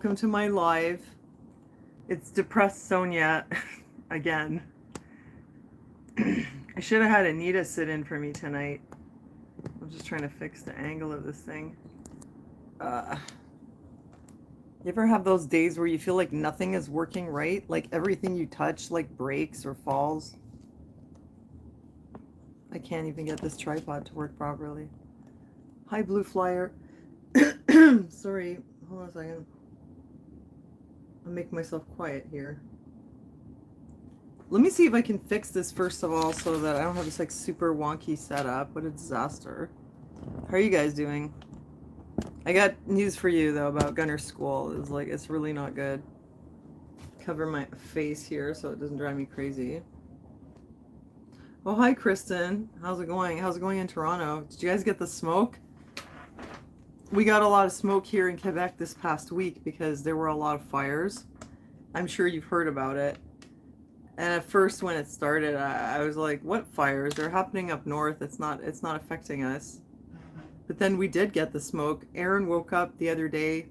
Welcome to my live. It's depressed Sonia again. I should have had Anita sit in for me tonight. I'm just trying to fix the angle of this thing. You ever have those days where you feel like nothing is working right? Like everything you touch like breaks or falls? I can't even get this tripod to work properly. Hi, Blue Flyer. Sorry, hold on a second. I'll make myself quiet here. Let me see if I can fix this first of all so that I don't have this like super wonky setup. What a disaster. How are you guys doing? I got news for you though about Gunner School. It's really not good. Cover my face here so it doesn't drive me crazy. Oh, hi Kristen. How's it going? How's it going in Toronto? Did you guys get the smoke? We got a lot of smoke here in Quebec this past week because there were a lot of fires. I'm sure you've heard about it. And at first when it started, I was like, what fires? They're happening up north. It's not affecting us. But then we did get the smoke. Aaron woke up the other day.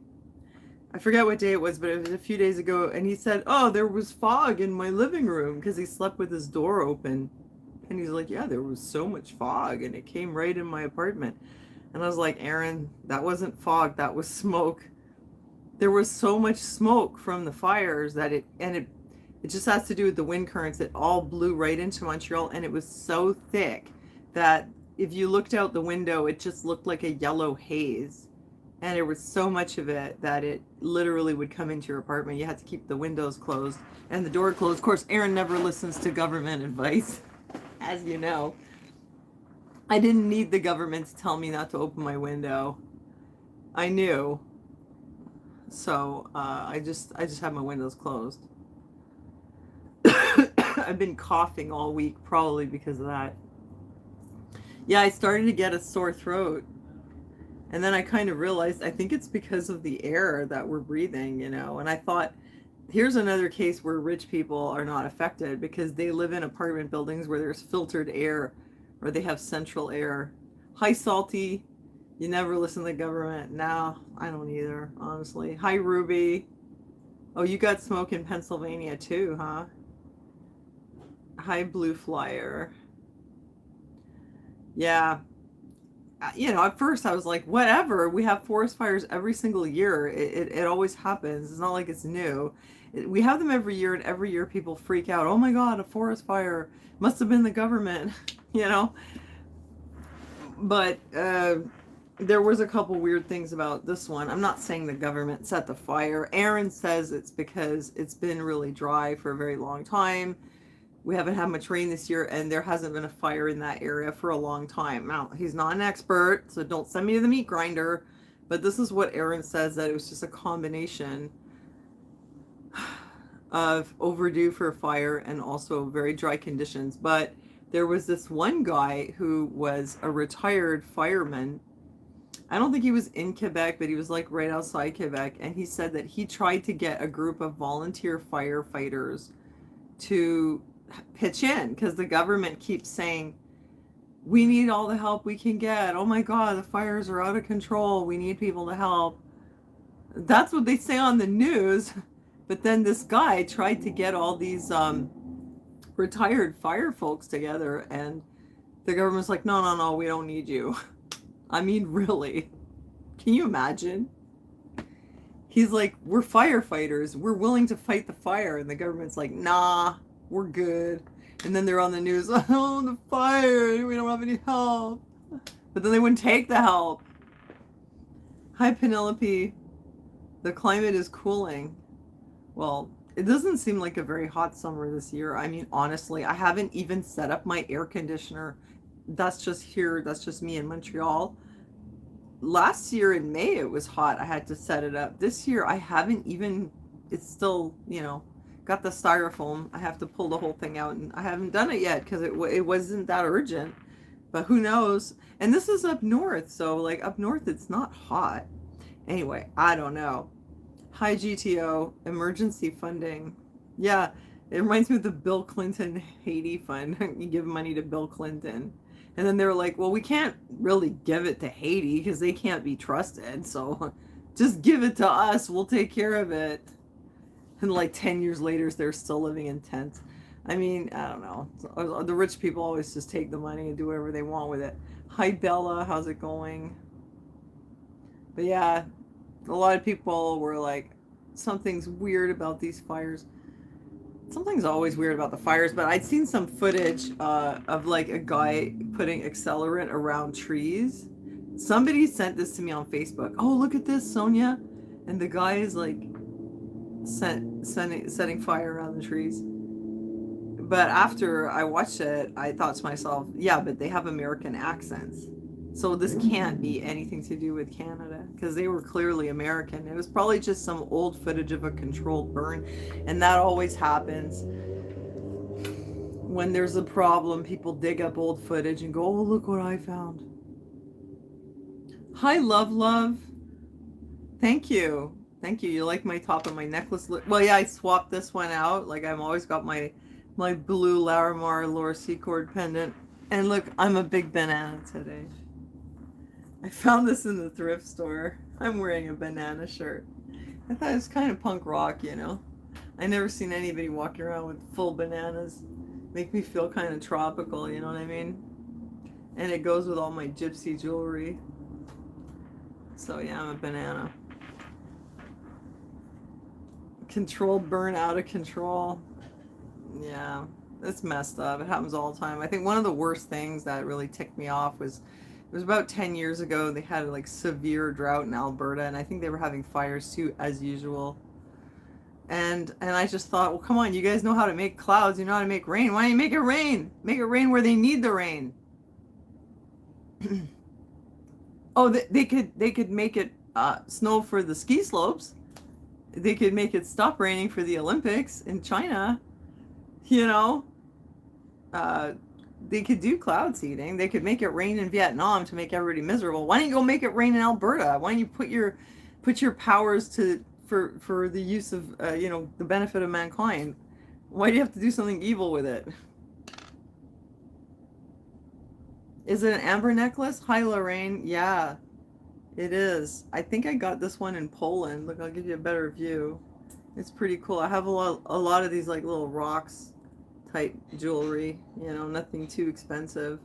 I forget what day it was, but it was a few days ago. And he said, oh, there was fog in my living room because he slept with his door open. And he's like, yeah, there was so much fog and it came right in my apartment. And I was like, Aaron, that wasn't fog, that was smoke. There was so much smoke from the fires that it just has to do with the wind currents. It all blew right into Montreal and it was so thick that if you looked out the window, it just looked like a yellow haze. And there was so much of it that it literally would come into your apartment. You had to keep the windows closed and the door closed. Of course, Aaron never listens to government advice, as you know. I didn't need the government to tell me not to open my window. I knew. So I just have my windows closed. I've been coughing all week, probably because of that. Yeah, I started to get a sore throat. And then I kind of realized, I think it's because of the air that we're breathing, you know. And I thought, here's another case where rich people are not affected because they live in apartment buildings where there's filtered air or they have central air. Hi, Salty. You never listen to the government. No, I don't either, honestly. Hi, Ruby. Oh, you got smoke in Pennsylvania too, huh? Hi, Blue Flyer. Yeah. You know, at first I was like, whatever. We have forest fires every single year. It always happens. It's not like it's new. We have them every year, and every year people freak out. Oh my God, a forest fire. Must have been the government, you know? But there was a couple weird things about this one. I'm not saying the government set the fire. Aaron says it's because it's been really dry for a very long time. We haven't had much rain this year, and there hasn't been a fire in that area for a long time. Now, he's not an expert, so don't send me to the meat grinder. But this is what Aaron says, that it was just a combination of overdue for a fire and also very dry conditions. But there was this one guy who was a retired fireman. I don't think he was in Quebec, but he was like right outside Quebec. And he said that he tried to get a group of volunteer firefighters to pitch in because the government keeps saying, we need all the help we can get. Oh my God, the fires are out of control. We need people to help. That's what they say on the news. But then this guy tried to get all these retired fire folks together, and the government's like, no, we don't need you. I mean, really? Can you imagine? He's like, we're firefighters. We're willing to fight the fire. And the government's like, nah, we're good. And then they're on the news, oh, the fire, we don't have any help. But then they wouldn't take the help. Hi, Penelope. The climate is cooling. Well, it doesn't seem like a very hot summer this year. I mean, honestly, I haven't even set up my air conditioner. That's just here. That's just me in Montreal. Last year in May, it was hot. I had to set it up. This year, I haven't even, it's still, you know, got the styrofoam. I have to pull the whole thing out, and I haven't done it yet because it wasn't that urgent. But who knows? And this is up north, so like up north, it's not hot. Anyway, I don't know. Hi, GTO, emergency funding. Yeah, it reminds me of the Bill Clinton Haiti fund. You give money to Bill Clinton. And then they were like, well, we can't really give it to Haiti because they can't be trusted. So Just give it to us. We'll take care of it. And like 10 years later, they're still living in tents. I mean, I don't know. The rich people always just take the money and do whatever they want with it. Hi, Bella. How's it going? But yeah, a lot of people were like, something's weird about these fires. Something's always weird about the fires, but I'd seen some footage of like a guy putting accelerant around trees. Somebody sent this to me on Facebook. Oh, look at this, Sonia. And the guy is like setting fire around the trees. But after I watched it, I thought to myself, yeah, but they have American accents. So this can't be anything to do with Canada, because they were clearly American. It was probably just some old footage of a controlled burn. And that always happens. When there's a problem, people dig up old footage and go, oh, look what I found. Hi, love. Thank you. Thank you. You like my top of my necklace? Well, yeah, I swapped this one out. Like, I've always got my blue Larimar Laura Secord pendant. And look, I'm a big banana today. I found this in the thrift store. I'm wearing a banana shirt. I thought it was kind of punk rock, you know. I never seen anybody walking around with full bananas. Make me feel kind of tropical, you know what I mean? And it goes with all my gypsy jewelry. So yeah, I'm a banana. Controlled burn, out of control. Yeah, it's messed up. It happens all the time. I think one of the worst things that really ticked me off was, it was about 10 years ago, they had like severe drought in Alberta, and I think they were having fires too, as usual. And I just thought, well, come on, you guys know how to make clouds, you know how to make rain. Why don't you make it rain? Make it rain where they need the rain. Oh, they could make it snow for the ski slopes. They could make it stop raining for the Olympics in China. You know, they could do cloud seeding. They could make it rain in Vietnam to make everybody miserable. Why don't you go make it rain in Alberta? Why don't you put your powers for the use of the benefit of mankind? Why do you have to do something evil with it? Is it an amber necklace? Hi, Lorraine. Yeah, it is. I think I got this one in Poland. Look, I'll give you a better view. It's pretty cool. I have a lot of these like little rocks type jewelry, you know, nothing too expensive.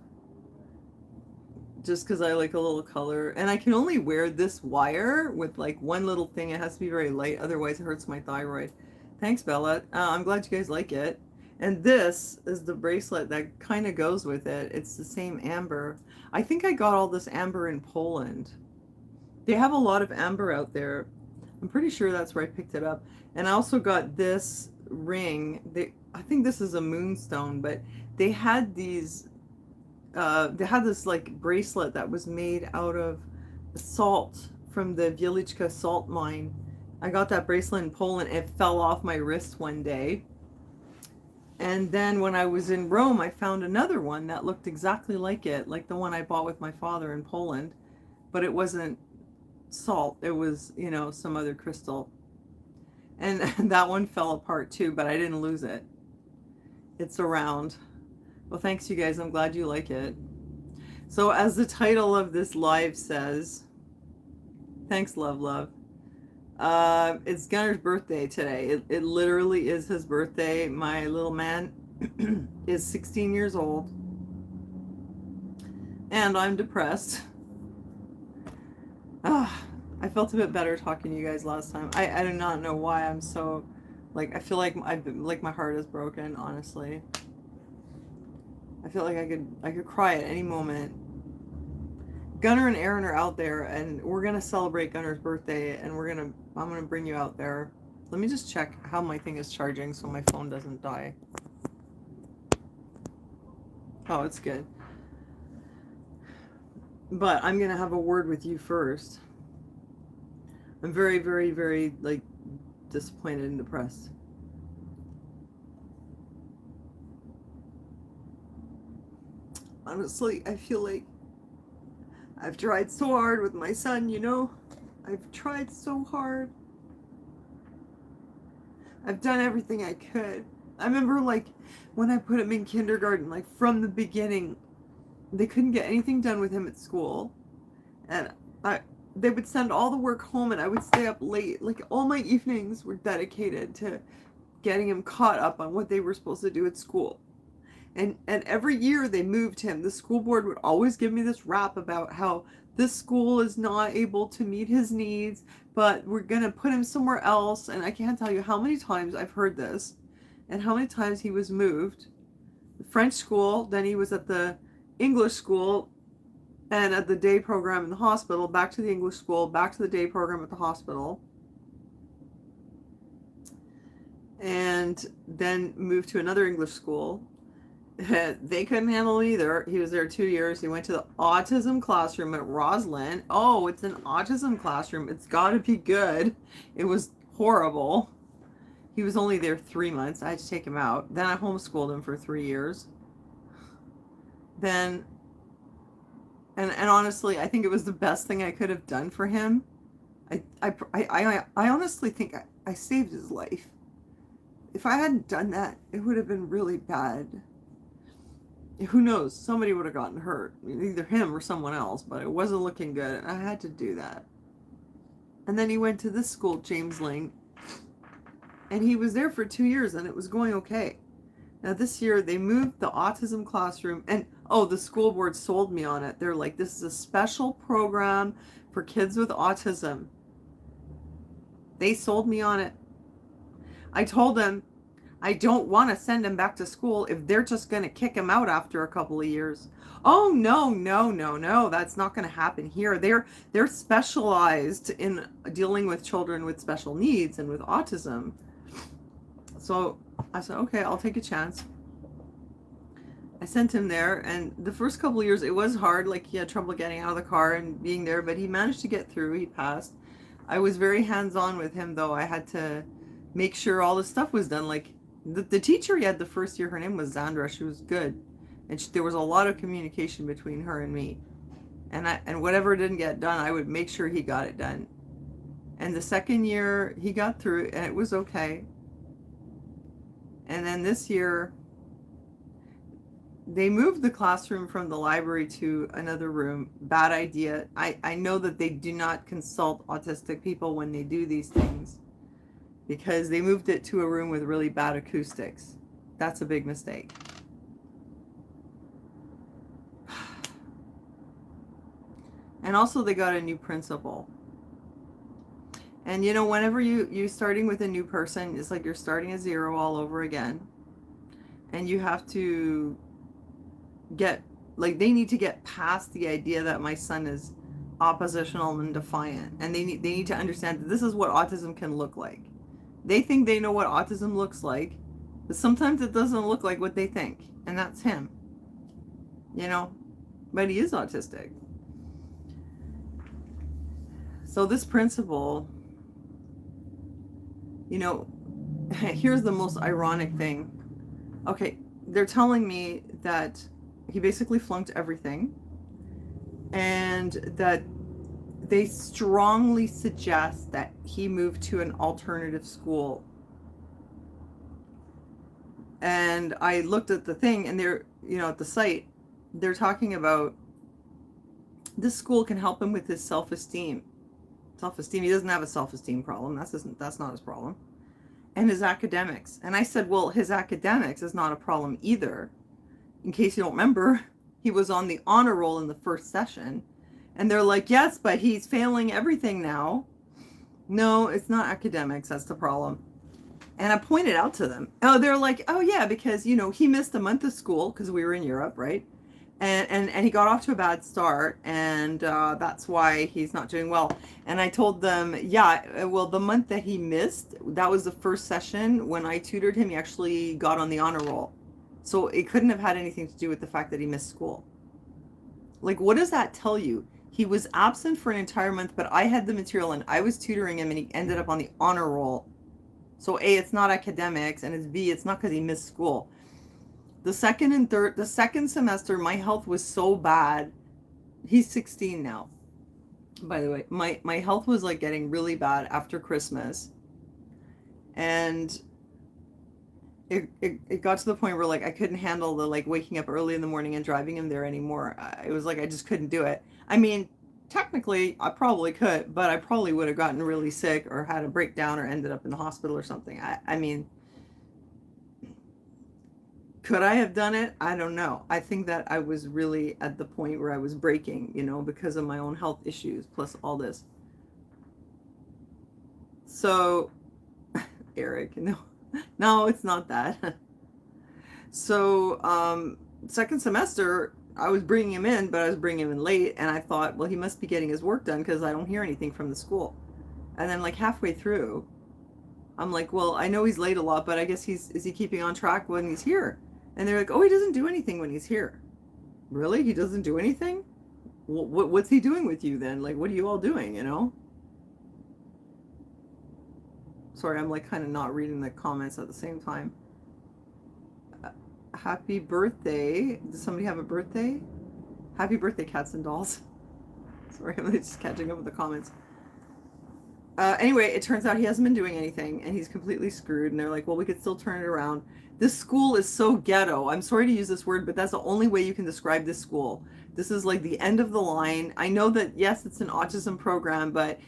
Just because I like a little color. And I can only wear this wire with like one little thing. It has to be very light, otherwise it hurts my thyroid. Thanks, Bella. I'm glad you guys like it. And this is the bracelet that kind of goes with it. It's the same amber. I think I got all this amber in Poland. They have a lot of amber out there. I'm pretty sure that's where I picked it up. And I also got this ring. I think this is a moonstone, but they had these, they had this like bracelet that was made out of salt from the Wieliczka salt mine. I got that bracelet in Poland. It fell off my wrist one day. And then when I was in Rome, I found another one that looked exactly like it, like the one I bought with my father in Poland, but it wasn't salt. It was, you know, some other crystal. And that one fell apart too, but I didn't lose it. It's around. Well, thanks you guys. I'm glad you like it. So as the title of this live says, thanks, love. It's Gunner's birthday today. It literally is his birthday. My little man is 16 years old. And I'm depressed. I felt a bit better talking to you guys last time. I do not know why I'm so, like, I feel like my heart is broken, honestly. I feel like I could cry at any moment. Gunner and Aaron are out there, and we're gonna celebrate Gunner's birthday, and I'm gonna bring you out there. Let me just check how my thing is charging so my phone doesn't die. Oh, it's good. But I'm gonna have a word with you first. I'm very, very, very, like, disappointed and depressed. Honestly, I feel like I've tried so hard with my son, you know? I've tried so hard. I've done everything I could. I remember, like, when I put him in kindergarten, like, from the beginning, they couldn't get anything done with him at school. And they would send all the work home and I would stay up late. Like all my evenings were dedicated to getting him caught up on what they were supposed to do at school. And every year they moved him. The school board would always give me this rap about how this school is not able to meet his needs, but we're going to put him somewhere else. And I can't tell you how many times I've heard this and how many times he was moved. The French school, then he was at the English school and at the day program in the hospital, back to the English school, back to the day program at the hospital. And then moved to another English school. They couldn't handle it either. He was there 2 years. He went to the autism classroom at Roslyn. Oh, it's an autism classroom. It's got to be good. It was horrible. He was only there 3 months. I had to take him out. Then I homeschooled him for 3 years. Then, and honestly, I think it was the best thing I could have done for him. I honestly think I saved his life. If I hadn't done that, it would have been really bad. Who knows? Somebody would have gotten hurt. Either him or someone else, but it wasn't looking good. And I had to do that. And then he went to this school, James Ling, and he was there for 2 years and it was going okay. Now this year they moved the autism classroom and the school board sold me on it. They're like, this is a special program for kids with autism. They sold me on it. I told them, I don't want to send him back to school if they're just going to kick him out after a couple of years. Oh, no. That's not going to happen here. They're specialized in dealing with children with special needs and with autism. So I said, okay, I'll take a chance. I sent him there, and the first couple of years, it was hard. Like, he had trouble getting out of the car and being there, but he managed to get through. He passed. I was very hands-on with him, though. I had to make sure all the stuff was done. Like, the teacher he had the first year, her name was Zandra. She was good. And there was a lot of communication between her and me. And whatever didn't get done, I would make sure he got it done. And the second year, he got through it, and it was okay. And then this year, they moved the classroom from the library to another room. Bad idea. I know that they do not consult autistic people when they do these things, because they moved it to a room with really bad acoustics. That's a big mistake. And also they got a new principal. And whenever you're starting with a new person, it's like you're starting at zero all over again. And you have to they need to get past the idea that my son is oppositional and defiant. And they need to understand that this is what autism can look like. They think they know what autism looks like, but sometimes it doesn't look like what they think. And that's him. But he is autistic. So this principal, here's the most ironic thing. Okay, they're telling me that he basically flunked everything and that they strongly suggest that he move to an alternative school. And I looked at the thing, and they're, at the site, they're talking about this school can help him with his self-esteem. He doesn't have a self-esteem problem. That's not his problem. And his academics. And I said, well, his academics is not a problem either. In case you don't remember, he was on the honor roll in the first session. And they're like, yes, but he's failing everything now. No, it's not academics. That's the problem. And I pointed out to them. Oh, they're like, oh yeah, because, he missed a month of school because we were in Europe, right? And he got off to a bad start, and that's why he's not doing well. And I told them, yeah, well, the month that he missed, that was the first session when I tutored him. He actually got on the honor roll. So it couldn't have had anything to do with the fact that he missed school. Like, what does that tell you? He was absent for an entire month, but I had the material and I was tutoring him, and he ended up on the honor roll. So A, it's not academics, and it's B, it's not because he missed school. The second semester, my health was so bad. He's 16 now, by the way. My health was like getting really bad after Christmas. And it got to the point where like I couldn't handle the like waking up early in the morning and driving him there anymore. It was like I just couldn't do it. I mean, technically I probably could, but I probably would have gotten really sick or had a breakdown or ended up in the hospital or something. I mean, could I have done it? I don't know. I think that I was really at the point where I was breaking, you know, because of my own health issues plus all this. So, Eric, no, it's not that. So, second semester, I was bringing him in, but I was bringing him in late, and I thought, well, he must be getting his work done because I don't hear anything from the school. And then, like, halfway through, I'm like, well, I know he's late a lot, but I guess is he keeping on track when he's here? And they're like, oh, he doesn't do anything when he's here. Really? He doesn't do anything? What's he doing with you then? Like, what are you all doing, you know? Sorry, I'm like kind of not reading the comments at the same time. Happy birthday. Does somebody have a birthday? Happy birthday, cats and dolls. Sorry, I'm just catching up with the comments. Anyway, it turns out he hasn't been doing anything and he's completely screwed. And they're like, well, we could still turn it around. This school is so ghetto. I'm sorry to use this word, but that's the only way you can describe this school. This is like the end of the line. I know that, yes, it's an autism program, but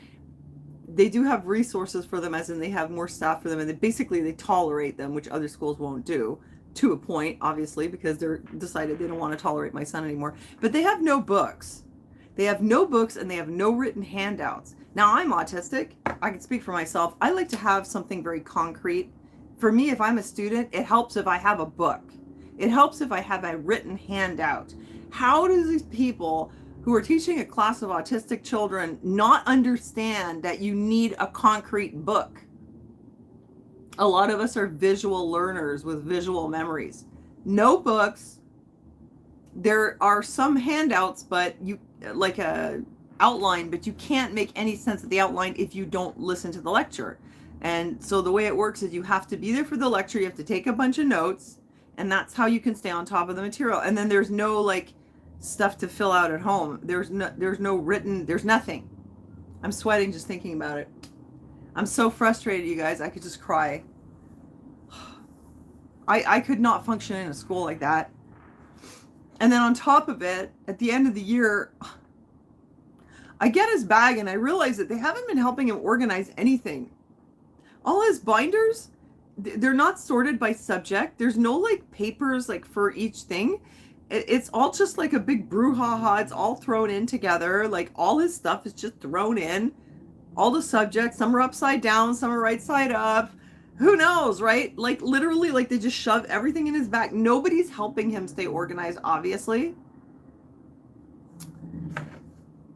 they do have resources for them, as in they have more staff for them. And they tolerate them, which other schools won't do. To a point, obviously, because they're decided they don't want to tolerate my son anymore. But they have no books. They have no books and they have no written handouts. Now, I'm autistic. I can speak for myself. I like to have something very concrete. For me, if I'm a student, it helps if I have a book. It helps if I have a written handout. How do these people who are teaching a class of autistic children not understand that you need a concrete book? A lot of us are visual learners with visual memories. No books. There are some handouts, but you like a outline, but you can't make any sense of the outline if you don't listen to the lecture. And so the way it works is you have to be there for the lecture. You have to take a bunch of notes, and that's how you can stay on top of the material. And then there's no like stuff to fill out at home. There's no written, there's nothing. I'm sweating just thinking about it. I'm so frustrated, you guys. I could just cry. I could not function in a school like that. And then on top of it, at the end of the year, I get his bag and I realize that they haven't been helping him organize anything. All his binders, they're not sorted by subject. There's no like papers like for each thing. It's all just like a big brouhaha. It's all thrown in together. Like all his stuff is just thrown in. All the subjects, some are upside down, some are right side up. Who knows, right? Like literally, like they just shove everything in his bag. Nobody's helping him stay organized, obviously.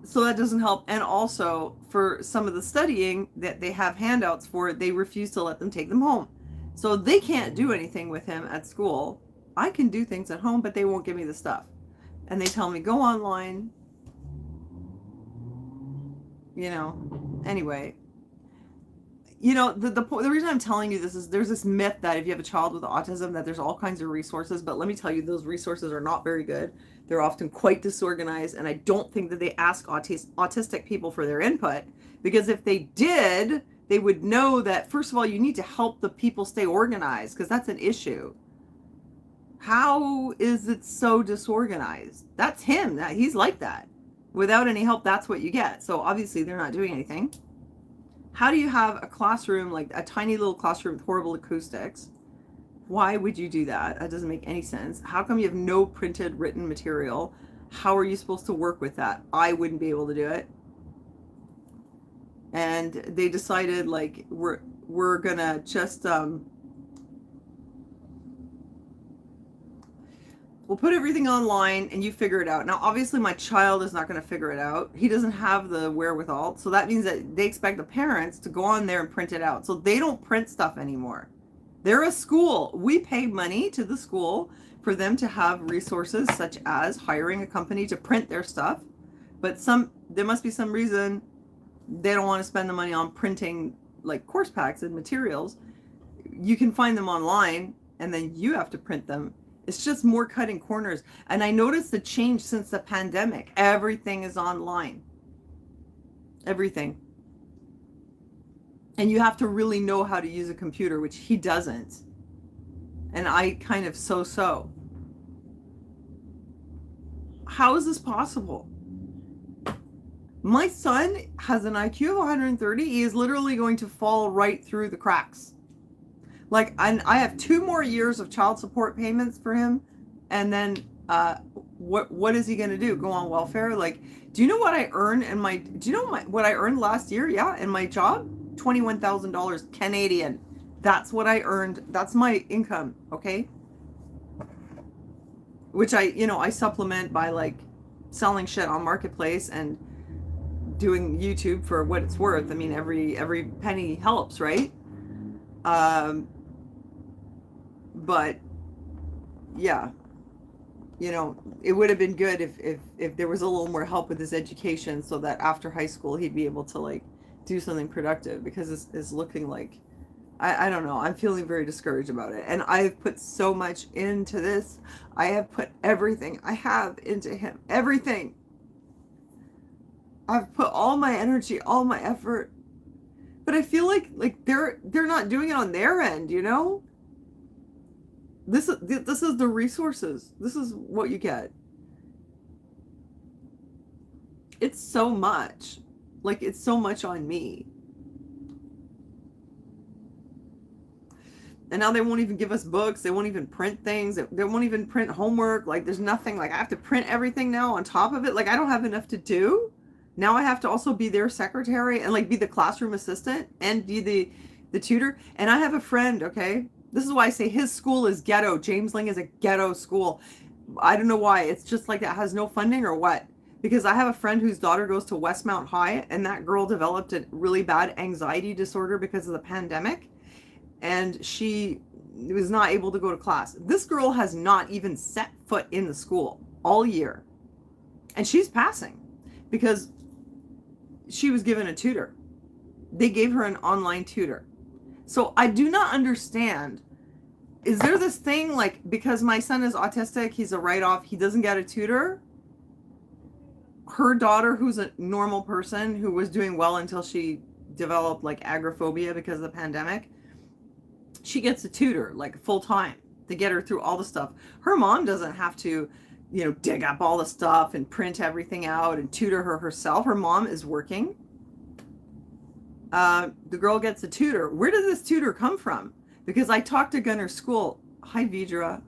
So that doesn't help. And also for some of the studying that they have handouts for, they refuse to let them take them home. So they can't do anything with him at school. I can do things at home, but they won't give me the stuff. And they tell me, go online. You know, anyway, you know, the reason I'm telling you this is there's this myth that if you have a child with autism that there's all kinds of resources, but let me tell you, those resources are not very good. They're often quite disorganized, and I don't think that they ask autistic people for their input, because if they did, they would know that, first of all, you need to help the people stay organized, because that's an issue. How is it so disorganized? That's him. He's like that. Without any help, that's what you get. So obviously they're not doing anything. How do you have a classroom, like a tiny little classroom with horrible acoustics? Why would you do that? That doesn't make any sense. How come you have no printed written material? How are you supposed to work with that? I wouldn't be able to do it. And they decided like we're gonna just we'll put everything online and you figure it out. Now, obviously, my child is not going to figure it out. He doesn't have the wherewithal. So that means that they expect the parents to go on there and print it out. So they don't print stuff anymore. They're a school. We pay money to the school for them to have resources such as hiring a company to print their stuff. But there must be some reason they don't want to spend the money on printing like course packs and materials. You can find them online and then you have to print them. It's just more cutting corners. And I noticed the change since the pandemic. Everything is online. Everything. And you have to really know how to use a computer, which he doesn't. And I kind of so. How is this possible? My son has an IQ of 130. He is literally going to fall right through the cracks. Like, I have 2 more years of child support payments for him, and then what is he gonna do? Go on welfare? Like, do you know what I earn in my? Do you know what I earned last year? Yeah, in my job, $21,000 Canadian. That's what I earned. That's my income. Okay, which I supplement by like selling shit on marketplace and doing YouTube for what it's worth. I mean, every penny helps, right? Um, but yeah, it would have been good if there was a little more help with his education, so that after high school he'd be able to like do something productive, because it's looking like I don't know. I'm feeling very discouraged about it. And I've put so much into this. I have put everything I have into him. Everything. I've put all my energy, all my effort. But I feel like they're not doing it on their end, you know? This is the resources. This is what you get. It's so much. Like, it's so much on me. And now they won't even give us books. They won't even print things. They won't even print homework. Like, there's nothing. Like, I have to print everything now on top of it. Like, I don't have enough to do. Now I have to also be their secretary and like be the classroom assistant and be the tutor. And I have a friend, okay? This is why I say his school is ghetto. James Ling is a ghetto school. I don't know why. It's just like that has no funding or what. Because I have a friend whose daughter goes to Westmount High, and that girl developed a really bad anxiety disorder because of the pandemic. And she was not able to go to class. This girl has not even set foot in the school all year. And she's passing because she was given a tutor. They gave her an online tutor. So I do not understand. Is there this thing like, because my son is autistic, he's a write-off, he doesn't get a tutor? Her daughter, who's a normal person, who was doing well until she developed like agoraphobia because of the pandemic, she gets a tutor like full time to get her through all the stuff. Her mom doesn't have to, dig up all the stuff and print everything out and tutor her herself. Her mom is working. The girl gets a tutor. Where did this tutor come from? Because I talked to Gunner School. Hi, Vidra.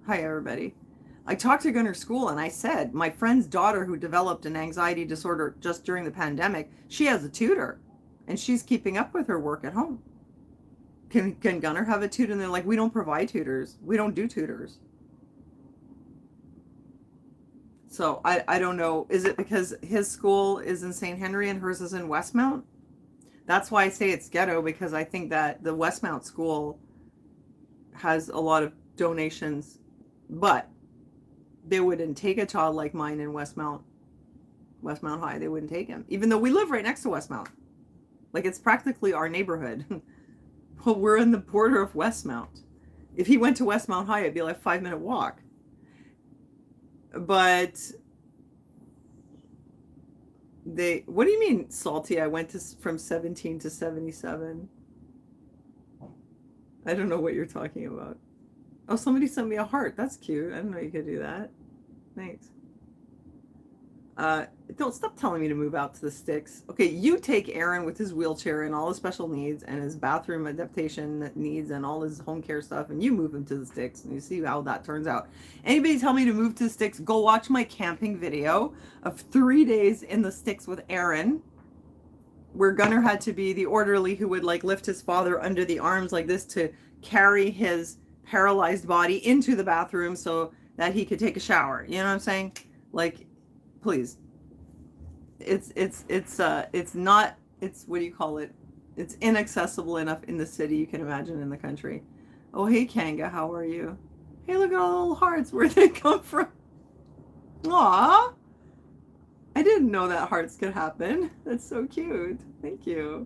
Hi, everybody. I talked to Gunner School and I said, my friend's daughter who developed an anxiety disorder just during the pandemic, she has a tutor and she's keeping up with her work at home. Can Gunner have a tutor? And they're like, we don't provide tutors. We don't do tutors. So I don't know. Is it because his school is in St. Henry and hers is in Westmount? That's why I say it's ghetto, because I think that the Westmount school has a lot of donations, but they wouldn't take a child like mine in Westmount High. They wouldn't take him, even though we live right next to Westmount. Like, it's practically our neighborhood. Well, we're in the border of Westmount. If he went to Westmount High, it'd be like a 5-minute walk. But what do you mean salty? I went from 17 to 77. I don't know what you're talking about. Oh, somebody sent me a heart. That's cute. I didn't know you could do that. Thanks. Don't stop telling me to move out to the sticks. Okay, you take Aaron with his wheelchair and all his special needs and his bathroom adaptation needs and all his home care stuff, and you move him to the sticks and you see how that turns out. Anybody tell me to move to the sticks, go watch my camping video of 3 days in the sticks with Aaron, where Gunner had to be the orderly who would like lift his father under the arms like this to carry his paralyzed body into the bathroom so that he could take a shower. You know what I'm saying? Like, please. It's not, what do you call it? It's inaccessible enough in the city, you can imagine in the country. Oh, hey Kanga, how are you? Hey, look at all the little hearts. Where'd they come from? Aw, I didn't know that hearts could happen. That's so cute. Thank you.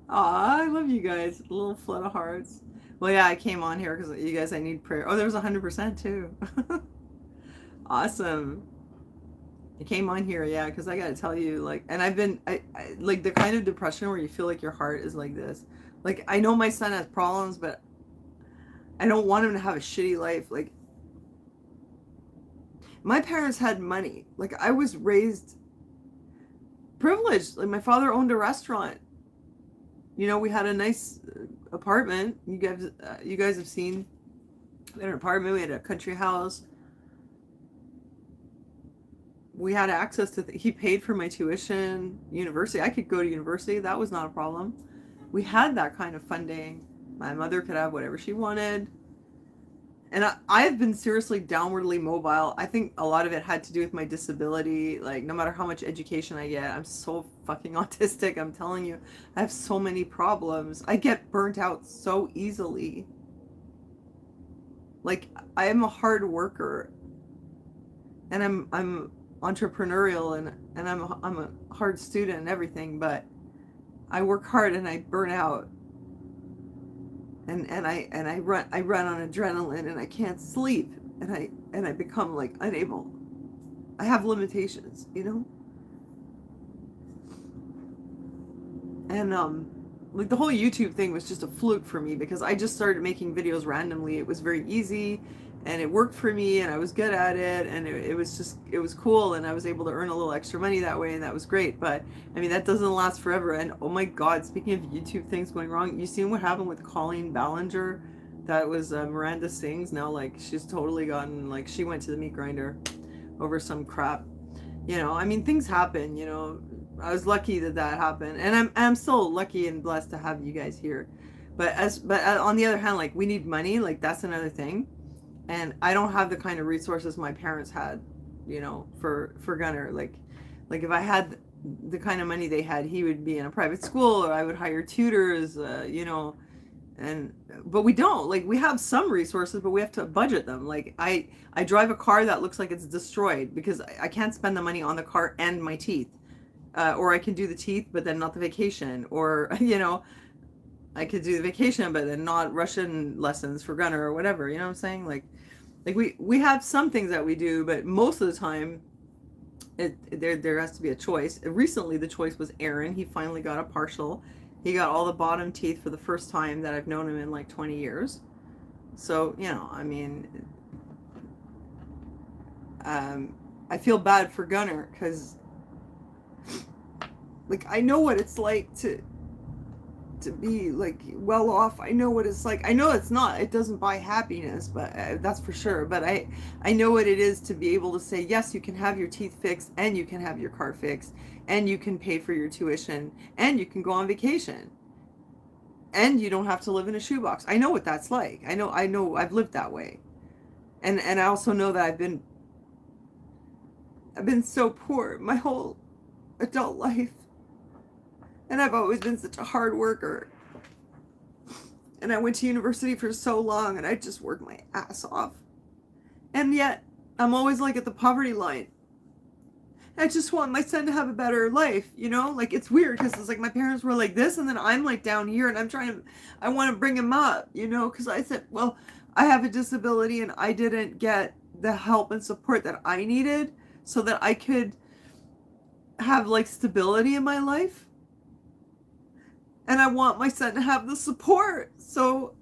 Aw, I love you guys. A little flood of hearts. Well, yeah, I came on here because you guys, I need prayer. Oh, there was 100% too. Awesome. I came on here, yeah, because I got to tell you, like, and I've been, I like the kind of depression where you feel like your heart is like this. Like, I know my son has problems, but I don't want him to have a shitty life. Like, my parents had money. Like, I was raised, privileged. Like my father owned a restaurant. You know, we had a nice apartment. You guys have seen. We had an apartment. We had a country house. We had access to. He paid for my tuition, university. I could go to university. That was not a problem. We had that kind of funding. My mother could have whatever she wanted. And I've been seriously downwardly mobile. I think a lot of it had to do with my disability. Like, no matter how much education I get, I'm so fucking autistic. I'm telling you, I have so many problems. I get burnt out so easily. Like, I am a hard worker, and I'm entrepreneurial, and I'm a hard student and everything. But I work hard and I burn out. And I run on adrenaline, and I can't sleep, and I become like unable. I have limitations, you know? And like the whole YouTube thing was just a fluke for me, because I just started making videos randomly. It was very easy, and it worked for me, and I was good at it, and it was cool, and I was able to earn a little extra money that way, and that was great. But I mean, that doesn't last forever. And oh my God, speaking of YouTube things going wrong, you seen what happened with Colleen Ballinger? That was Miranda Sings. Now, like, she's totally gotten, like, she went to the meat grinder over some crap. You know, I mean, things happen, you know. I was lucky that happened, and I'm still lucky and blessed to have you guys here. But on the other hand, like, we need money, like, that's another thing. And I don't have the kind of resources my parents had, you know, for Gunner. Like if I had the kind of money they had, he would be in a private school, or I would hire tutors, you know. But we don't. Like, we have some resources, but we have to budget them. Like, I drive a car that looks like it's destroyed, because I can't spend the money on the car and my teeth. Or I can do the teeth, but then not the vacation. Or, you know, I could do the vacation, but then not Russian lessons for Gunner or whatever. You know what I'm saying? Like we have some things that we do, but most of the time, there has to be a choice. Recently, the choice was Aaron. He finally got a partial. He got all the bottom teeth for the first time that I've known him in like 20 years. So, you know, I mean, I feel bad for Gunner, because, like, I know what it's like to be, like, well off. I know what it's like. I know it doesn't buy happiness, but that's for sure. But I know what it is to be able to say, yes, you can have your teeth fixed, and you can have your car fixed, and you can pay for your tuition, and you can go on vacation, and you don't have to live in a shoebox. I know what that's like. I know I've lived that way. And I also know that I've been so poor my whole adult life. And I've always been such a hard worker. And I went to university for so long, and I just worked my ass off. And yet, I'm always like at the poverty line. I just want my son to have a better life, you know? Like, it's weird, because it's like my parents were like this, and then I'm like down here, and I want to bring him up, you know? Because I said, well, I have a disability, and I didn't get the help and support that I needed so that I could have, like, stability in my life. And I want my son to have the support. So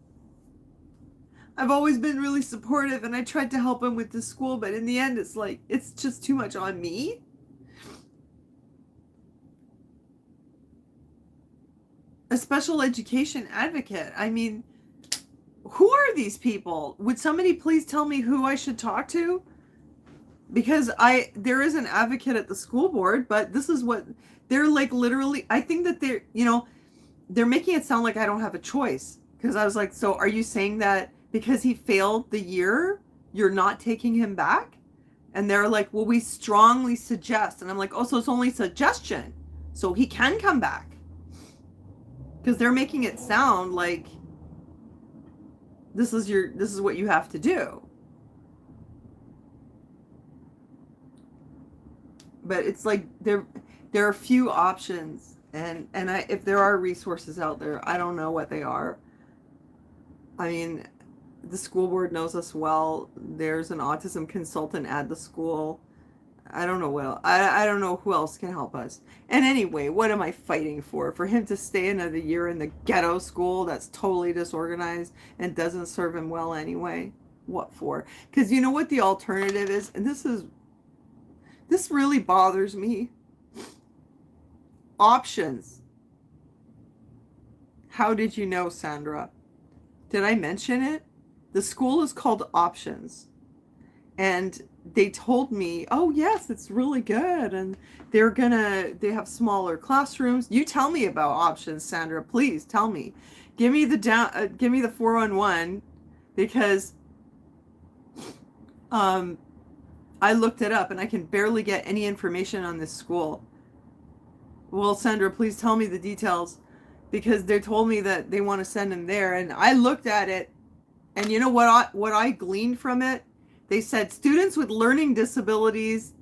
I've always been really supportive, and I tried to help him with the school, but in the end, it's like, it's just too much on me. A special education advocate. I mean, who are these people? Would somebody please tell me who I should talk to? Because there is an advocate at the school board, but this is what they're like, literally. I think that they're, you know, they're making it sound like I don't have a choice. Because I was like, so are you saying that because he failed the year, you're not taking him back? And they're like, well, we strongly suggest. And I'm like, oh, so it's only suggestion. So he can come back. Because they're making it sound like this is what you have to do. But it's like there are few options. And if there are resources out there, I don't know what they are. I mean, the school board knows us well. There's an autism consultant at the school. I don't know what else. I don't know who else can help us. And anyway, what am I fighting for? For him to stay another year in the ghetto school that's totally disorganized and doesn't serve him well anyway? What for? Because you know what the alternative is? And this really bothers me. Options. How did you know, Sandra? Did I mention it? The school is called Options. And they told me, oh yes, it's really good. And they have smaller classrooms. You tell me about Options, Sandra, please tell me. Give me the 411 because I looked it up and I can barely get any information on this school. Well, Sandra, please tell me the details because they told me that they want to send him there. And I looked at it and you know what I gleaned from it? They said students with learning disabilities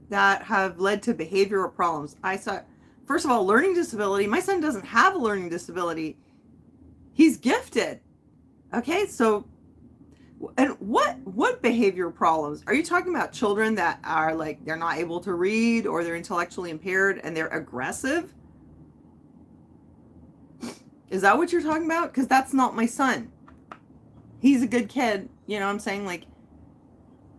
that have led to behavioral problems. I saw, first of all, learning disability. My son doesn't have a learning disability. He's gifted. Okay, so, and what behavioral problems? Are you talking about children that are like, they're not able to read or they're intellectually impaired and they're aggressive? Is that what you're talking about? Because that's not my son. He's a good kid. You know what I'm saying? Like,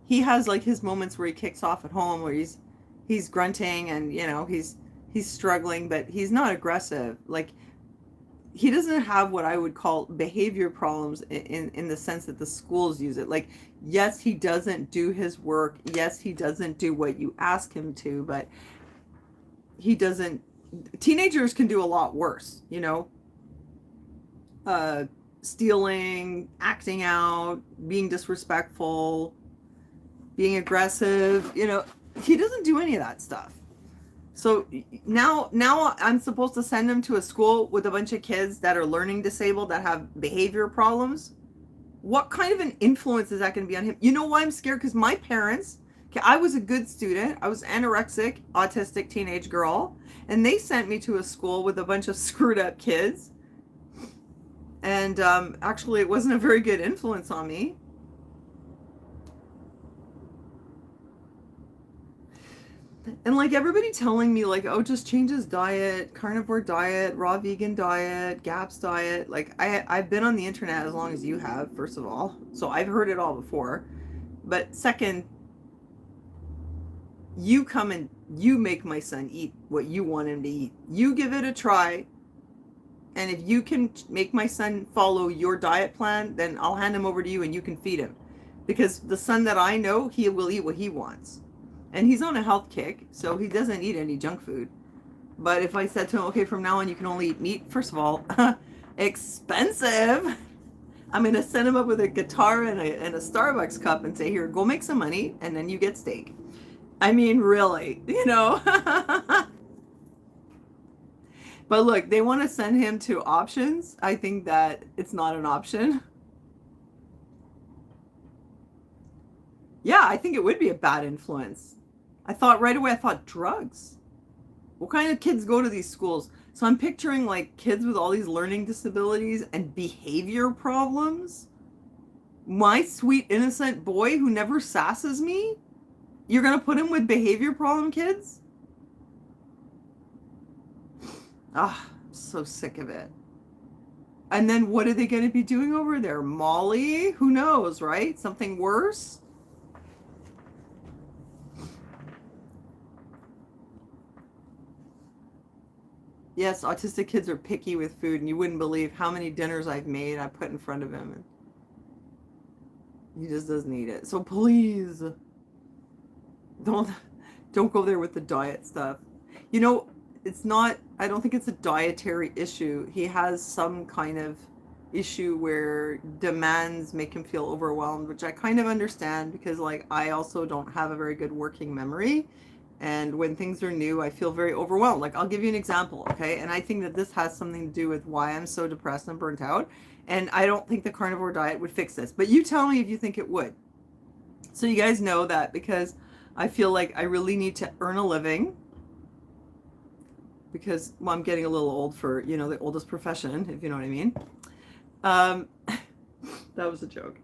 he has like his moments where he kicks off at home, where he's grunting and, you know, he's struggling, but he's not aggressive. Like, he doesn't have what I would call behavior problems in the sense that the schools use it. Like, yes, he doesn't do his work. Yes, he doesn't do what you ask him to, but he doesn't. Teenagers can do a lot worse, you know, stealing, acting out, being disrespectful, being aggressive, you know, he doesn't do any of that stuff. So now I'm supposed to send him to a school with a bunch of kids that are learning disabled, that have behavior problems. What kind of an influence is that going to be on him? You know why I'm scared? Because my parents, okay, I was a good student. I was anorexic, autistic teenage girl. And they sent me to a school with a bunch of screwed up kids. And actually, it wasn't a very good influence on me. And like everybody telling me like, oh, just change his diet, carnivore diet, raw vegan diet, GAPS diet. Like I've been on the internet as long as you have, first of all. So I've heard it all before. But second, you come and you make my son eat what you want him to eat. You give it a try. And if you can make my son follow your diet plan, then I'll hand him over to you and you can feed him. Because the son that I know, he will eat what he wants. And he's on a health kick, so he doesn't eat any junk food. But if I said to him, okay, from now on you can only eat meat, first of all, expensive. I'm going to send him up with a guitar and a Starbucks cup and say, here, go make some money, and then you get steak. I mean, really, you know. But look, they want to send him to Options. I think that it's not an option. Yeah, I think it would be a bad influence. I thought right away, drugs. What kind of kids go to these schools? So I'm picturing like kids with all these learning disabilities and behavior problems. My sweet innocent boy who never sasses me? You're going to put him with behavior problem kids? Ah, I'm so sick of it. And then what are they going to be doing over there? Molly? Who knows, right? Something worse? Yes, autistic kids are picky with food, and you wouldn't believe how many dinners I've made, I put in front of him, and he just doesn't eat it. So please, don't go there with the diet stuff. You know, it's not, I don't think it's a dietary issue. He has some kind of issue where demands make him feel overwhelmed, which I kind of understand because like I also don't have a very good working memory. And when things are new, I feel very overwhelmed. Like, I'll give you an example, okay? And I think that this has something to do with why I'm so depressed and burnt out. And I don't think the carnivore diet would fix this. But you tell me if you think it would. So you guys know that because I feel like I really need to earn a living. Because, well, I'm getting a little old for, you know, the oldest profession, if you know what I mean. That was a joke.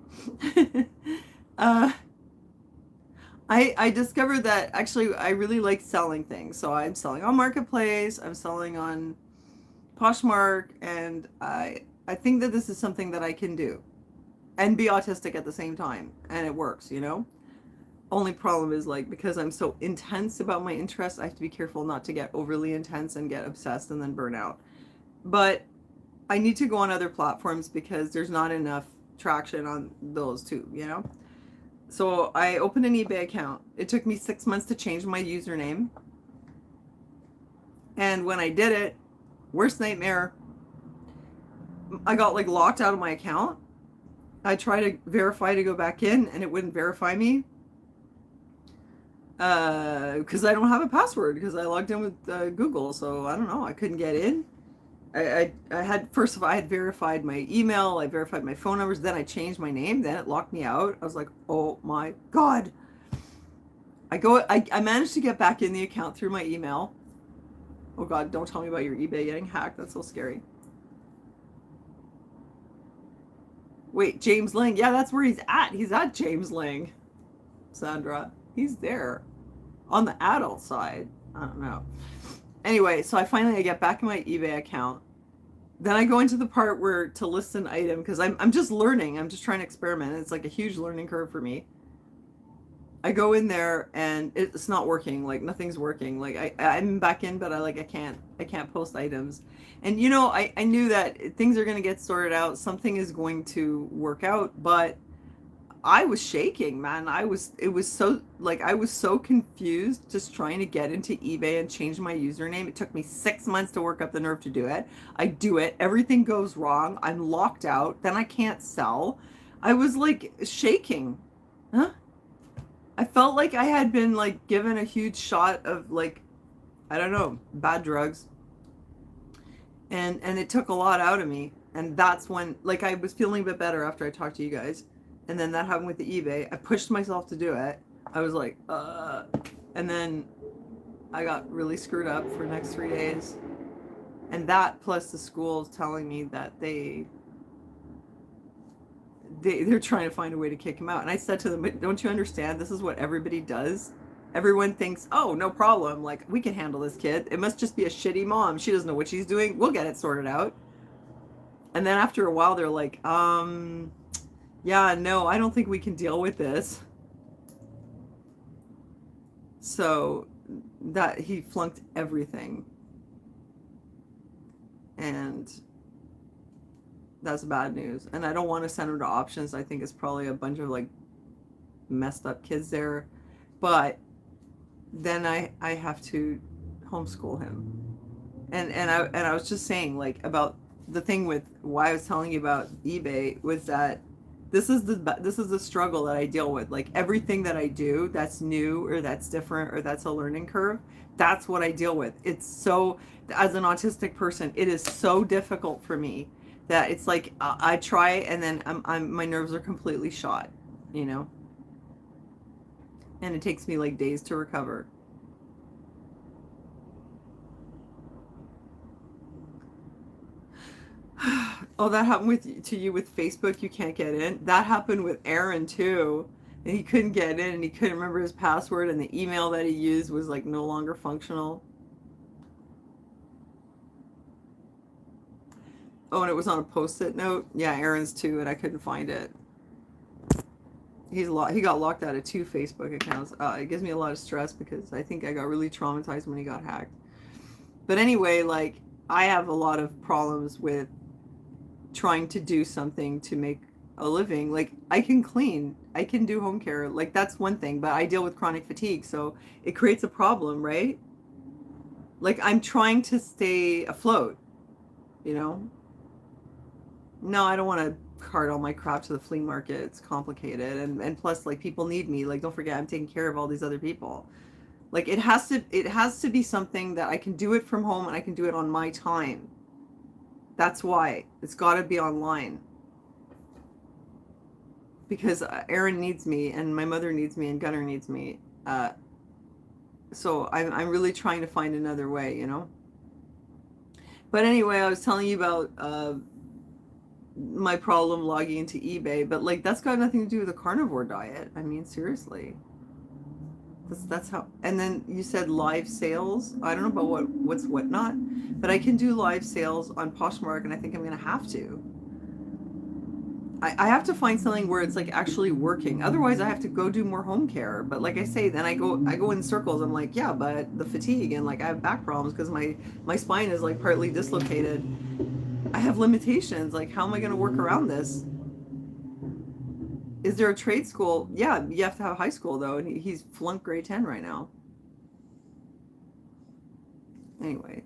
I discovered that actually I really like selling things. So I'm selling on Marketplace, I'm selling on Poshmark, and I think that this is something that I can do and be autistic at the same time, and it works, you know. Only problem is like, because I'm so intense about my interests, I have to be careful not to get overly intense and get obsessed and then burn out. But I need to go on other platforms because there's not enough traction on those two, you know? So I opened an eBay account. It took me 6 months to change my username. And when I did it, worst nightmare, I got like locked out of my account. I tried to verify to go back in and it wouldn't verify me. Because I don't have a password because I logged in with Google. So I don't know. I couldn't get in. I had, first of all, I had verified my email, I verified my phone numbers, then I changed my name, then it locked me out. I was like, oh my God. I managed to get back in the account through my email. Oh God, don't tell me about your eBay getting hacked. That's so scary. Wait, James Lang. Yeah, that's where he's at. He's at James Lang. Sandra. He's there. On the adult side. I don't know. Anyway, so I get back in my eBay account. Then I go into the part where to list an item because I'm just learning. I'm just trying to experiment. It's like a huge learning curve for me. I go in there and it's not working. Like nothing's working. Like I'm back in, but I can't post items. And you know, I knew that things are gonna get sorted out. Something is going to work out, but I was shaking, man. I was so confused just trying to get into eBay and change my username. It took me 6 months to work up the nerve to do it. I do it. Everything goes wrong. I'm locked out. Then I can't sell. I was like shaking. Huh? I felt like I had been like given a huge shot of like, I don't know, bad drugs. And it took a lot out of me. And that's when like I was feeling a bit better after I talked to you guys. And then that happened with the eBay. I pushed myself to do it. I was like, and then I got really screwed up for the next 3 days. And that plus the schools telling me that they're trying to find a way to kick him out. And I said to them, don't you understand? This is what everybody does. Everyone thinks, oh, no problem. Like, we can handle this kid. It must just be a shitty mom. She doesn't know what she's doing. We'll get it sorted out. And then after a while, they're like, yeah, no, I don't think we can deal with this. So that he flunked everything. And that's bad news. And I don't want to send him to options. I think it's probably a bunch of like messed up kids there. But then I have to homeschool him. And I was just saying like about the thing with why I was telling you about eBay was that this is the struggle that I deal with. Like everything that I do that's new or that's different or that's a learning curve, that's what I deal with. It's so, as an autistic person, it is so difficult for me that it's like I try and then my nerves are completely shot, you know? And it takes me like days to recover. Oh, that happened to you with Facebook. You can't get in. That happened with Aaron too. And he couldn't get in and he couldn't remember his password and the email that he used was like no longer functional. Oh, and it was on a post-it note. Yeah, Aaron's too, and I couldn't find it. He got locked out of 2 Facebook accounts. It gives me a lot of stress because I think I got really traumatized when he got hacked. But anyway, like I have a lot of problems with trying to do something to make a living. Like I can clean, I can do home care, like that's one thing, but I deal with chronic fatigue, so it creates a problem, right? Like I'm trying to stay afloat, you know? No, I don't want to cart all my crap to the flea market. It's complicated, and plus like people need me. Like don't forget I'm taking care of all these other people. Like it has to be something that I can do it from home and I can do it on my time. That's why it's got to be online. Because Aaron needs me and my mother needs me and Gunnar needs me. So I'm really trying to find another way, you know. But anyway, I was telling you about my problem logging into eBay, but like that's got nothing to do with the carnivore diet. I mean, seriously. That's how. And then you said live sales. I don't know about what's whatnot, but I can do live sales on Poshmark, and I think I'm gonna have to. I have to find something where it's like actually working. Otherwise, I have to go do more home care. But like I say, then I go in circles. I'm like, yeah, but the fatigue and like I have back problems because my spine is like partly dislocated. I have limitations. Like, how am I going to work around this? Is there a trade school? Yeah, you have to have high school though, and he's flunked grade 10 right now. Anyway,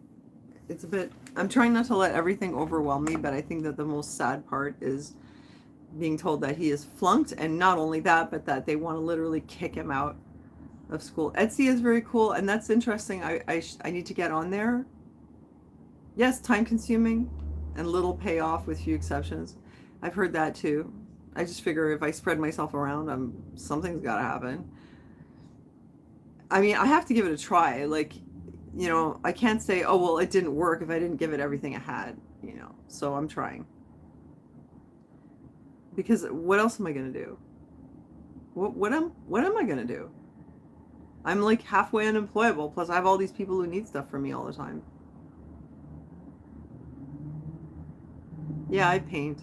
it's a bit. I'm trying not to let everything overwhelm me, but I think that the most sad part is being told that he is flunked, and not only that, but that they want to literally kick him out of school. Etsy is very cool, and that's interesting. I need to get on there. Yes, time consuming and little payoff with few exceptions. I've heard that too. I just figure if I spread myself around, something's got to happen. I mean, I have to give it a try. Like, you know, I can't say, oh, well, it didn't work if I didn't give it everything I had, you know. So I'm trying. Because what else am I going to do? What am I going to do? I'm like halfway unemployable. Plus, I have all these people who need stuff from me all the time. Yeah, I paint.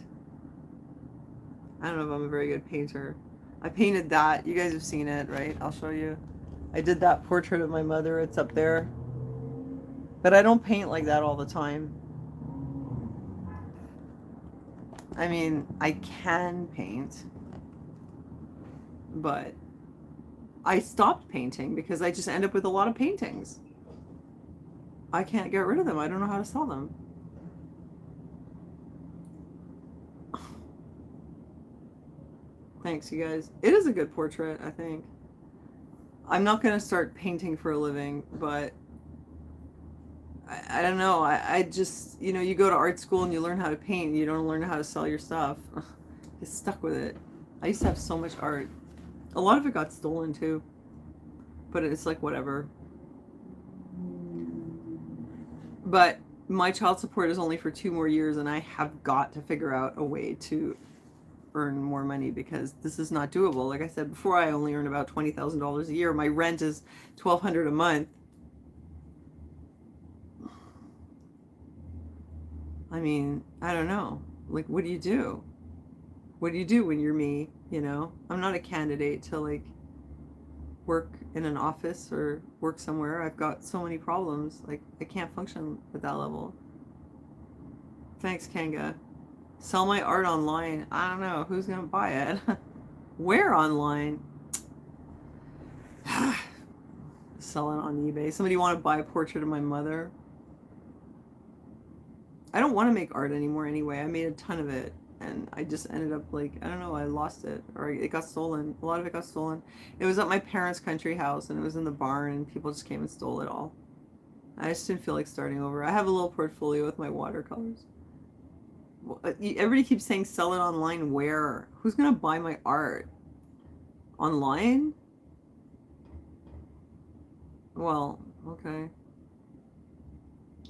I don't know if I'm a very good painter. I painted that. You guys have seen it, right? I'll show you. I did that portrait of my mother. It's up there. But I don't paint like that all the time. I mean, I can paint. But I stopped painting because I just end up with a lot of paintings. I can't get rid of them. I don't know how to sell them. Thanks, you guys. It is a good portrait, I think. I'm not going to start painting for a living, but I don't know. I just, you know, you go to art school and you learn how to paint. You don't learn how to sell your stuff. Get stuck with it. I used to have so much art. A lot of it got stolen too. But it's like whatever. But my child support is only for 2 more years, and I have got to figure out a way to earn more money because this is not doable. Like I said before, I only earn about $20,000 a year. My rent is $1,200 a month. I mean, I don't know. Like, what do you do? What do you do when you're me? You know, I'm not a candidate to like work in an office or work somewhere. I've got so many problems. Like, I can't function at that level. Thanks, Kanga. Sell my art online. I don't know. Who's going to buy it? Where online? Sell it on eBay. Somebody want to buy a portrait of my mother? I don't want to make art anymore anyway. I made a ton of it. And I just ended up like, I don't know, I lost it. Or it got stolen. A lot of it got stolen. It was at my parents' country house and it was in the barn and people just came and stole it all. I just didn't feel like starting over. I have a little portfolio with my watercolors. Everybody keeps saying sell it online. Where? Who's going to buy my art? Online? Well, okay.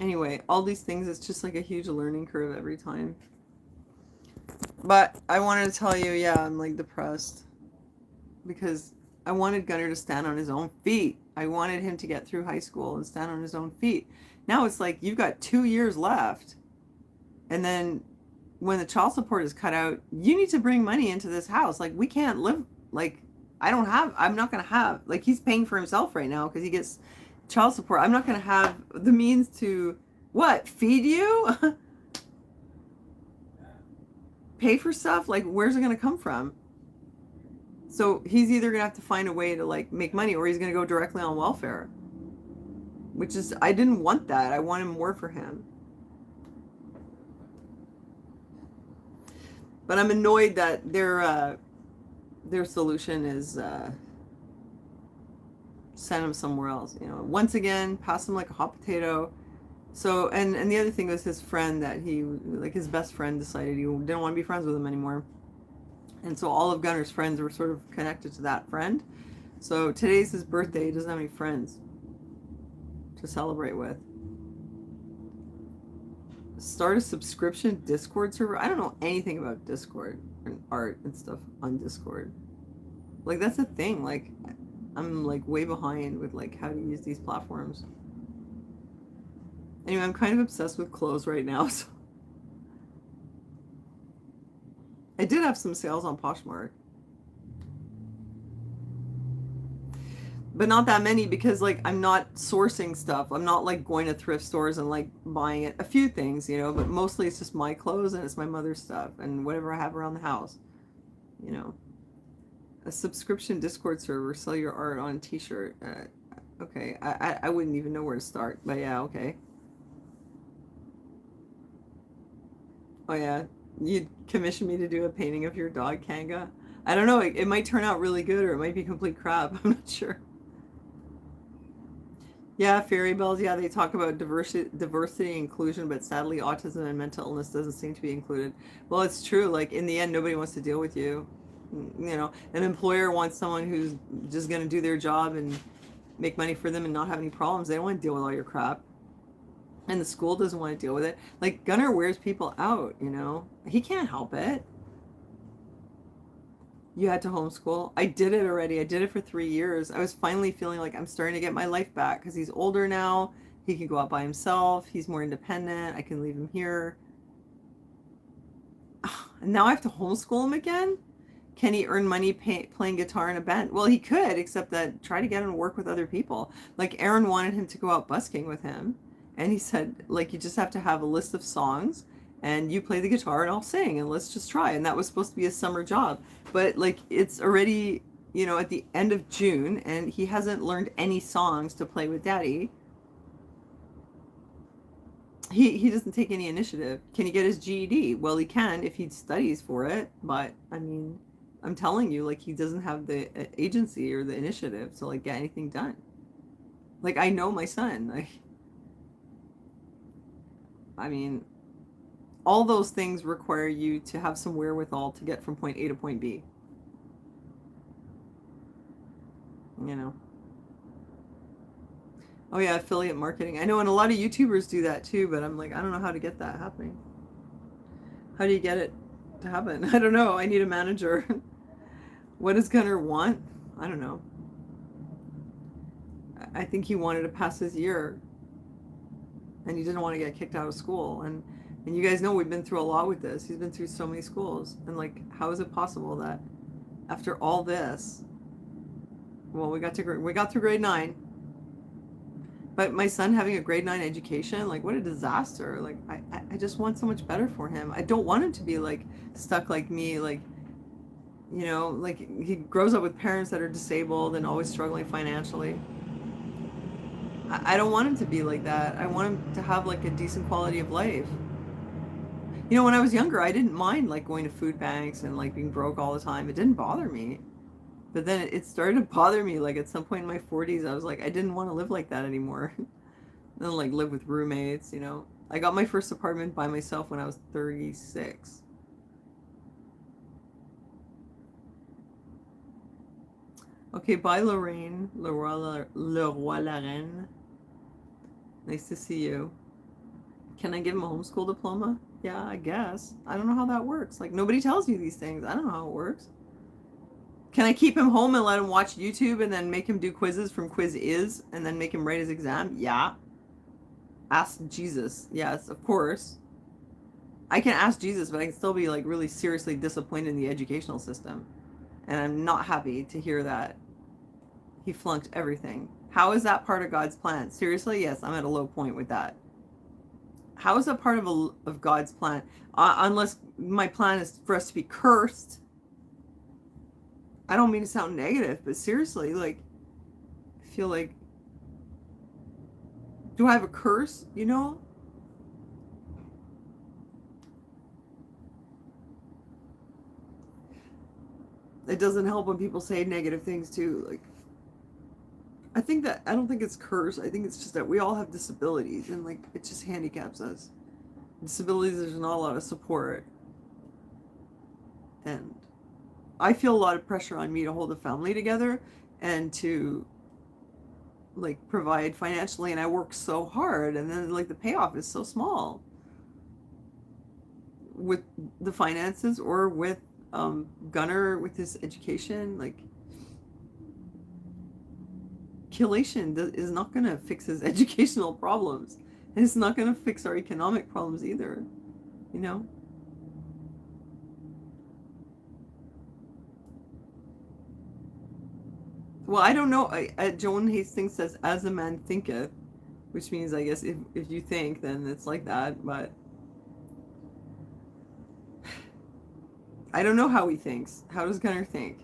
Anyway, all these things, it's just like a huge learning curve every time. But I wanted to tell you, yeah, I'm like depressed. Because I wanted Gunnar to stand on his own feet. I wanted him to get through high school and stand on his own feet. Now it's like, you've got 2 years left. And then when the child support is cut out, you need to bring money into this house. Like, we can't live, like, I'm not going to have, like, he's paying for himself right now because he gets child support. I'm not going to have the means to, what, feed you? Pay for stuff? Like, where's it going to come from? So he's either going to have to find a way to, like, make money or he's going to go directly on welfare. Which is, I didn't want that. I wanted more for him. But I'm annoyed that their solution is send him somewhere else. You know, once again, pass him like a hot potato. So, and the other thing was his friend that his best friend decided he didn't want to be friends with him anymore. And so all of Gunnar's friends were sort of connected to that friend. So today's his birthday. He doesn't have any friends to celebrate with. Start a subscription Discord server. I don't know anything about Discord and art and stuff on Discord. Like, that's a thing. Like, I'm like way behind with like how to use these platforms. Anyway, I'm kind of obsessed with clothes right now. So I did have some sales on Poshmark. But not that many because like I'm not sourcing stuff. I'm not like going to thrift stores and like buying it. A few things, you know, but mostly it's just my clothes and it's my mother's stuff and whatever I have around the house, you know. A subscription Discord server, sell your art on a t-shirt. Okay, I wouldn't even know where to start, but yeah, okay. Oh yeah, you'd commission me to do a painting of your dog, Kanga? I don't know, it might turn out really good or it might be complete crap. I'm not sure. Yeah, fairy bells. Yeah, they talk about diversity, inclusion, but sadly, autism and mental illness doesn't seem to be included. Well, it's true. Like in the end, nobody wants to deal with you. You know, an employer wants someone who's just going to do their job and make money for them and not have any problems. They don't want to deal with all your crap. And the school doesn't want to deal with it. Like Gunnar wears people out. You know, he can't help it. You had to homeschool. I did it already. I did it for 3 years. I was finally feeling like I'm starting to get my life back because he's older now. He can go out by himself. He's more independent. I can leave him here. And now I have to homeschool him again? Can he earn money playing guitar in a band? Well, he could, except that try to get him to work with other people. Like Aaron wanted him to go out busking with him. And he said, like, you just have to have a list of songs and you play the guitar and I'll sing and let's just try. And that was supposed to be a summer job. But like it's already, you know, at the end of June and he hasn't learned any songs to play with Daddy. He doesn't take any initiative. Can he get his GED? Well, he can if he studies for it. But I mean, I'm telling you, like he doesn't have the agency or the initiative to like get anything done. Like I know my son. Like, I mean, all those things require you to have some wherewithal to get from point A to point B. You know. Oh yeah, affiliate marketing. I know, and a lot of YouTubers do that too, but I'm like, I don't know how to get that happening. How do you get it to happen? I don't know. I need a manager. What does Gunnar want? I don't know. I think he wanted to pass his year and he didn't want to get kicked out of school. And you guys know we've been through a lot with this. He's been through so many schools. And like, how is it possible that after all this, well, we got through grade 9. But my son having a grade 9 education, like what a disaster. Like I just want so much better for him. I don't want him to be like stuck like me, like, you know, like he grows up with parents that are disabled and always struggling financially. I don't want him to be like that. I want him to have like a decent quality of life. You know, when I was younger, I didn't mind like going to food banks and like being broke all the time. It didn't bother me. But then it started to bother me. Like at some point in my 40s, I was like, I didn't want to live like that anymore. Then like live with roommates, you know. I got my first apartment by myself when I was 36. Okay, bye Lorraine. Leroy Laren. Nice to see you. Can I give him a homeschool diploma? Yeah, I guess. I don't know how that works. Like nobody tells you these things. I don't know how it works. Can I keep him home and let him watch YouTube and then make him do quizzes from Quiz and then make him write his exam? Yeah. Ask Jesus. Yes, of course. I can ask Jesus, but I can still be like really seriously disappointed in the educational system. And I'm not happy to hear that he flunked everything. How is that part of God's plan? Seriously, yes, I'm at a low point with that. How is that part of God's plan? Unless my plan is for us to be cursed. I don't mean to sound negative, but seriously, like, I feel like, do I have a curse, you know? It doesn't help when people say negative things too. Like, I don't think it's curse. I think it's just that we all have disabilities and like, it just handicaps us. Disabilities, there's not a lot of support. And I feel a lot of pressure on me to hold a family together and to like provide financially, and I work so hard and then like the payoff is so small with the finances or with Gunnar with his education. Like chelation is not going to fix his educational problems, and it's not going to fix our economic problems either, you know. Well, I don't know. Joan Hastings says, as a man thinketh, which means, I guess, if you think, then it's like that. But I don't know how he thinks. How does Gunnar think?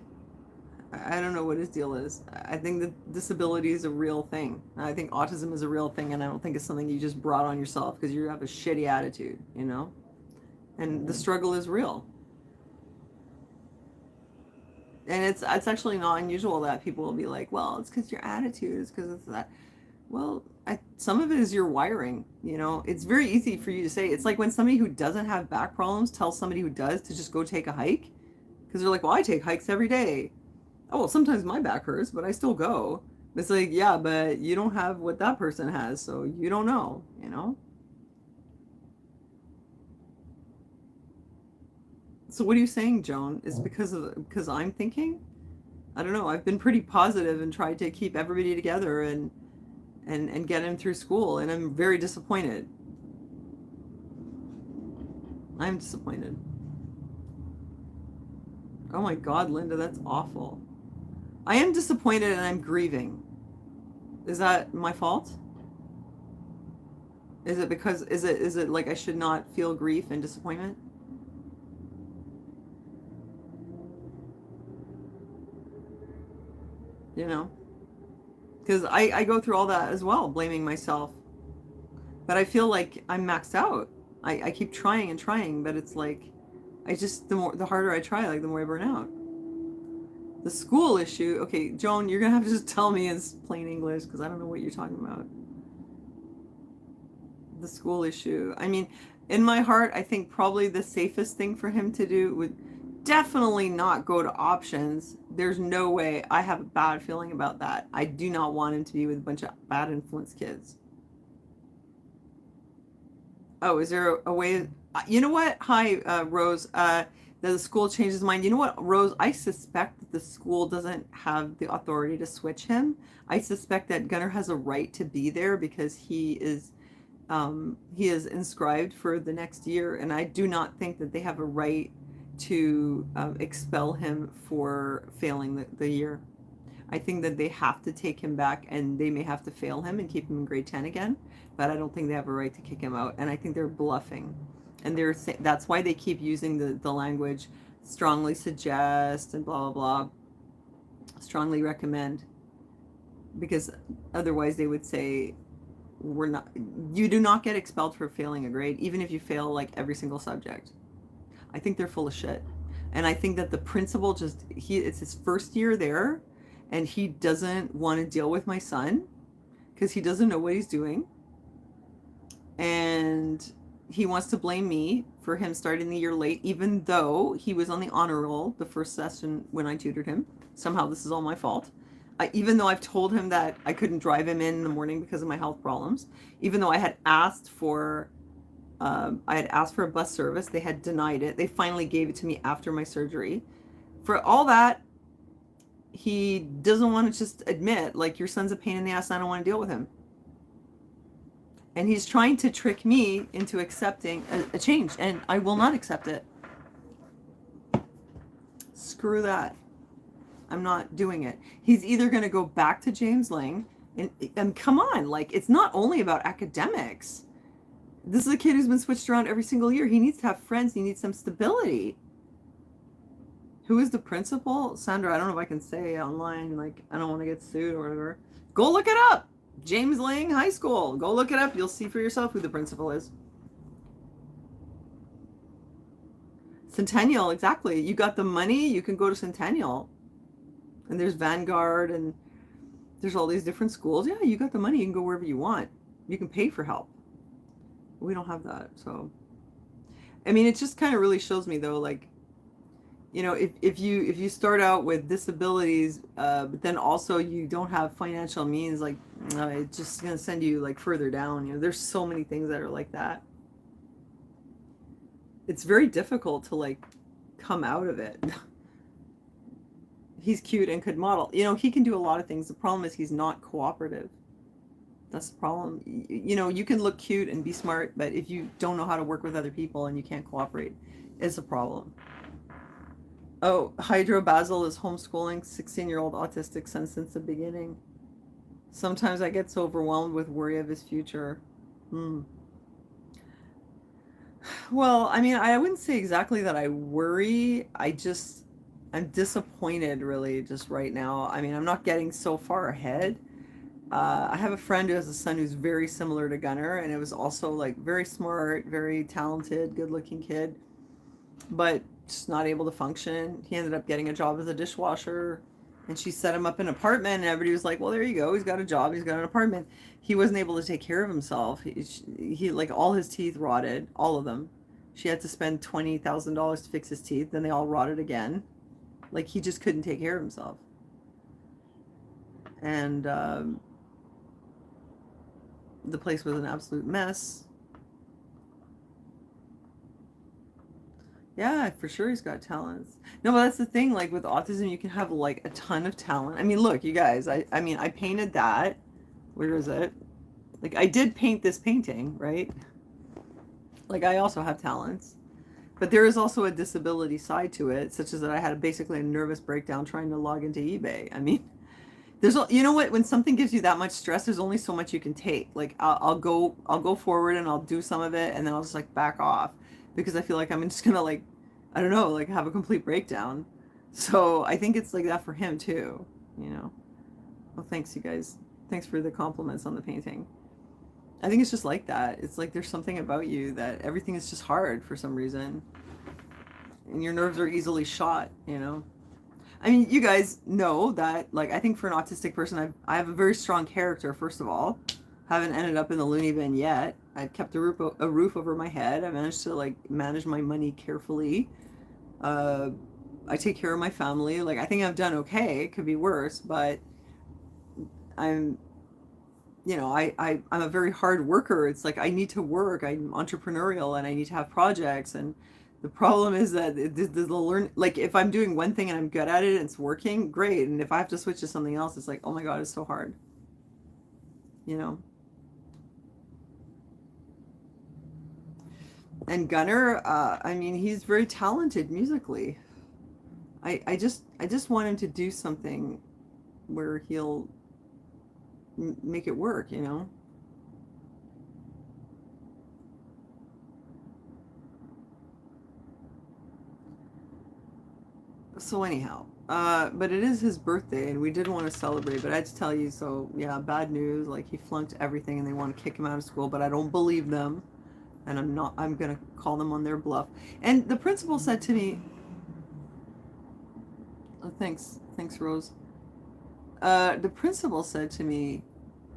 I don't know what his deal is. I think that disability is a real thing. I think autism is a real thing, and I don't think it's something you just brought on yourself because you have a shitty attitude, you know? And the struggle is real. And it's actually not unusual that people will be like, well, it's because your attitude, it's because it's that. Well, some of it is your wiring, you know? It's very easy for you to say. It's like when somebody who doesn't have back problems tells somebody who does to just go take a hike. Because they're like, well, I take hikes every day. Oh, well, sometimes my back hurts, but I still go. It's like, yeah, but you don't have what that person has, so you don't know, you know? So what are you saying, Joan? Is because I'm thinking? I don't know. I've been pretty positive and tried to keep everybody together and get him through school, and I'm very disappointed. I'm disappointed. Oh my God, Linda, that's awful. I am disappointed and I'm grieving. Is that my fault? Is it like I should not feel grief and disappointment? You know? Because I go through all that as well, blaming myself. But I feel like I'm maxed out. I keep trying and trying, but it's like the harder I try, like the more I burn out. The school issue, okay, Joan, you're gonna have to just tell me in plain English because I don't know what you're talking about. The school issue. I mean, in my heart, I think probably the safest thing for him to do would definitely not go to options. There's no way. I have a bad feeling about that. I do not want him to be with a bunch of bad influence kids. Oh, is there a way? You know what? Hi, Rose. The school changed his mind. You know what, Rose? I suspect that the school doesn't have the authority to switch him. I suspect that Gunnar has a right to be there because he is inscribed for the next year, and I do not think that they have a right to expel him for failing the year. I think that they have to take him back, and they may have to fail him and keep him in grade 10 again, but I don't think they have a right to kick him out, and I think they're bluffing. And that's why they keep using the language strongly suggest and blah, blah, blah, strongly recommend, because otherwise they would say, you do not get expelled for failing a grade, even if you fail like every single subject. I think they're full of shit. And I think that the principal it's his first year there, and he doesn't want to deal with my son because he doesn't know what he's doing. And he wants to blame me for him starting the year late, even though he was on the honor roll the first session when I tutored him. Somehow this is all my fault. Even though I've told him that I couldn't drive him in the morning because of my health problems, even though I had asked for a bus service, they had denied it. They finally gave it to me after my surgery. For all that, he doesn't want to just admit, like, your son's a pain in the ass and I don't want to deal with him. And he's trying to trick me into accepting a change, and I will not accept it. Screw that. I'm not doing it. He's either going to go back to James Lang, and come on, like, it's not only about academics. This is a kid who's been switched around every single year. He needs to have friends. He needs some stability. Who is the principal? Sandra, I don't know if I can say online, like, I don't want to get sued or whatever. Go look it up. James Lang High School. Go look it up. You'll see for yourself who the principal is. Centennial, exactly. You got the money, you can go to Centennial. And there's Vanguard, and there's all these different schools. Yeah, you got the money, you can go wherever you want. You can pay for help. We don't have that, so. I mean, it just kind of really shows me, though, like, you know, if you start out with disabilities, but then also you don't have financial means, like, it's just going to send you, like, further down. You know, there's so many things that are like that. It's very difficult to, like, come out of it. He's cute and could model. You know, he can do a lot of things. The problem is he's not cooperative. That's the problem. You know, you can look cute and be smart, but if you don't know how to work with other people and you can't cooperate, it's a problem. Oh, Hydro Basil is homeschooling 16-year-old autistic son since the beginning. Sometimes I get so overwhelmed with worry of his future. Hmm. Well, I mean, I wouldn't say exactly that I worry. I'm disappointed really just right now. I mean, I'm not getting so far ahead. I have a friend who has a son who's very similar to Gunnar, and it was also like very smart, very talented, good looking kid, but just not able to function. He ended up getting a job as a dishwasher, and she set him up an apartment, and everybody was like, well, there you go. He's got a job, he's got an apartment. He wasn't able to take care of himself. He like all his teeth rotted, all of them. She had to spend $20,000 to fix his teeth, then they all rotted again. Like he just couldn't take care of himself. And the place was an absolute mess. Yeah, for sure he's got talents. No, but that's the thing, like with autism, you can have like a ton of talent. I mean, look, you guys, I mean, I painted that. Where is it? Like I did paint this painting, right? Like I also have talents. But there is also a disability side to it, such as that I had basically a nervous breakdown trying to log into eBay. I mean, you know what, when something gives you that much stress, there's only so much you can take. Like I'll go forward and I'll do some of it, and then I'll just like back off because I feel like I'm just gonna like, I don't know, like have a complete breakdown. So I think it's like that for him too, you know. Well, thanks you guys. Thanks for the compliments on the painting. I think it's just like that. It's like there's something about you that everything is just hard for some reason, and your nerves are easily shot, you know. I mean, you guys know that, like, I think for an autistic person, I have a very strong character, first of all. Haven't ended up in the loony bin yet. I've kept a roof over my head. I managed to, like, manage my money carefully. Uh, I take care of my family. Like, I think I've done okay. It could be worse, but I'm, you know, I'm a very hard worker. It's like I need to work. I'm entrepreneurial and I need to have projects. And the problem is that the learn, like if I'm doing one thing and I'm good at it and it's working, great. And if I have to switch to something else, it's like, oh my God, it's so hard, you know? And Gunnar, I mean, he's very talented musically. I just want him to do something where he'll make it work, you know? So anyhow, but it is his birthday and we did want to celebrate, but I had to tell you, so yeah, bad news, like he flunked everything and they want to kick him out of school, but I don't believe them, and I'm gonna call them on their bluff. And the principal said to me, oh, thanks Rose. The principal said to me,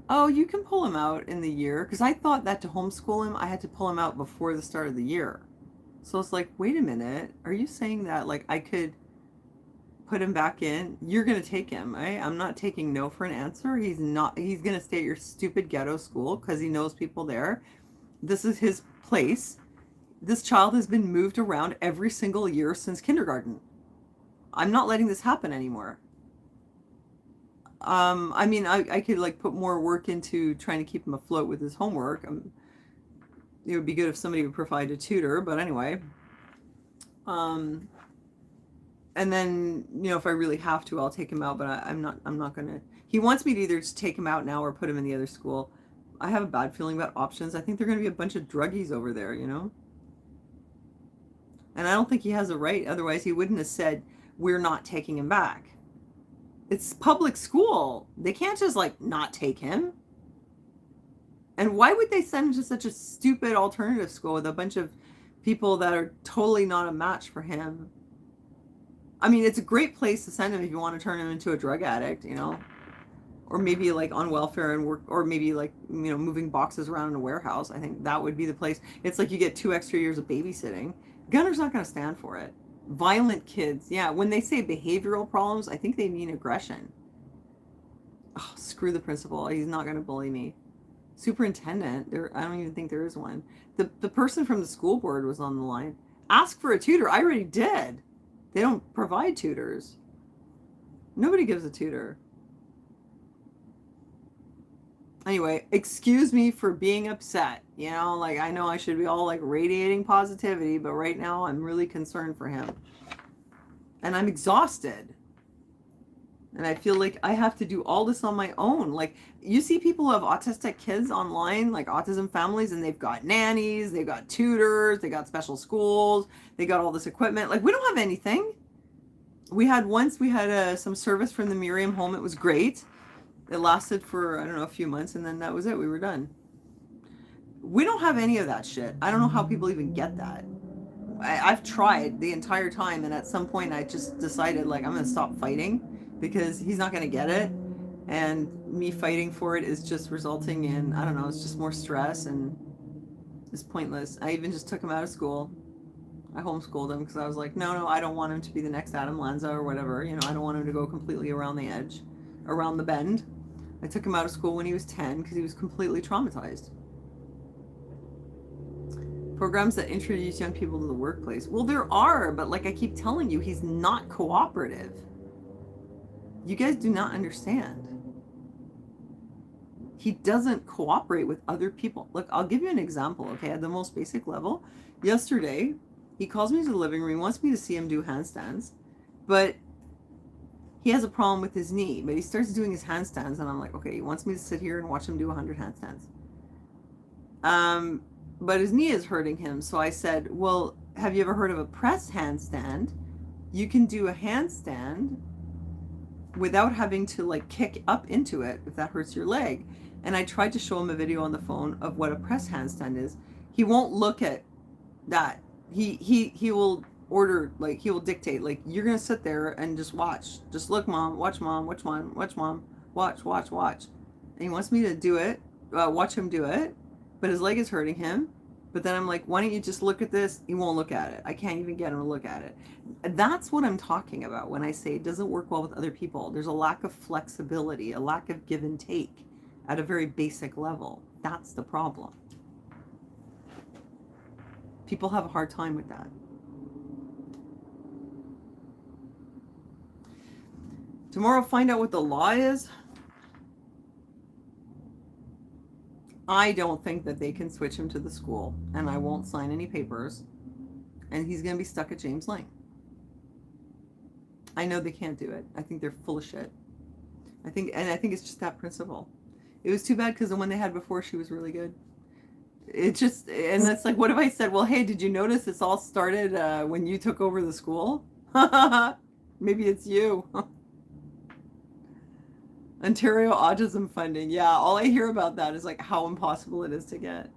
oh, you can pull him out in the year, because I thought that to homeschool him, I had to pull him out before the start of the year. So it's like, wait a minute, are you saying that like I could put him back in? You're gonna take him, right? I'm not taking no for an answer. He's gonna stay at your stupid ghetto school because he knows people there. This is his place. This child has been moved around every single year since kindergarten. I'm not letting this happen anymore. I mean, I could like put more work into trying to keep him afloat with his homework. It would be good if somebody would provide a tutor, but anyway. Um, and then, you know, if I really have to, I'll take him out, but I'm not gonna. He wants me to either just take him out now or put him in the other school. I have a bad feeling about options. I think they're gonna be a bunch of druggies over there, you know? And I don't think he has a right. Otherwise, he wouldn't have said, we're not taking him back. It's public school. They can't just like not take him. And why would they send him to such a stupid alternative school with a bunch of people that are totally not a match for him? I mean, it's a great place to send him if you want to turn him into a drug addict, you know, or maybe like on welfare and work, or maybe like, you know, moving boxes around in a warehouse. I think that would be the place. It's like you get 2 extra years of babysitting. Gunnar's not going to stand for it. Violent kids, yeah. When they say behavioral problems, I think they mean aggression. Oh, screw the principal. He's not going to bully me. Superintendent, I don't even think there is one. The person from the school board was on the line. Ask for a tutor. I already did. They don't provide tutors. Nobody gives a tutor. Anyway, excuse me for being upset. You know, like I know I should be all like radiating positivity, but right now I'm really concerned for him. And I'm exhausted. And I feel like I have to do all this on my own. Like, you see people who have autistic kids online, like autism families, and they've got nannies, they've got tutors, they got special schools, they got all this equipment. Like, we don't have anything. We had some service from the Miriam home. It was great. It lasted for, I don't know, a few months, and then that was it. We were done. We don't have any of that shit. I don't know how people even get that. I've tried the entire time, and at some point I just decided, like, I'm going to stop fighting because he's not going to get it. And me fighting for it is just resulting in, I don't know, it's just more stress and it's pointless. I even just took him out of school. I homeschooled him because I was like, no, I don't want him to be the next Adam Lanza or whatever. You know, I don't want him to go completely around the edge, around the bend. I took him out of school when he was 10 because he was completely traumatized. Programs that introduce young people to the workplace. Well, there are, but like I keep telling you, he's not cooperative. You guys do not understand. He doesn't cooperate with other people. Look, I'll give you an example, okay, at the most basic level. Yesterday, he calls me to the living room, wants me to see him do handstands, but he has a problem with his knee, but he starts doing his handstands, and I'm like, okay, he wants me to sit here and watch him do 100 handstands. But his knee is hurting him, so I said, well, have you ever heard of a press handstand? You can do a handstand without having to like kick up into it if that hurts your leg. And I tried to show him a video on the phone of what a press handstand is. He won't look at that. He will order, like he will dictate, like, you're gonna sit there and just watch. Just look, mom, watch mom, watch mom, watch mom, watch. And he wants me to do it, watch him do it, but his leg is hurting him. But then I'm like, why don't you just look at this? He won't look at it. I can't even get him to look at it. That's what I'm talking about when I say it doesn't work well with other people. There's a lack of flexibility, a lack of give and take at a very basic level. That's the problem. People have a hard time with that. Tomorrow, find out what the law is. I don't think that they can switch him to the school, and I won't sign any papers, and he's going to be stuck at James Lane. I know they can't do it. I think they're full of shit. I think it's just that principle. It was too bad because the one they had before, she was really good. It just, and that's like, what if I said, well, hey, did you notice this all started when you took over the school? Maybe it's you. Ontario autism funding. Yeah, all I hear about that is like how impossible it is to get.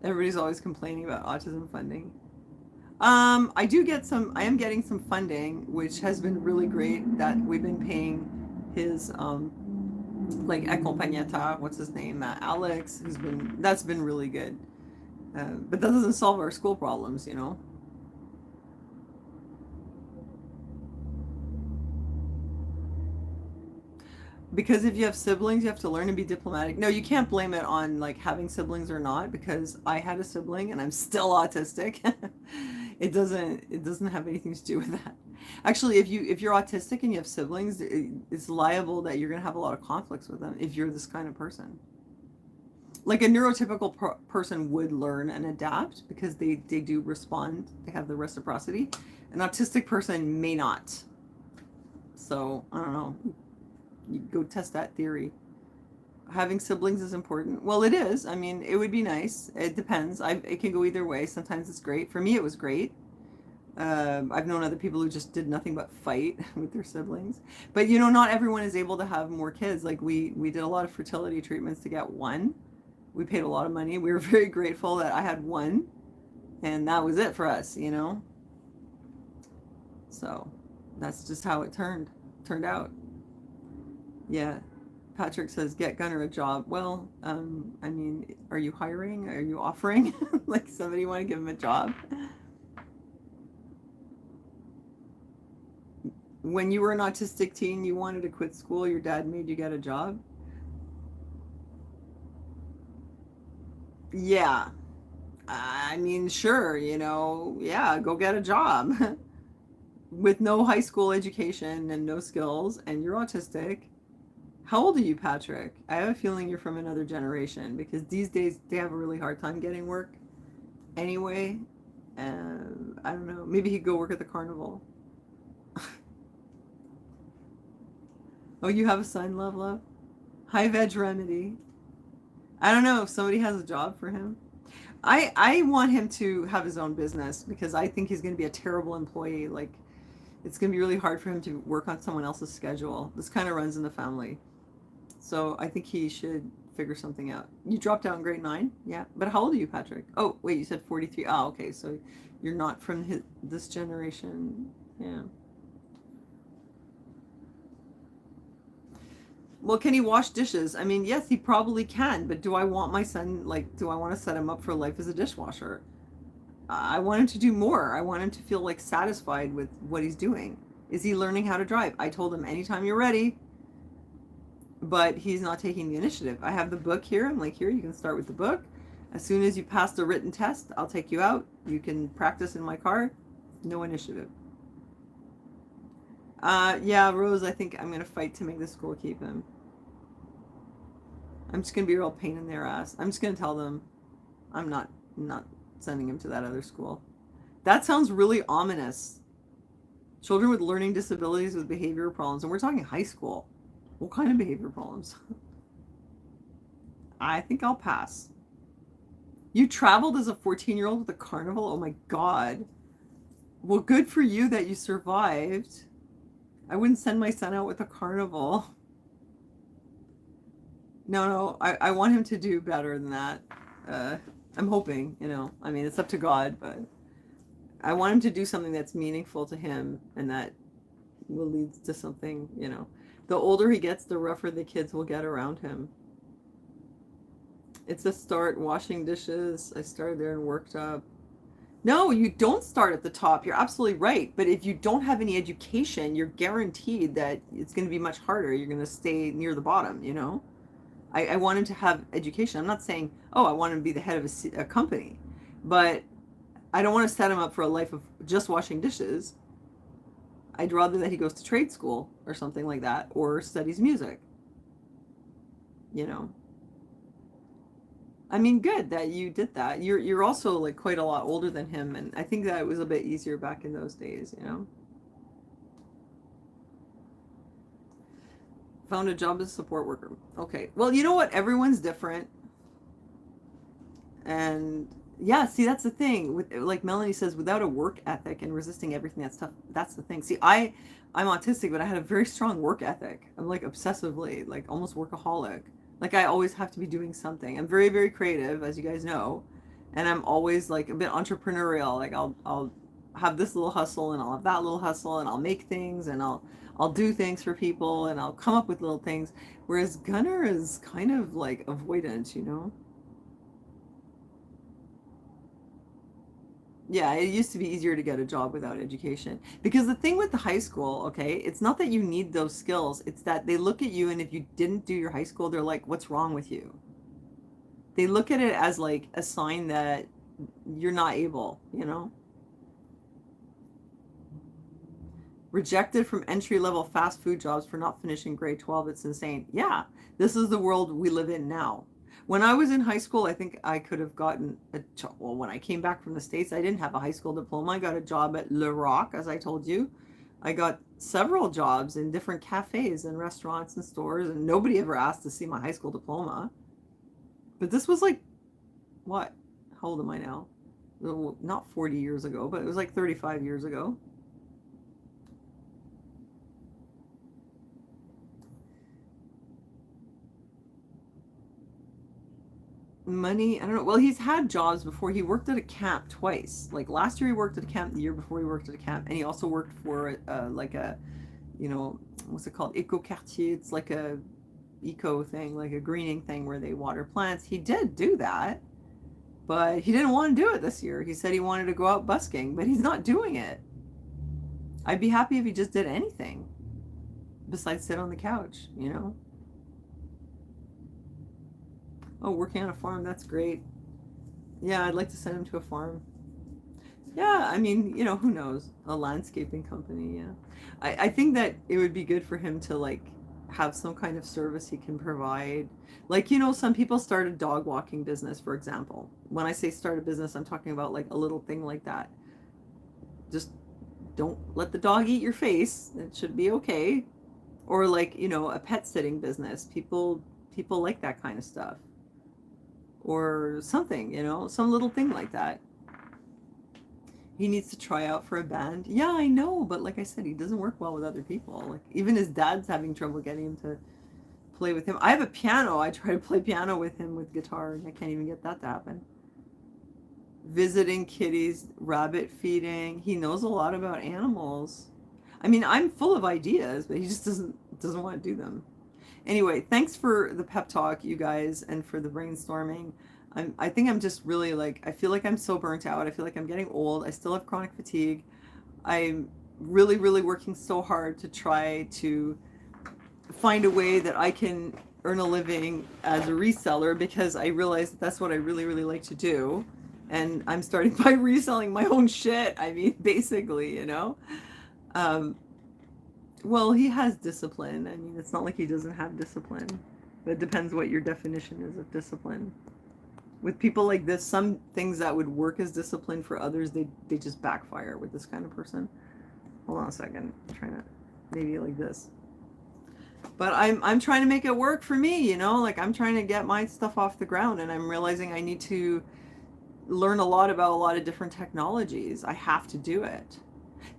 Everybody's always complaining about autism funding. I am getting some funding, which has been really great, that we've been paying his like Acompagnata, what's his name? Alex, that's been really good. But that doesn't solve our school problems, you know. Because if you have siblings, you have to learn to be diplomatic. No, you can't blame it on like having siblings or not, because I had a sibling and I'm still autistic. It doesn't have anything to do with that. Actually, if you're autistic and you have siblings, it's liable that you're going to have a lot of conflicts with them if you're this kind of person. Like a neurotypical person would learn and adapt because they do respond. They have the reciprocity. An autistic person may not. So, I don't know. You go test that theory. Having siblings is important. Well, it is. I mean, it would be nice. It depends. It can go either way. Sometimes it's great. For me, it was great. I've known other people who just did nothing but fight with their siblings. But, you know, not everyone is able to have more kids. Like, we did a lot of fertility treatments to get one. We paid a lot of money. We were very grateful that I had one. And that was it for us, you know. So, that's just how it turned out. Yeah. Patrick says, get Gunnar a job. Well, I mean, are you hiring? Are you offering? Like, somebody want to give him a job? When you were an autistic teen, you wanted to quit school, your dad made you get a job? Yeah. I mean, sure, you know, yeah, go get a job. With no high school education and no skills, and you're autistic. How old are you, Patrick? I have a feeling you're from another generation, because these days they have a really hard time getting work anyway. I don't know. Maybe he'd go work at the carnival. Oh, you have a son, love, love? High veg remedy. I don't know if somebody has a job for him. I want him to have his own business because I think he's going to be a terrible employee. Like, it's going to be really hard for him to work on someone else's schedule. This kind of runs in the family. So I think he should figure something out. You dropped out in grade 9? Yeah. But how old are you, Patrick? Oh, wait, you said 43. Oh, okay. So you're not from this generation. Yeah. Well, can he wash dishes? I mean, yes, he probably can, but do I want my son, like, do I want to set him up for life as a dishwasher? I want him to do more. I want him to feel like satisfied with what he's doing. Is he learning how to drive? I told him anytime you're ready, but he's not taking the initiative. I have the book here. I'm like, here, you can start with the book. As soon as you pass the written test, I'll take you out. You can practice in my car. No initiative. Yeah, Rose, I think I'm going to fight to make the school keep him. I'm just going to be a real pain in their ass. I'm just going to tell them I'm not sending him to that other school. That sounds really ominous. Children with learning disabilities with behavioral problems. And we're talking high school. What kind of behavior problems? I think I'll pass. You traveled as a 14-year-old with a carnival? Oh my God. Well, good for you that you survived. I wouldn't send my son out with a carnival. No, I want him to do better than that. I'm hoping, I mean, it's up to God, but I want him to do something that's meaningful to him and that will lead to something, The older he gets, the rougher the kids will get around him. It's a start washing dishes. I started there and worked up. No, you don't start at the top. You're absolutely right. But if you don't have any education, you're guaranteed that it's going to be much harder. You're going to stay near the bottom, I want him to have education. I'm not saying, I want him to be the head of a company. But I don't want to set him up for a life of just washing dishes. I'd rather that he goes to trade school or something like that or studies music. I mean, good that you did that. You're also like quite a lot older than him, and I think that it was a bit easier back in those days, Found a job as a support worker. Okay. Well, you know what? Everyone's different. And yeah, see, that's the thing. With like Melanie says, without a work ethic and resisting everything that's tough, that's the thing. See, I'm autistic, but I had a very strong work ethic. I'm like obsessively, like almost workaholic. Like I always have to be doing something. I'm very, very creative, as you guys know. And I'm always like a bit entrepreneurial. Like I'll have this little hustle and I'll have that little hustle and I'll make things and I'll do things for people and I'll come up with little things. Whereas Gunnar is kind of like avoidant, Yeah, it used to be easier to get a job without education. Because the thing with the high school, okay, it's not that you need those skills. It's that they look at you and if you didn't do your high school, they're like, what's wrong with you? They look at it as like a sign that you're not able, Rejected from entry-level fast food jobs for not finishing grade 12. It's insane. Yeah, this is the world we live in now. When I was in high school, I think I could have gotten a job. Well, when I came back from the States, I didn't have a high school diploma. I got a job at Le Rock, as I told you. I got several jobs in different cafes and restaurants and stores, and nobody ever asked to see my high school diploma. But this was like, what? How old am I now? Not 40 years ago, but it was like 35 years ago. Money, I don't know. Well, he's had jobs before. He worked at a camp twice. Like last year he worked at a camp, the year before he worked at a camp, and he also worked for like a, what's it called? Eco quartier. It's like a eco thing, like a greening thing where they water plants. He did do that, but he didn't want to do it this year. He said he wanted to go out busking, but he's not doing it. I'd be happy if he just did anything besides sit on the couch, Oh, working on a farm, that's great. Yeah, I'd like to send him to a farm. Yeah, I mean, who knows? A landscaping company, yeah. I think that it would be good for him to, like, have some kind of service he can provide. Like, you know, some people start a dog walking business, for example. When I say start a business, I'm talking about like a little thing like that. Just don't let the dog eat your face. It should be okay. Or like, you know, a pet sitting business. People like that kind of stuff. Or something, you know, some little thing like that. He needs to try out for a band. Yeah, I know, but like I said, he doesn't work well with other people. Like even his dad's having trouble getting him to play with him. I have a piano. I try to play piano with him with guitar, and I can't even get that to happen. Visiting kitties, rabbit feeding. He knows a lot about animals. I mean, I'm full of ideas, but he just doesn't want to do them. Anyway, thanks for the pep talk, you guys, and for the brainstorming. I think I'm just really like, I feel like I'm so burnt out. I feel like I'm getting old. I still have chronic fatigue. I'm really, really working so hard to try to find a way that I can earn a living as a reseller, because I realize that that's what I really, really like to do. And I'm starting by reselling my own shit. I mean, basically, you know? Um, well, he has discipline. I mean, it's not like he doesn't have discipline. But it depends what your definition is of discipline. With people like this, some things that would work as discipline for others, they just backfire with this kind of person. Hold on a second. I'm trying to, maybe like this. But I'm trying to make it work for me, you know? Like I'm trying to get my stuff off the ground, and I'm realizing I need to learn a lot about a lot of different technologies. I have to do it.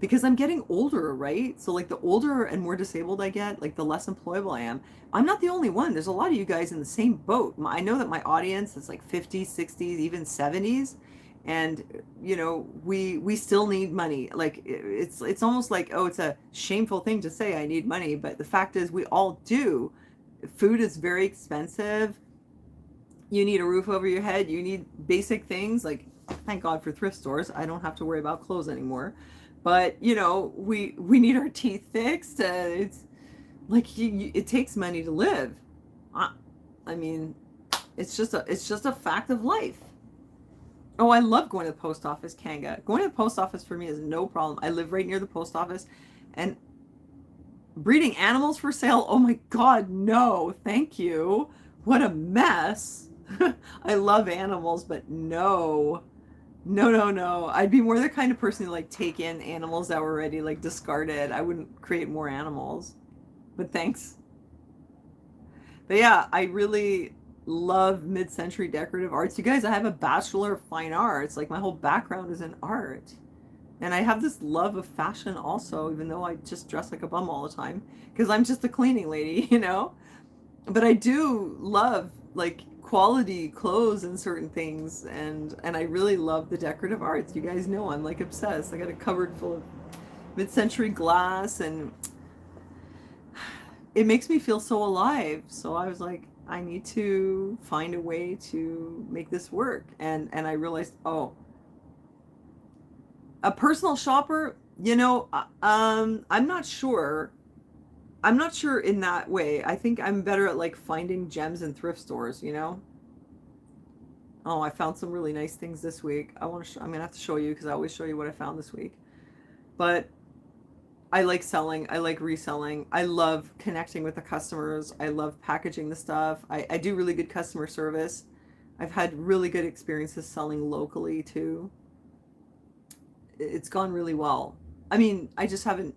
Because I'm getting older, right? So like the older and more disabled I get, like the less employable I am. I'm not the only one. There's a lot of you guys in the same boat. I know that my audience is like 50s, 60s, even 70s. And you know, we still need money. Like it's almost like, oh, it's a shameful thing to say I need money, but the fact is we all do. Food is very expensive. You need a roof over your head. You need basic things. Like, thank God for thrift stores. I don't have to worry about clothes anymore. But you know, we need our teeth fixed. It's like it takes money to live. I mean, it's just a fact of life. Oh, I love going to the post office, Kanga. Going to the post office for me is no problem. I live right near the post office, and breeding animals for sale. Oh my God, no, thank you. What a mess. I love animals, but no. No, no, no. I'd be more the kind of person to like take in animals that were already like discarded. I wouldn't create more animals. But thanks. But yeah, I really love mid-century decorative arts. You guys, I have a Bachelor of Fine Arts. Like my whole background is in art. And I have this love of fashion also, even though I just dress like a bum all the time. Because I'm just a cleaning lady, you know? But I do love like quality clothes and certain things, and I really love the decorative arts. You guys know I'm like obsessed. I got a cupboard full of mid-century glass, and it makes me feel so alive. So I was like, I need to find a way to make this work. And I realized, oh, a personal shopper, you know, I'm not sure. I'm not sure in that way. I think I'm better at like finding gems in thrift stores, you know? Oh, I found some really nice things this week. I'm gonna have to show you, because I always show you what I found this week. But I like selling. I like reselling. I love connecting with the customers. I love packaging the stuff. I do really good customer service. I've had really good experiences selling locally too. It's gone really well. I mean, I just haven't,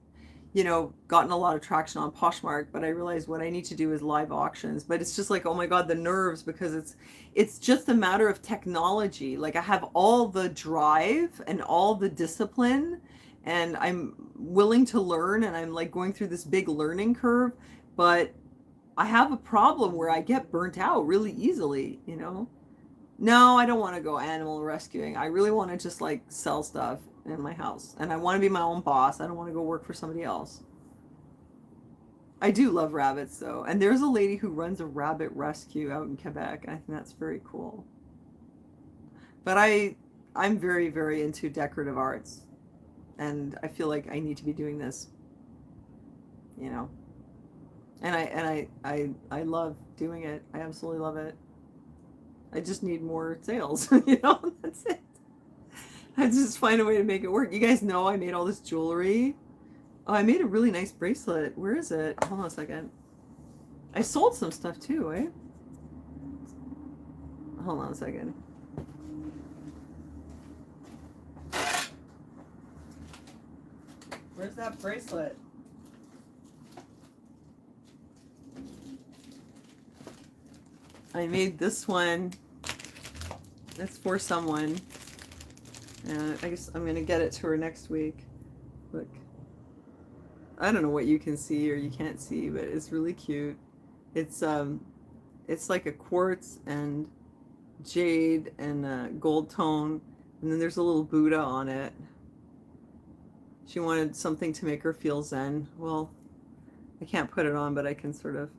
you know, gotten a lot of traction on Poshmark, but I realize what I need to do is live auctions. But it's just like, oh my God, the nerves, because it's just a matter of technology. Like I have all the drive and all the discipline, and I'm willing to learn, and I'm like going through this big learning curve, but I have a problem where I get burnt out really easily, you know? No, I don't want to go animal rescuing. I really want to just like sell stuff in my house. And I want to be my own boss. I don't want to go work for somebody else. I do love rabbits though. And there's a lady who runs a rabbit rescue out in Quebec. And I think that's very cool. But I'm very, very into decorative arts. And I feel like I need to be doing this, you know. And I love doing it. I absolutely love it. I just need more sales, you know, that's it. I just find a way to make it work. You guys know I made all this jewelry. Oh, I made a really nice bracelet. Where is it? Hold on a second. I sold some stuff too, eh? Hold on a second. Where's that bracelet? I made this one. It's for someone. And I guess I'm going to get it to her next week. Look. I don't know what you can see or you can't see, but it's really cute. It's like a quartz and jade and gold tone, and then there's a little Buddha on it. She wanted something to make her feel zen. Well, I can't put it on, but I can sort of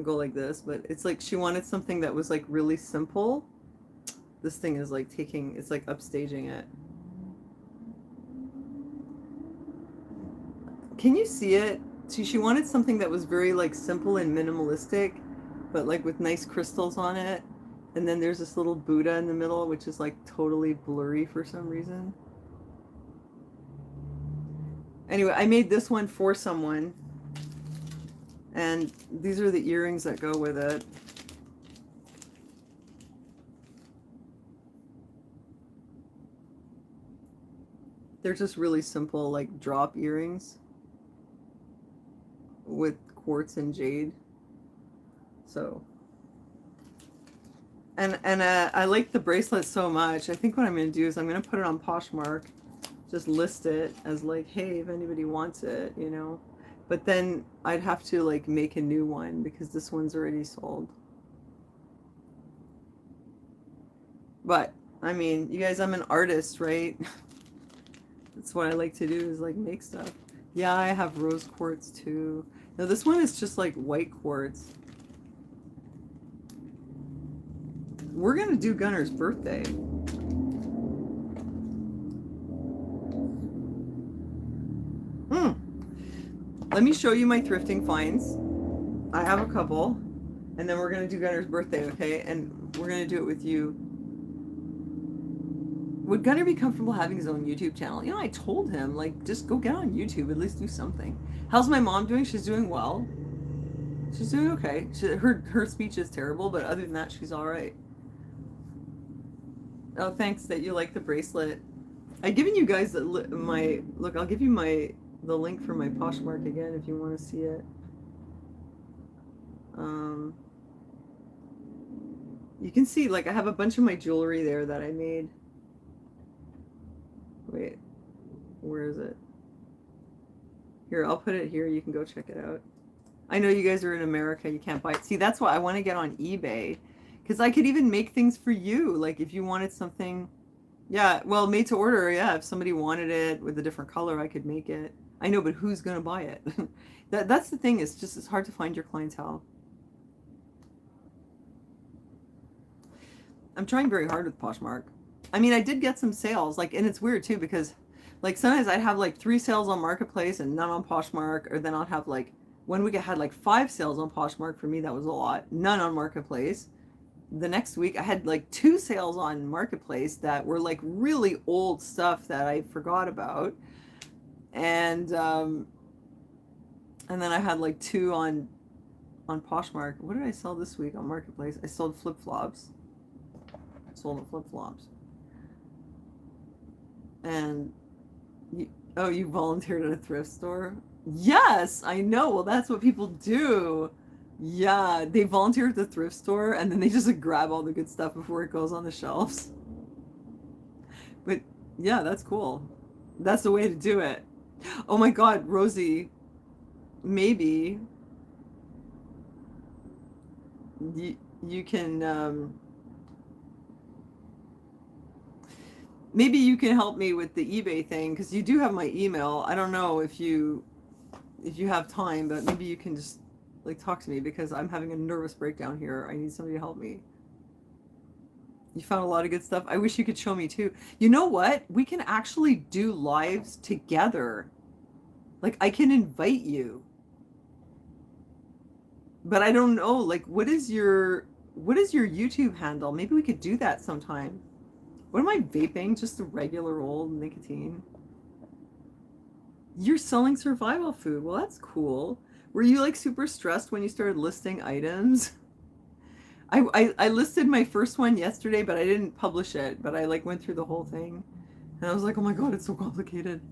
go like this. But it's like she wanted something that was like really simple. This thing is like it's like upstaging it. Can you see it? She wanted something that was very like simple and minimalistic, but like with nice crystals on it. And then there's this little Buddha in the middle, which is like totally blurry for some reason. Anyway, I made this one for someone. And these are the earrings that go with it. They're just really simple, like drop earrings with quartz and jade. So, and I like the bracelet so much. I think what I'm going to do is I'm going to put it on Poshmark, just list it as like, hey, if anybody wants it, you know. But then I'd have to like make a new one because this one's already sold. But I mean, you guys, I'm an artist, right? That's what I like to do, is like make stuff. Yeah, I have rose quartz too. Now this one is just like white quartz. We're gonna do Gunner's birthday. Let me show you my thrifting finds. I have a couple, and then we're gonna do Gunner's birthday, okay? And we're gonna do it with you. Would Gunner be comfortable having his own YouTube channel? You know, I told him, like, just go get on YouTube, at least do something. How's my mom doing? She's doing well. She's doing okay. Her speech is terrible, but other than that, she's all right. Oh, thanks that you like the bracelet. I've given you guys my look. I'll give you the link for my Poshmark again if you want to see it. You can see, like, I have a bunch of my jewelry there that I made. Wait, where is it? Here, I'll put it here. You can go check it out. I know you guys are in America. You can't buy it. See, that's why I want to get on eBay, because I could even make things for you. Like if you wanted something, yeah, well, made to order. Yeah, if somebody wanted it with a different color, I could make it. I know, but who's going to buy it? That's the thing. It's hard to find your clientele. I'm trying very hard with Poshmark. I mean, I did get some sales, like, and it's weird too, because like sometimes I'd have like 3 sales on Marketplace and none on Poshmark, or then I'll have like, one week I had like 5 sales on Poshmark. For me, that was a lot. None on Marketplace. The next week I had like 2 sales on Marketplace that were like really old stuff that I forgot about. And then I had like 2 on Poshmark. What did I sell this week on Marketplace? I sold flip-flops. Sold flip-flops. And you volunteered at a thrift store? Yes, I know. Well, that's what people do. Yeah, they volunteer at the thrift store and then they just like, grab all the good stuff before it goes on the shelves. But yeah, that's cool. That's the way to do it. Oh my God, Rosie, maybe you can maybe you can help me with the eBay thing, because you do have my email. I don't know if you have time, but maybe you can just like talk to me, because I'm having a nervous breakdown here. I need somebody to help me. You found a lot of good stuff. I wish you could show me too. You know what? We can actually do lives together. Like I can invite you. But I don't know, like what is your YouTube handle? Maybe we could do that sometime. What am I vaping? Just a regular old nicotine. You're selling survival food. Well, that's cool. Were you like super stressed when you started listing items? I listed my first one yesterday, but I didn't publish it, but I like went through the whole thing. And I was like, oh my God, it's so complicated.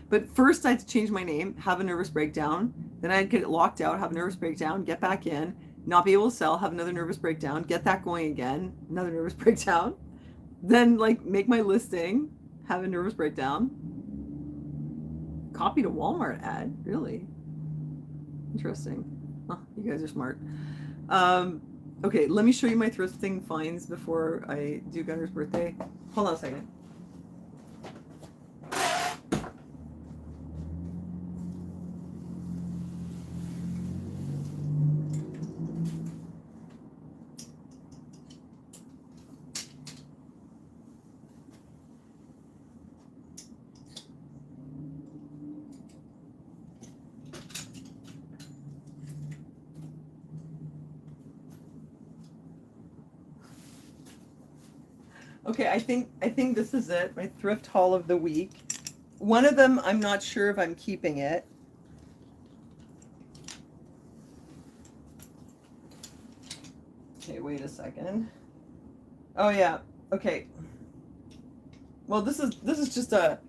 But first I had to change my name, have a nervous breakdown. Then I'd get locked out, have a nervous breakdown, get back in, not be able to sell, have another nervous breakdown, get that going again, another nervous breakdown. Then like make my listing, have a nervous breakdown. Copied a Walmart ad, really? Interesting. Huh, you guys are smart. Okay, let me show you my thrifting finds before I do Gunner's birthday. Hold on a second. Okay, I think this is it. My thrift haul of the week. One of them, I'm not sure if I'm keeping it. Okay, wait a second. Oh yeah. Okay. Well, this is just a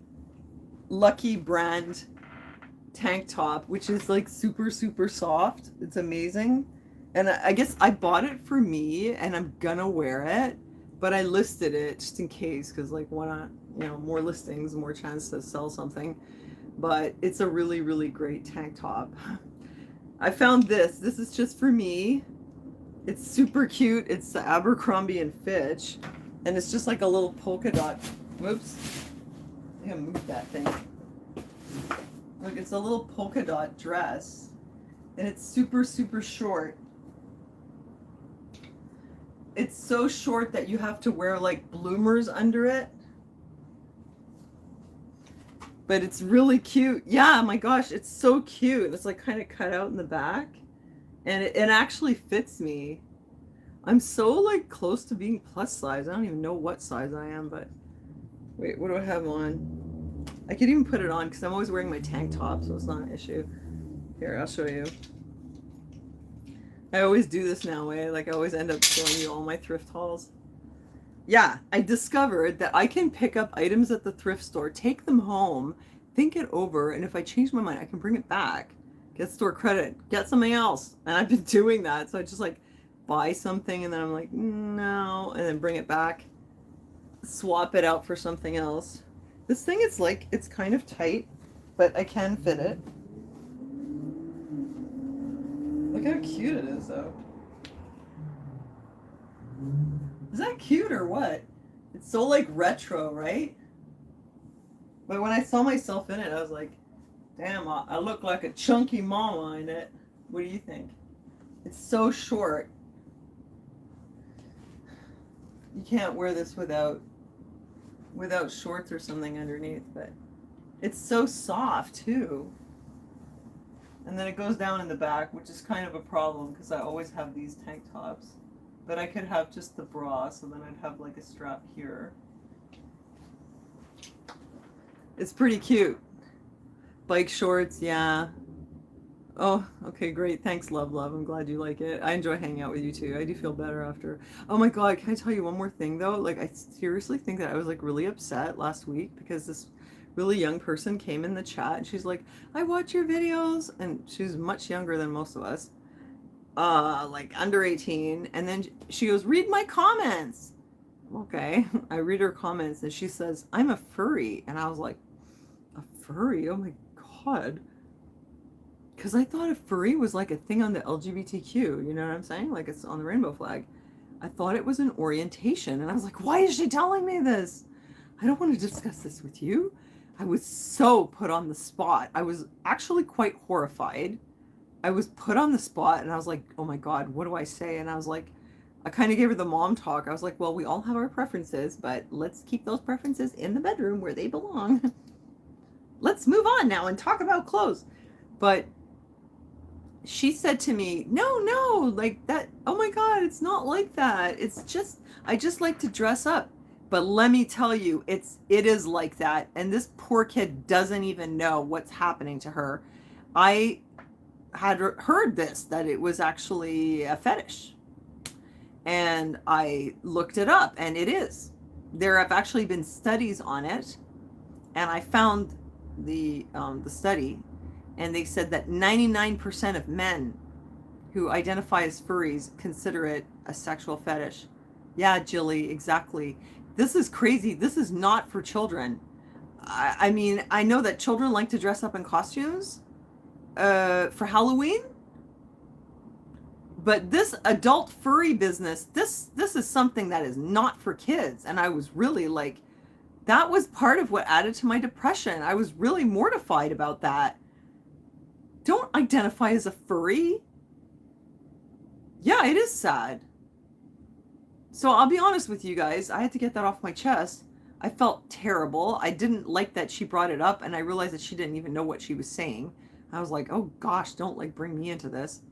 Lucky brand tank top, which is like super super soft. It's amazing. And I guess I bought it for me and I'm gonna wear it, but I listed it just in case, because like why not, you know, more listings, more chance to sell something. But it's a really really great tank top. I found this is just for me. It's super cute. It's the Abercrombie and Fitch, and it's just like a little polka dot. Whoops, I gotta move that thing. Look, it's a little polka dot dress, and it's super super short. It's so short that you have to wear like bloomers under it. But it's really cute. Yeah, my gosh, it's so cute. It's like kind of cut out in the back. And it actually fits me. I'm so like close to being plus size. I don't even know what size I am, but wait, what do I have on? I could even put it on because I'm always wearing my tank top, so it's not an issue. Here, I'll show you. I always do this now, eh? Like I always end up showing you all my thrift hauls. Yeah, I discovered that I can pick up items at the thrift store, take them home, think it over, and if I change my mind, I can bring it back, get store credit, get something else. And I've been doing that. So I just like buy something and then I'm like, no, and then bring it back, swap it out for something else. This thing, it's like, it's kind of tight, but I can fit it. Look how cute it is though. Is that cute or what? It's so like retro, right? But when I saw myself in it, I was like, damn, I look like a chunky mama in it. What do you think? It's so short. You can't wear this without shorts or something underneath, but it's so soft too. And then it goes down in the back, which is kind of a problem because I always have these tank tops. But I could have just the bra, so then I'd have like a strap here. It's pretty cute. Bike shorts, yeah. Oh, okay, great. Thanks, love. I'm glad you like it. I enjoy hanging out with you too. I do feel better after. Oh my God, can I tell you one more thing though? Like I seriously think that I was like really upset last week because this really young person came in the chat and she's like, I watch your videos. And she's much younger than most of us. Like under 18, and then she goes, read my comments. Okay, I read her comments and she says, I'm a furry. And I was like, a furry? Oh my God. Because I thought a furry was like a thing on the LGBTQ, you know what I'm saying? Like it's on the rainbow flag. I thought it was an orientation, and I was like, why is she telling me this? I don't want to discuss this with you. I was so put on the spot. I was actually quite horrified. I was put on the spot and I was like, oh my God, what do I say? And I was like, I kind of gave her the mom talk. I was like, well, we all have our preferences, but let's keep those preferences in the bedroom where they belong. Let's move on now and talk about clothes. But she said to me, no, like that. Oh my God, it's not like that. It's just, I just like to dress up. But let me tell you, it is like that. And this poor kid doesn't even know what's happening to her. had heard this, that it was actually a fetish. And I looked it up, and it is. There have actually been studies on it, and I found the study, and they said that 99% of men who identify as furries consider it a sexual fetish. Yeah, Jilly, exactly. This is crazy. This is not for children. I mean, I know that children like to dress up in costumes for Halloween, but this adult furry business, this is something that is not for kids. And I was really like, that was part of what added to my depression. I was really mortified about that. Don't identify as a furry. Yeah, it is sad. So I'll be honest with you guys. I had to get that off my chest. I felt terrible. I didn't like that she brought it up, and I realized that she didn't even know what she was saying. I was like, oh gosh, don't like bring me into this.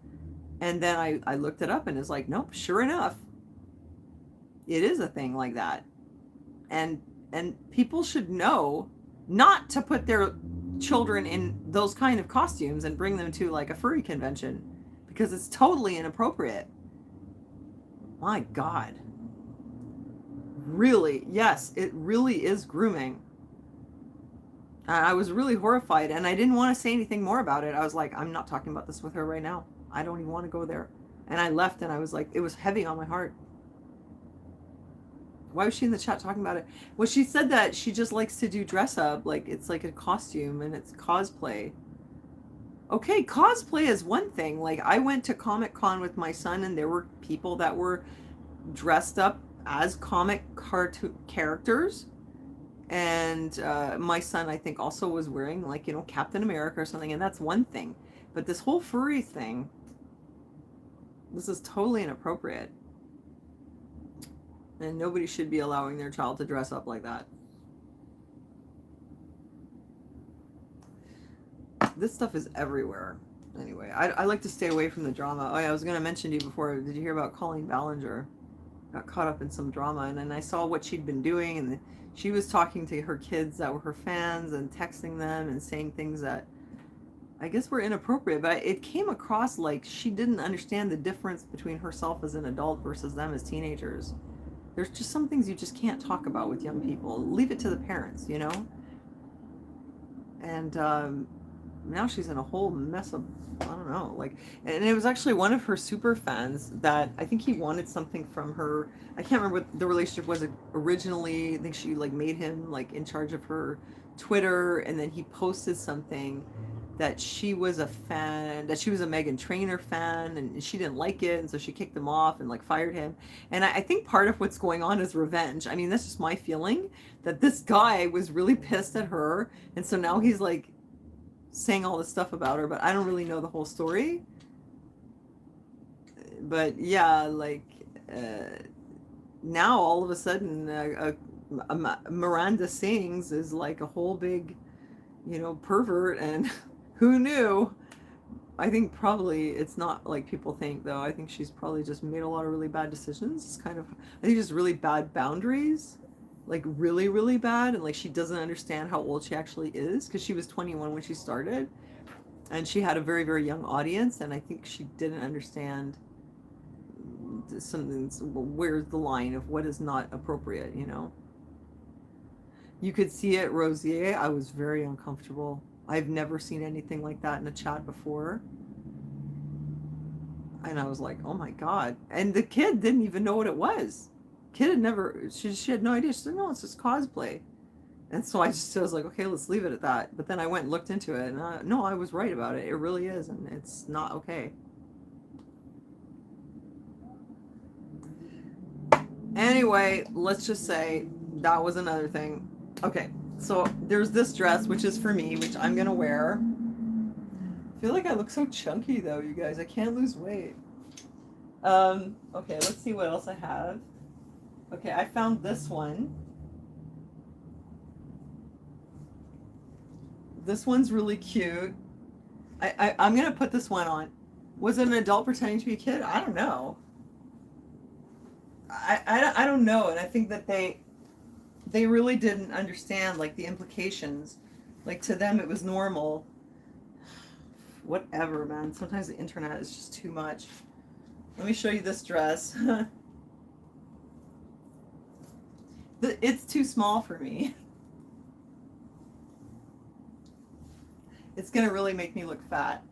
And then I looked it up, and it's like, nope, sure enough, it is a thing like that. And people should know not to put their children in those kind of costumes and bring them to like a furry convention, because it's totally inappropriate. My God. Really, yes, it really is grooming. I was really horrified, and I didn't want to say anything more about it. I was like, I'm not talking about this with her right now. I don't even want to go there. And I left, and I was like, it was heavy on my heart. Why was she in the chat talking about it? Well, she said that she just likes to do dress up, like it's like a costume and it's cosplay. Okay, cosplay is one thing. Like, I went to Comic-Con with my son, and there were people that were dressed up as comic cartoon characters. And my son, I think, also was wearing, like, you know, Captain America or something, and that's one thing. But this whole furry thing, this is totally inappropriate. And nobody should be allowing their child to dress up like that. This stuff is everywhere. Anyway, I like to stay away from the drama. Oh yeah, I was going to mention to you before, did you hear about Colleen Ballinger? Got caught up in some drama, and then I saw what she'd been doing, and she was talking to her kids that were her fans and texting them and saying things that I guess were inappropriate, but it came across like she didn't understand the difference between herself as an adult versus them as teenagers. There's just some things you just can't talk about with young people. Leave it to the parents, you know? And now she's in a whole mess of, I don't know, like, and it was actually one of her super fans that I think he wanted something from her. I can't remember what the relationship was originally. I think she like made him like in charge of her Twitter, and then he posted something that she was a fan, that she was a Meghan Trainor fan, and she didn't like it, and so she kicked him off and like fired him. And I think part of what's going on is revenge. I mean, that's just my feeling, that this guy was really pissed at her, and so now he's like saying all this stuff about her, but I don't really know the whole story. But yeah, like now all of a sudden Miranda Sings is like a whole big, you know, pervert, and who knew? I think probably it's not like people think, though. I think she's probably just made a lot of really bad decisions. It's kind of, I think just really bad boundaries, like really, really bad. And like she doesn't understand how old she actually is, because she was 21 when she started, and she had a very, very young audience. And I think she didn't understand something, where's the line of what is not appropriate, you know? You could see it, Rosier. I was very uncomfortable. I've never seen anything like that in a chat before. And I was like, oh my God. And the kid didn't even know what it was. Kid had never, she had no idea. She said, no, it's just cosplay. And so I was like, okay, let's leave it at that. But then I went and looked into it, and no, I was right about it. It really is, and it's not okay. Anyway, let's just say that was another thing. Okay, so there's this dress, which is for me, which I'm gonna wear. I feel like I look so chunky though, you guys. I can't lose weight. Okay, let's see what else I have. Okay, I found this one. This one's really cute. I'm gonna put this one on. Was it an adult pretending to be a kid? I don't know. I don't know, and I think that they really didn't understand like the implications. Like to them it was normal. whatever, man. Sometimes the internet is just too much. Let me show you this dress. It's too small for me. It's gonna really make me look fat.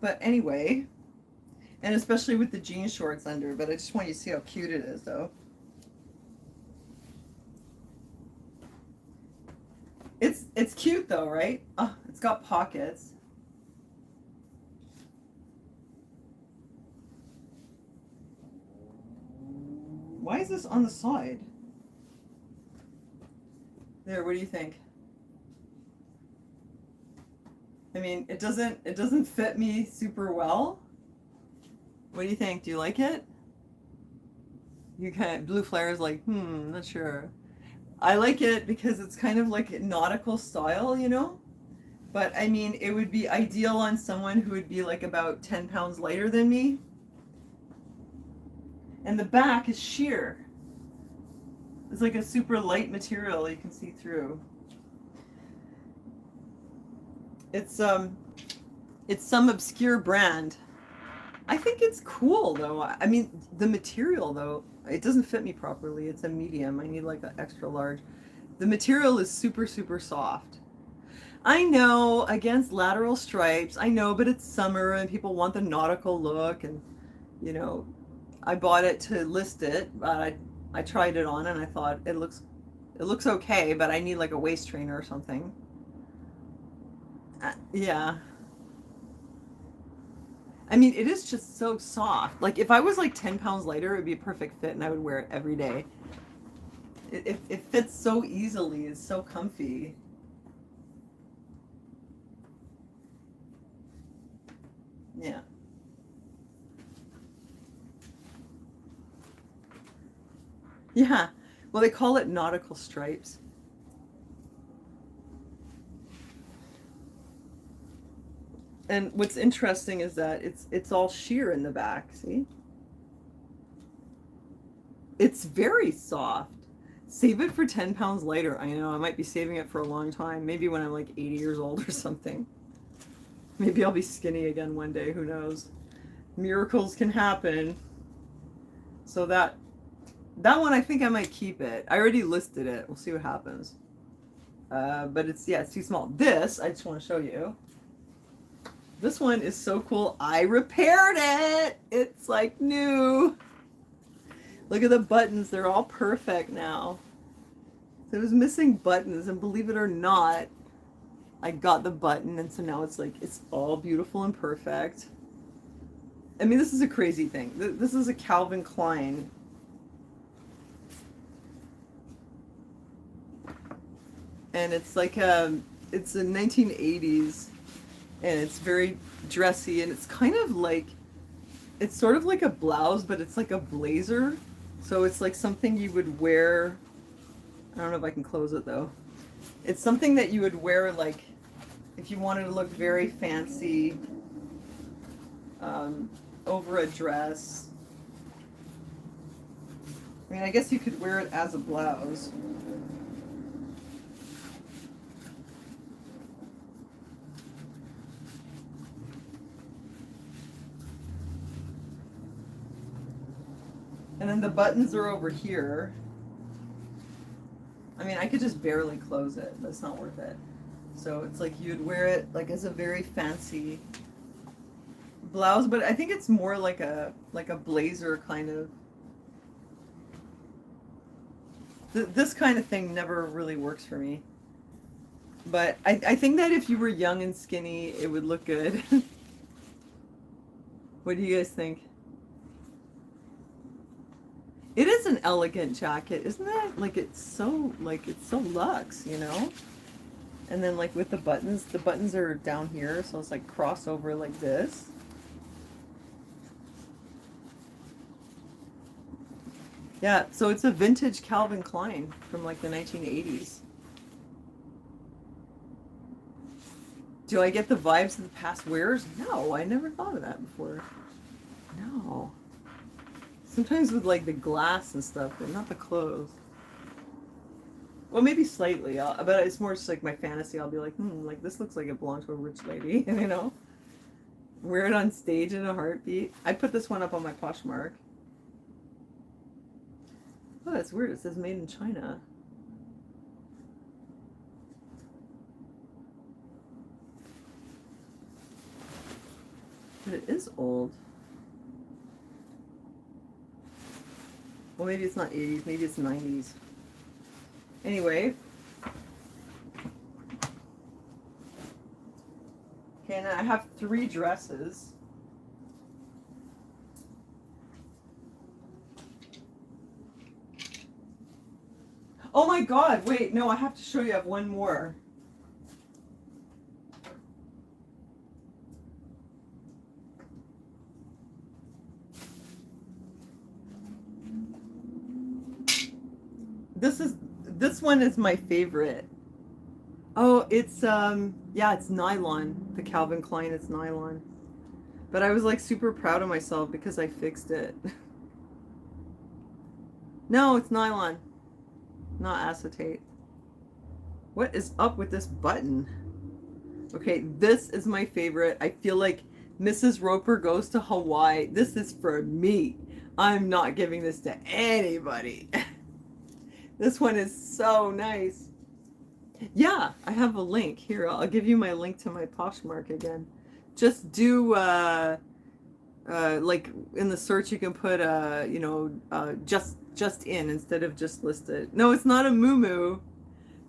But anyway, and especially with the jean shorts under, but I just want you to see how cute it is though. It's cute though, right? Oh, it's got pockets. Why is this on the side? There, what do you think? I mean, it doesn't fit me super well. What do you think? Do you like it? You kind of, Blue Flare is like, not sure. I like it because it's kind of like nautical style, you know? But I mean, it would be ideal on someone who would be like about 10 pounds lighter than me. And the back is sheer. It's like a super light material you can see through. It's some obscure brand. I think it's cool though. I mean, the material though, it doesn't fit me properly. It's a medium. I need like an extra large. The material is super, super soft. I know, against lateral stripes, I know, but it's summer and people want the nautical look, and you know, I bought it to list it, but I tried it on and I thought it looks okay, but I need like a waist trainer or something. Yeah. I mean, it is just so soft. Like if I was like 10 pounds lighter, it would be a perfect fit and I would wear it every day. It fits so easily. It's so comfy. Yeah. Yeah. Well, they call it nautical stripes. And what's interesting is that it's all sheer in the back, see? It's very soft. Save it for 10 pounds lighter. I know, I might be saving it for a long time. Maybe when I'm like 80 years old or something. Maybe I'll be skinny again one day, who knows? Miracles can happen. So that one, I think I might keep it. I already listed it. We'll see what happens. But it's too small. This, I just want to show you. This one is so cool. I repaired it. It's like new. Look at the buttons. They're all perfect now. So it was missing buttons, and believe it or not, I got the button, and so now it's like, it's all beautiful and perfect. I mean, this is a crazy thing. This is a Calvin Klein. And it's like it's a 1980s, and it's very dressy, and it's kind of like, it's sort of like a blouse, but it's like a blazer. So it's like something you would wear. I don't know if I can close it though. It's something that you would wear like if you wanted to look very fancy over a dress. I mean, I guess you could wear it as a blouse. And then the buttons are over here. I mean, I could just barely close it, but it's not worth it. So it's like you'd wear it like as a very fancy blouse, but I think it's more like a blazer kind of. This kind of thing never really works for me. But I think that if you were young and skinny, it would look good. What do you guys think? It is an elegant jacket, isn't it? Like it's so luxe, you know? And then like with the buttons are down here, so it's like crossover like this. Yeah, so it's a vintage Calvin Klein from like the 1980s. Do I get the vibes of the past wears? No, I never thought of that before. No. Sometimes with like the glass and stuff, but not the clothes. Well, maybe slightly, but it's more just like my fantasy. I'll be like this looks like it belongs to a rich lady, you know? Wear it on stage in a heartbeat. I put this one up on my Poshmark. Oh, that's weird. It says made in China. But it is old. Well, maybe it's not 80s. Maybe it's 90s. Anyway. Okay, and I have 3 dresses. Oh my God, wait, no, I have to show you. I have one more. This one is my favorite. Oh, it's yeah, it's nylon. The Calvin Klein, it's nylon. But I was like super proud of myself because I fixed it. No, it's nylon, not acetate. What is up with this button? Okay, this is my favorite. I feel like Mrs. Roper Goes to Hawaii. This is for me. I'm not giving this to anybody. This one is so nice. Yeah, I have a link here. I'll give you my link to my Poshmark again. Just do like in the search you can put you know, just in instead of just listed. No, it's not a muumuu,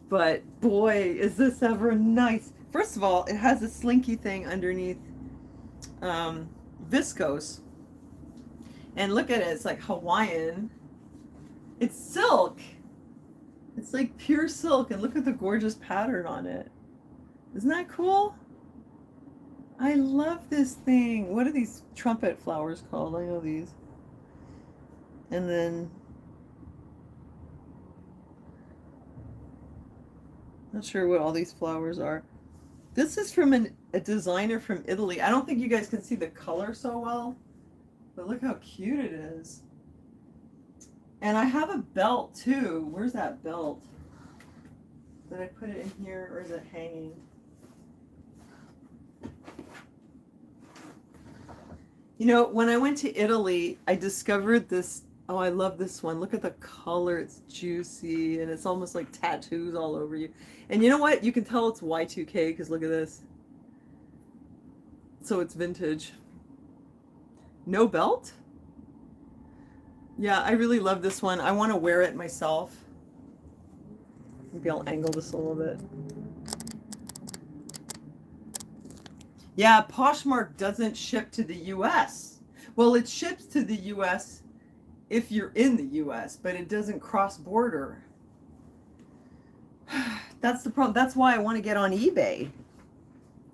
but boy, is this ever nice. First of all, it has a slinky thing underneath, viscose, and look at it. It's like Hawaiian. It's silk. It's like pure silk, and look at the gorgeous pattern on it. Isn't that cool? I love this thing. What are these trumpet flowers called? I know these. And then, not sure what all these flowers are. This is from a designer from Italy. I don't think you guys can see the color so well, but look how cute it is. And I have a belt too. Where's that belt? Did I put it in here or is it hanging? You know, when I went to Italy, I discovered this. Oh, I love this one. Look at the color. It's juicy and it's almost like tattoos all over you. And you know what? You can tell it's Y2K because look at this. So it's vintage. No belt? Yeah, I really love this one. I want to wear it myself. Maybe I'll angle this a little bit. Yeah, Poshmark doesn't ship to the US. Well, it ships to the US if you're in the US, but it doesn't cross border. That's the problem. That's why I want to get on eBay.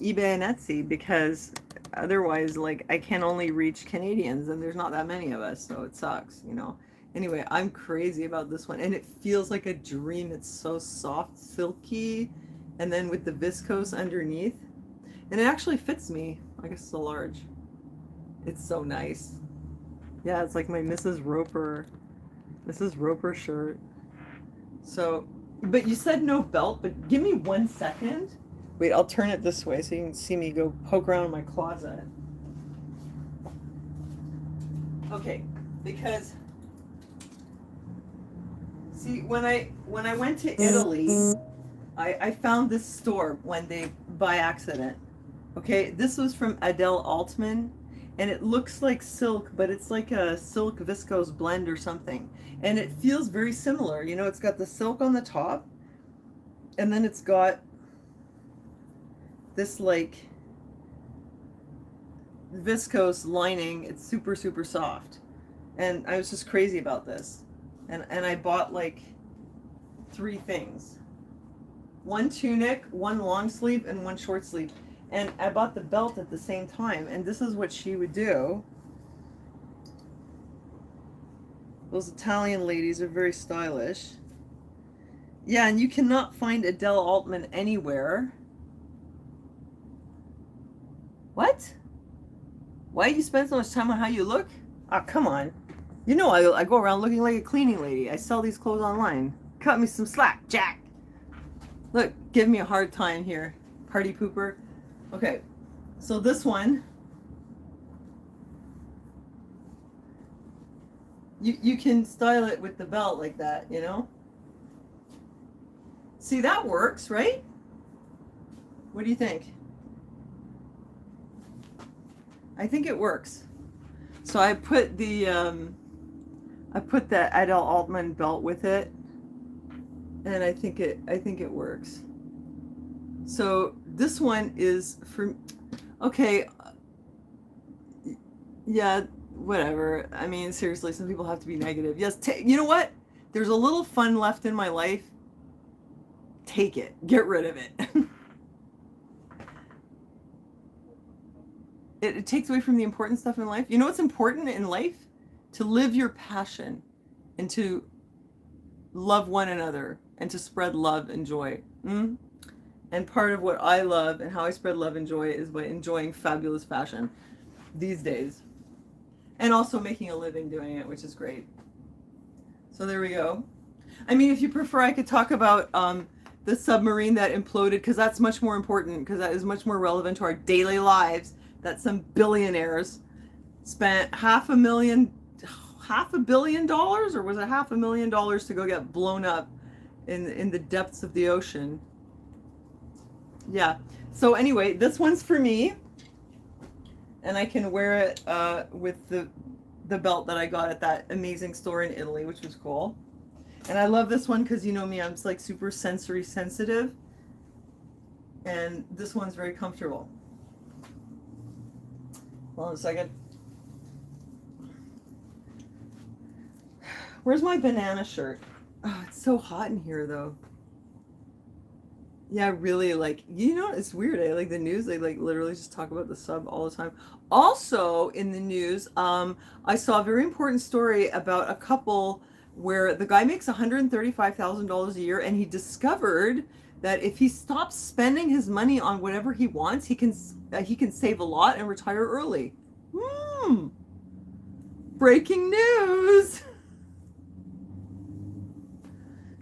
eBay and Etsy, because otherwise, like, I can only reach Canadians and there's not that many of us, so it sucks, you know. Anyway, I'm crazy about this one and it feels like a dream. It's so soft, silky, and then with the viscose underneath, and it actually fits me. I guess it's a large. It's so nice. Yeah, it's like my Mrs. Roper shirt. So, but you said no belt, but give me 1 second. Wait, I'll turn it this way so you can see me go poke around in my closet. Okay, because see, when I went to Italy, I found this store one day by accident. Okay, this was from Adele Altman, and it looks like silk, but it's like a silk viscose blend or something. And it feels very similar. You know, it's got the silk on the top, and then it's got this like viscose lining. It's super, super soft. And I was just crazy about this. And I bought like 3 things. 1 tunic, 1 long sleeve, and 1 short sleeve. And I bought the belt at the same time. And this is what she would do. Those Italian ladies are very stylish. Yeah, and you cannot find Adele Altman anywhere. What? Why do you spend so much time on how you look? Ah, come on. You know I go around looking like a cleaning lady. I sell these clothes online. Cut me some slack, Jack. Look, give me a hard time here. Party pooper. Okay, so this one, you can style it with the belt like that, you know? See, that works, right? What do you think? I think it works. So I put the Adele Altman belt with it, and I think it works. So this one is for, okay, yeah, whatever. I mean, seriously, some people have to be negative. Yes, you know what? There's a little fun left in my life. Take it. Get rid of it. It takes away from the important stuff in life. You know what's important in life? To live your passion and to love one another and to spread love and joy. And part of what I love and how I spread love and joy is by enjoying fabulous fashion these days. And also making a living doing it, which is great. So there we go. I mean, if you prefer, I could talk about the submarine that imploded, because that's much more important, because that is much more relevant to our daily lives, that some billionaires spent $500 million, $500 million, or was it $500,000 to go get blown up in the depths of the ocean. Yeah. So anyway, this one's for me, and I can wear it with the belt that I got at that amazing store in Italy, which was cool. And I love this one because you know me, I'm just like super sensory sensitive, and this one's very comfortable. Hold on a second. Where's my banana shirt? Oh, it's so hot in here though. Yeah, really, like, you know, it's weird. Like the news, they like literally just talk about the sub all the time. Also in the news, I saw a very important story about a couple where the guy makes $135,000 a year, and he discovered that if he stops spending his money on whatever he wants, he can save a lot and retire early. Breaking news.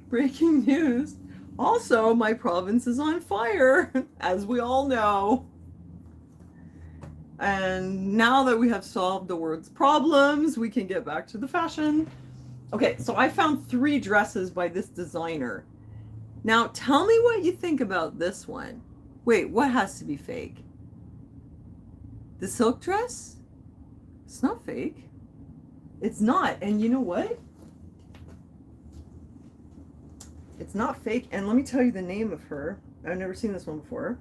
Breaking news. Also, my province is on fire, as we all know. And now that we have solved the world's problems, we can get back to the fashion. Okay, so I found 3 dresses by this designer. Now, tell me what you think about this one. Wait, what has to be fake? The silk dress? It's not fake. It's not. And you know what? It's not fake. And let me tell you the name of her. I've never seen this one before.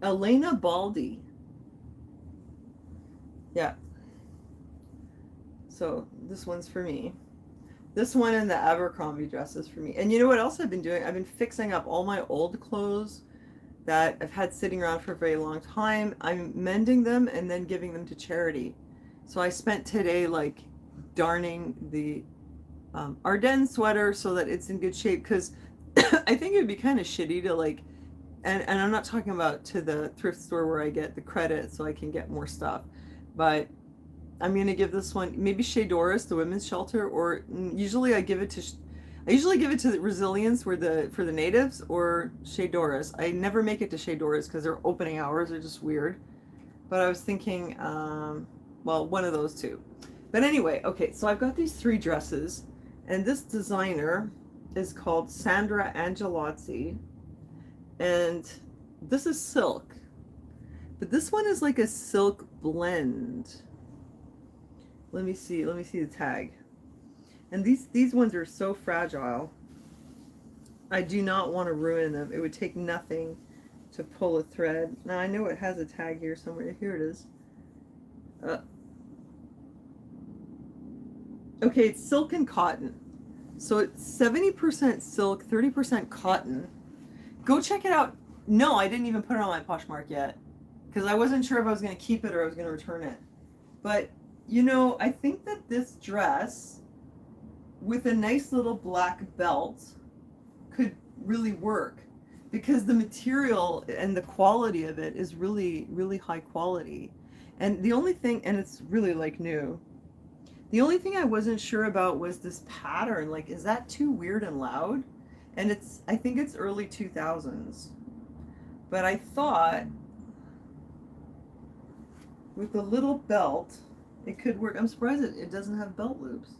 Elena Baldi. Yeah. So this one's for me. This one and the Abercrombie dress is for me. And you know what else I've been doing? I've been fixing up all my old clothes that I've had sitting around for a very long time. I'm mending them and then giving them to charity. So I spent today like darning the Ardennes sweater so that it's in good shape, because I think it would be kind of shitty to like, and I'm not talking about to the thrift store where I get the credit so I can get more stuff, but I'm going to give this one, maybe Chez Doris, the women's shelter, or usually I give it to the Resilience for the natives, or Chez Doris. I never make it to Chez Doris because their opening hours are just weird. But I was thinking, well, one of those two. But anyway, okay, so I've got these 3 dresses, and this designer is called Sandra Angelozzi, and this is silk. But this one is like a silk blend. Let me see the tag. And these ones are so fragile. I do not want to ruin them. It would take nothing to pull a thread. Now I know it has a tag here somewhere. Here it is. Okay, it's silk and cotton. So it's 70% silk, 30% cotton. Go check it out. No, I didn't even put it on my Poshmark yet, because I wasn't sure if I was going to keep it or I was going to return it. But, you know, I think that this dress with a nice little black belt could really work, because the material and the quality of it is really, really high quality. And the only thing, and it's really like new, the only thing I wasn't sure about was this pattern. Like, is that too weird and loud? And I think it's early 2000s. But I thought with a little belt, it could work. I'm surprised it doesn't have belt loops,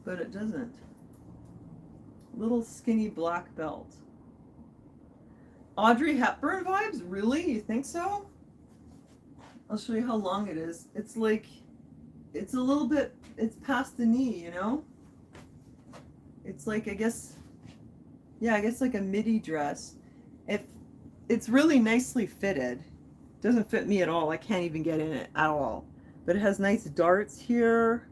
but it doesn't. Little skinny black belt. Audrey Hepburn vibes? Really? You think so? I'll show you how long it is. It's like, it's a little bit, it's past the knee, you know? It's like, I guess like a midi dress. It's really nicely fitted. Doesn't fit me at all. I can't even get in it at all. But it has nice darts here.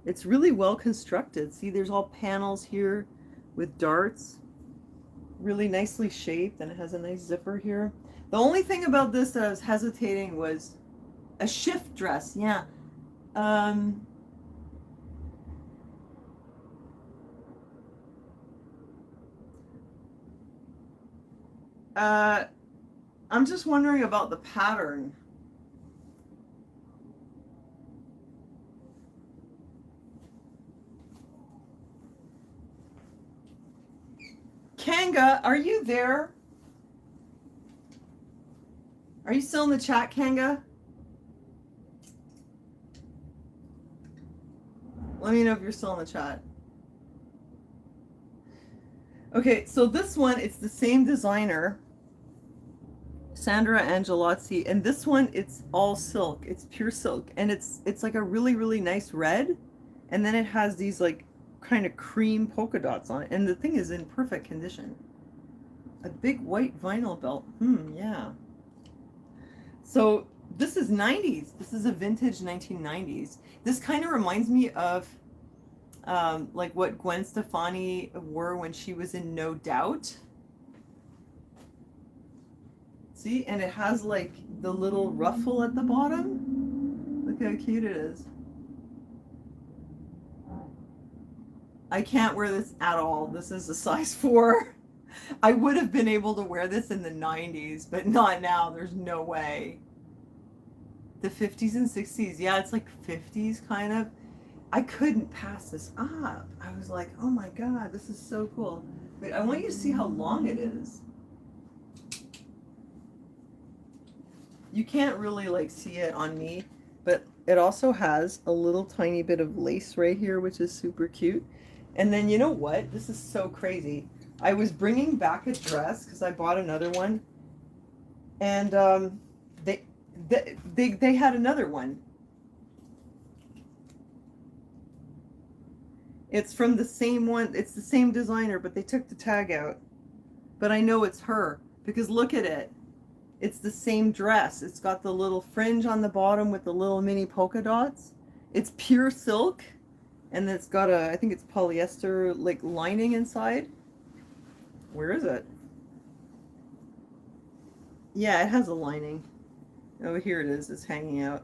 It's really well constructed. See, there's all panels here with darts. Really nicely shaped, and it has a nice zipper here. The only thing about this that I was hesitating was a shift dress. Yeah. I'm just wondering about the pattern. Kanga, are you there? Are you still in the chat, Kanga? Let me know if you're still in the chat. Okay, so this one, it's the same designer, Sandra Angelozzi, and this one, it's all silk. It's pure silk, and it's like a really, really nice red, and then it has these like kind of cream polka dots on it, and the thing is in perfect condition. A big white vinyl belt. Yeah. So this is 90s. This is a vintage 1990s. This kind of reminds me of like what Gwen Stefani wore when she was in No Doubt. See, and it has like the little ruffle at the bottom. Look how cute it is. I can't wear this at all. This is a size 4. I would have been able to wear this in the 90s, but not now. There's no way. The 50s and 60s. Yeah, it's like 50s kind of. I couldn't pass this up. I was like, oh my God, this is so cool. But I want you to see how long it is. You can't really like see it on me, but it also has a little tiny bit of lace right here, which is super cute. And then you know what? This is so crazy. I was bringing back a dress because I bought another one, and they had another one. It's from the same one. It's the same designer, but they took the tag out. But I know it's her because look at it. It's the same dress. It's got the little fringe on the bottom with the little mini polka dots. It's pure silk, and it's got I think it's polyester like lining inside. Where is it? Yeah, it has a lining. Oh, here it is. It's hanging out.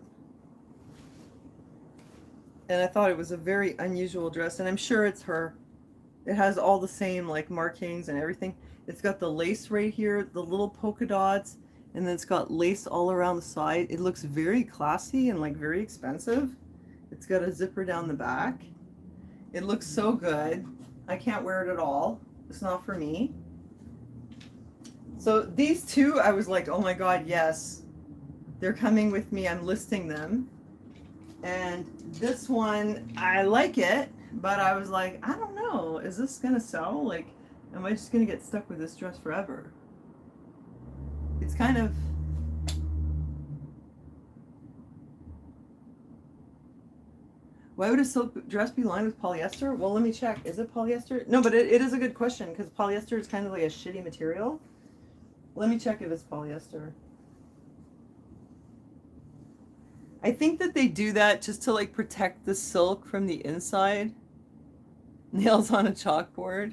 And I thought it was a very unusual dress, and I'm sure it's her. It has all the same like markings and everything. It's got the lace right here, the little polka dots, and then it's got lace all around the side. It looks very classy and like very expensive. It's got a zipper down the back. It looks so good. I can't wear it at all. It's not for me. So these two, I was like, oh my God, yes. They're coming with me. I'm listing them. And this one, I like it, but I was like, I don't know. Is this going to sell? Like, am I just going to get stuck with this dress forever? It's kind of... Why would a silk dress be lined with polyester? Well, let me check. Is it polyester? No, but it is a good question because polyester is kind of like a shitty material. Let me check if it's polyester. I think that they do that just to like protect the silk from the inside. Nails on a chalkboard.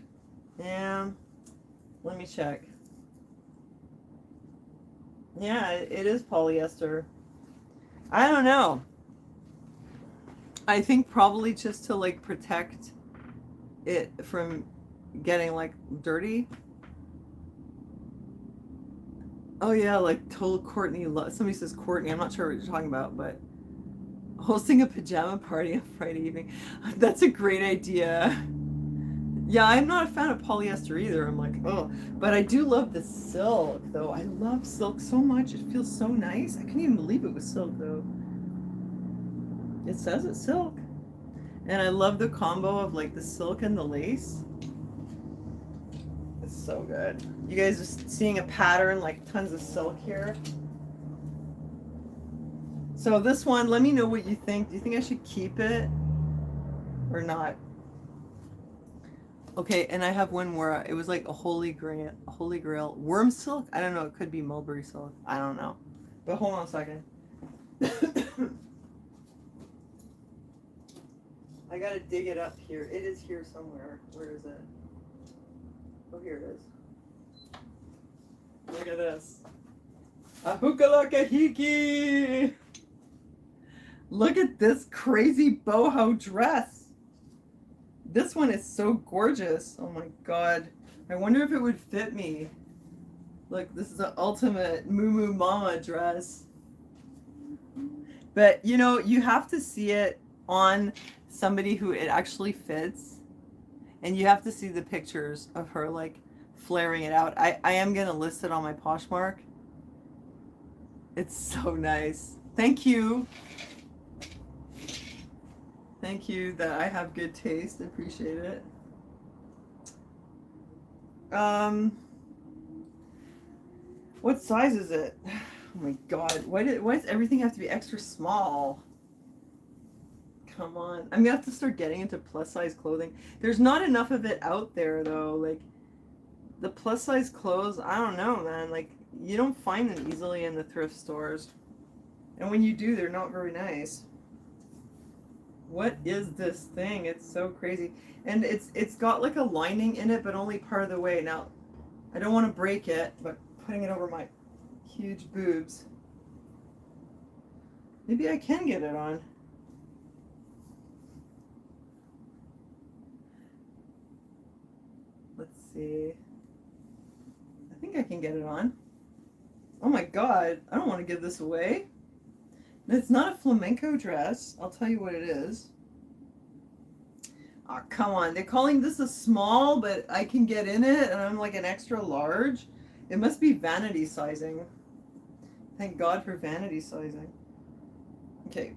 Yeah. Let me check. Yeah, it is polyester. I don't know. I think probably just to like protect it from getting like dirty. Oh yeah, like told Courtney. Somebody says Courtney. I'm not sure what you're talking about, but hosting a pajama party on Friday evening. That's a great idea. Yeah, I'm not a fan of polyester either. I'm like, oh, but I do love the silk though. I love silk so much. It feels so nice. I couldn't even believe it was silk though. It says it's silk. And I love the combo of like the silk and the lace. It's so good. You guys are seeing a pattern, like tons of silk here. So this one, let me know what you think. Do you think I should keep it or not? Okay, and I have one more. It was like a holy grail worm silk. I don't know. It could be mulberry silk. I don't know. But hold on a second. I gotta dig it up here. It is here somewhere. Where is it? Oh, here it is. Look at this. A hukalakahiki. Look at this crazy boho dress. This one is so gorgeous. Oh my god. I wonder if it would fit me. Look, this is an ultimate moo mama dress. But you know, you have to see it on somebody who it actually fits. And you have to see the pictures of her like flaring it out. I am gonna list it on my Poshmark. It's so nice. Thank you. Thank you that I have good taste. I appreciate it. What size is it? Oh my god. Why does everything have to be extra small? Come on. I'm gonna have to start getting into plus size clothing. There's not enough of it out there though. Like the plus size clothes, I don't know, man. Like you don't find them easily in the thrift stores. And when you do, they're not very nice. What is this thing? It's so crazy. And it's got like a lining in it, but only part of the way. Now, I don't want to break it, but putting it over my huge boobs. Maybe I can get it on. Let's see. I think I can get it on. Oh my god, I don't want to give this away. It's not a flamenco dress. I'll tell you what it is. Oh, come on. They're calling this a small, but I can get in it, and I'm like an extra large. It must be vanity sizing. Thank God for vanity sizing. Okay.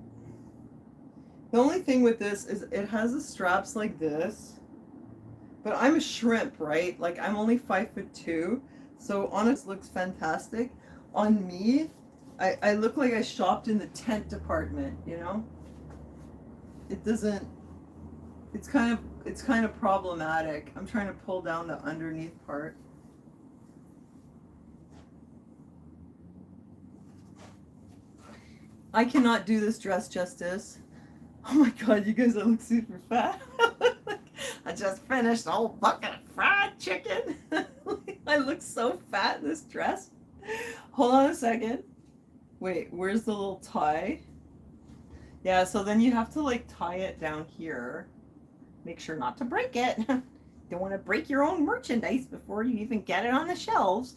The only thing with this is it has the straps like this. But I'm a shrimp, right? Like, I'm only 5'2", so honestly, looks fantastic. On me, I look like I shopped in the tent department, you know? It doesn't, it's kind of problematic. I'm trying to pull down the underneath part. I cannot do this dress justice. Oh my god, you guys, I look super fat. I just finished a whole bucket of fried chicken. I look so fat in this dress. Hold on a second. Wait, where's the little tie? Yeah, so then you have to like tie it down here. Make sure not to break it. Don't want to break your own merchandise before you even get it on the shelves.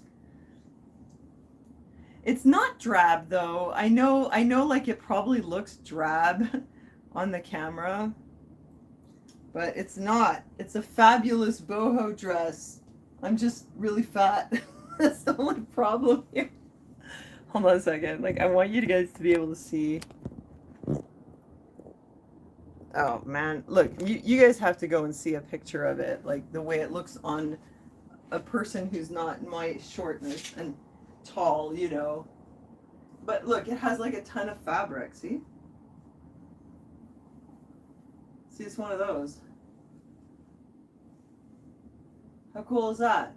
It's not drab though. I know like it probably looks drab on the camera, but it's not. It's a fabulous boho dress. I'm just really fat. That's the only problem here. Hold on a second. Like, I want you guys to be able to see. Oh, man. Look, you guys have to go and see a picture of it. Like, the way it looks on a person who's not my shortness and tall, you know. But look, it has like a ton of fabric, see? See, it's one of those. How cool is that?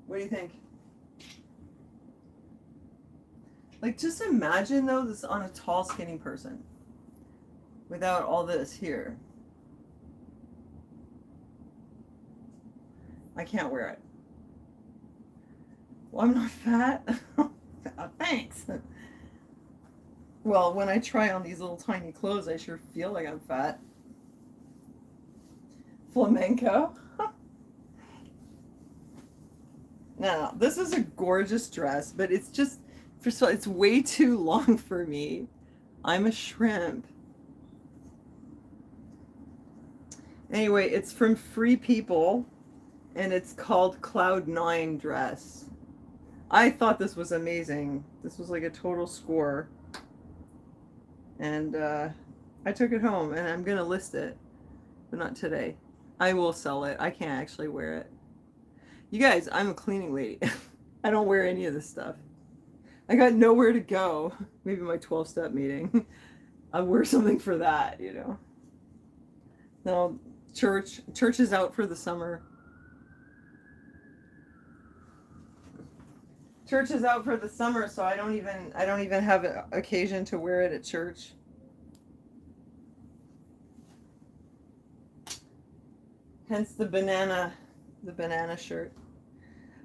What do you think? Like, just imagine though this on a tall, skinny person without all this here. I can't wear it. Well, I'm not fat. Oh, thanks. Well, when I try on these little tiny clothes, I sure feel like I'm fat. Flamenco. Now, this is a gorgeous dress, but it's just, first of all, it's way too long for me. I'm a shrimp. Anyway, it's from Free People, and it's called Cloud 9 dress. I thought this was amazing. This was like a total score. And I took it home, and I'm going to list it, but not today. I will sell it. I can't actually wear it. You guys, I'm a cleaning lady. I don't wear any of this stuff. I got nowhere to go. Maybe my 12-step meeting. I'll wear something for that, you know. No, church is out for the summer. Church is out for the summer, so I don't even have an occasion to wear it at church. Hence the banana shirt.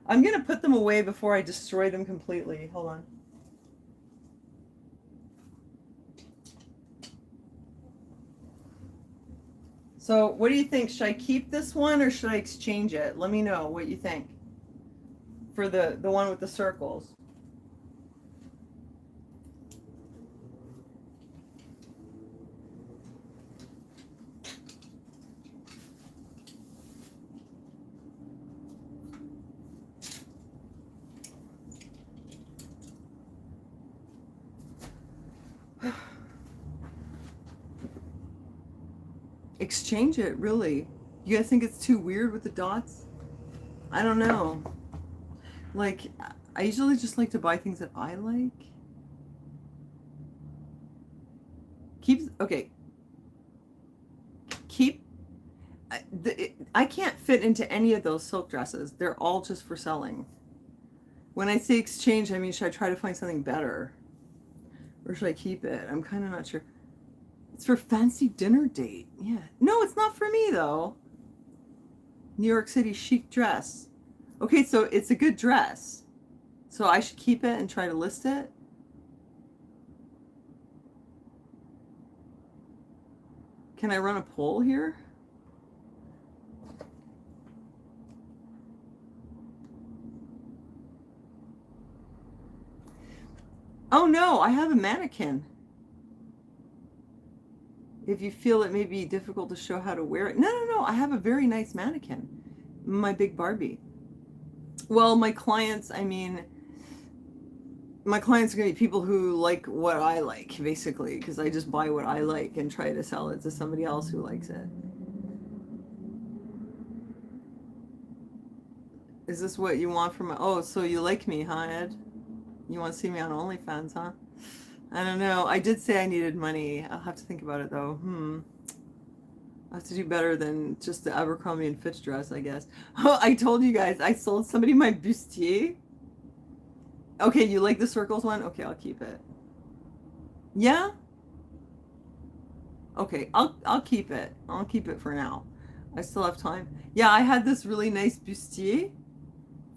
I'm gonna put them away before I destroy them completely. Hold on. So what do you think? Should I keep this one or should I exchange it? Let me know what you think. For the one with the circles. Exchange it, really. You guys think it's too weird with the dots? I don't know. Like, I usually just like to buy things that I like. I can't fit into any of those silk dresses. They're all just for selling. When I say exchange, I mean, should I try to find something better? Or should I keep it? I'm kind of not sure. It's for fancy dinner date. Yeah. No, it's not for me, though. New York City chic dress. Okay, so it's a good dress. So I should keep it and try to list it? Can I run a poll here? Oh no, I have a mannequin. If you feel it may be difficult to show how to wear it. No, I have a very nice mannequin. My big Barbie. Well, my clients are going to be people who like what I like, basically, because I just buy what I like and try to sell it to somebody else who likes it. Is this what you want from oh, so you like me, huh, Ed? You want to see me on OnlyFans, huh? I don't know. I did say I needed money. I'll have to think about it, though. I have to do better than just the Abercrombie and Fitch dress, I guess. Oh, I told you guys, I sold somebody my bustier. Okay, you like the circles one? Okay, I'll keep it. Yeah? Okay, I'll keep it. I'll keep it for now. I still have time. Yeah, I had this really nice bustier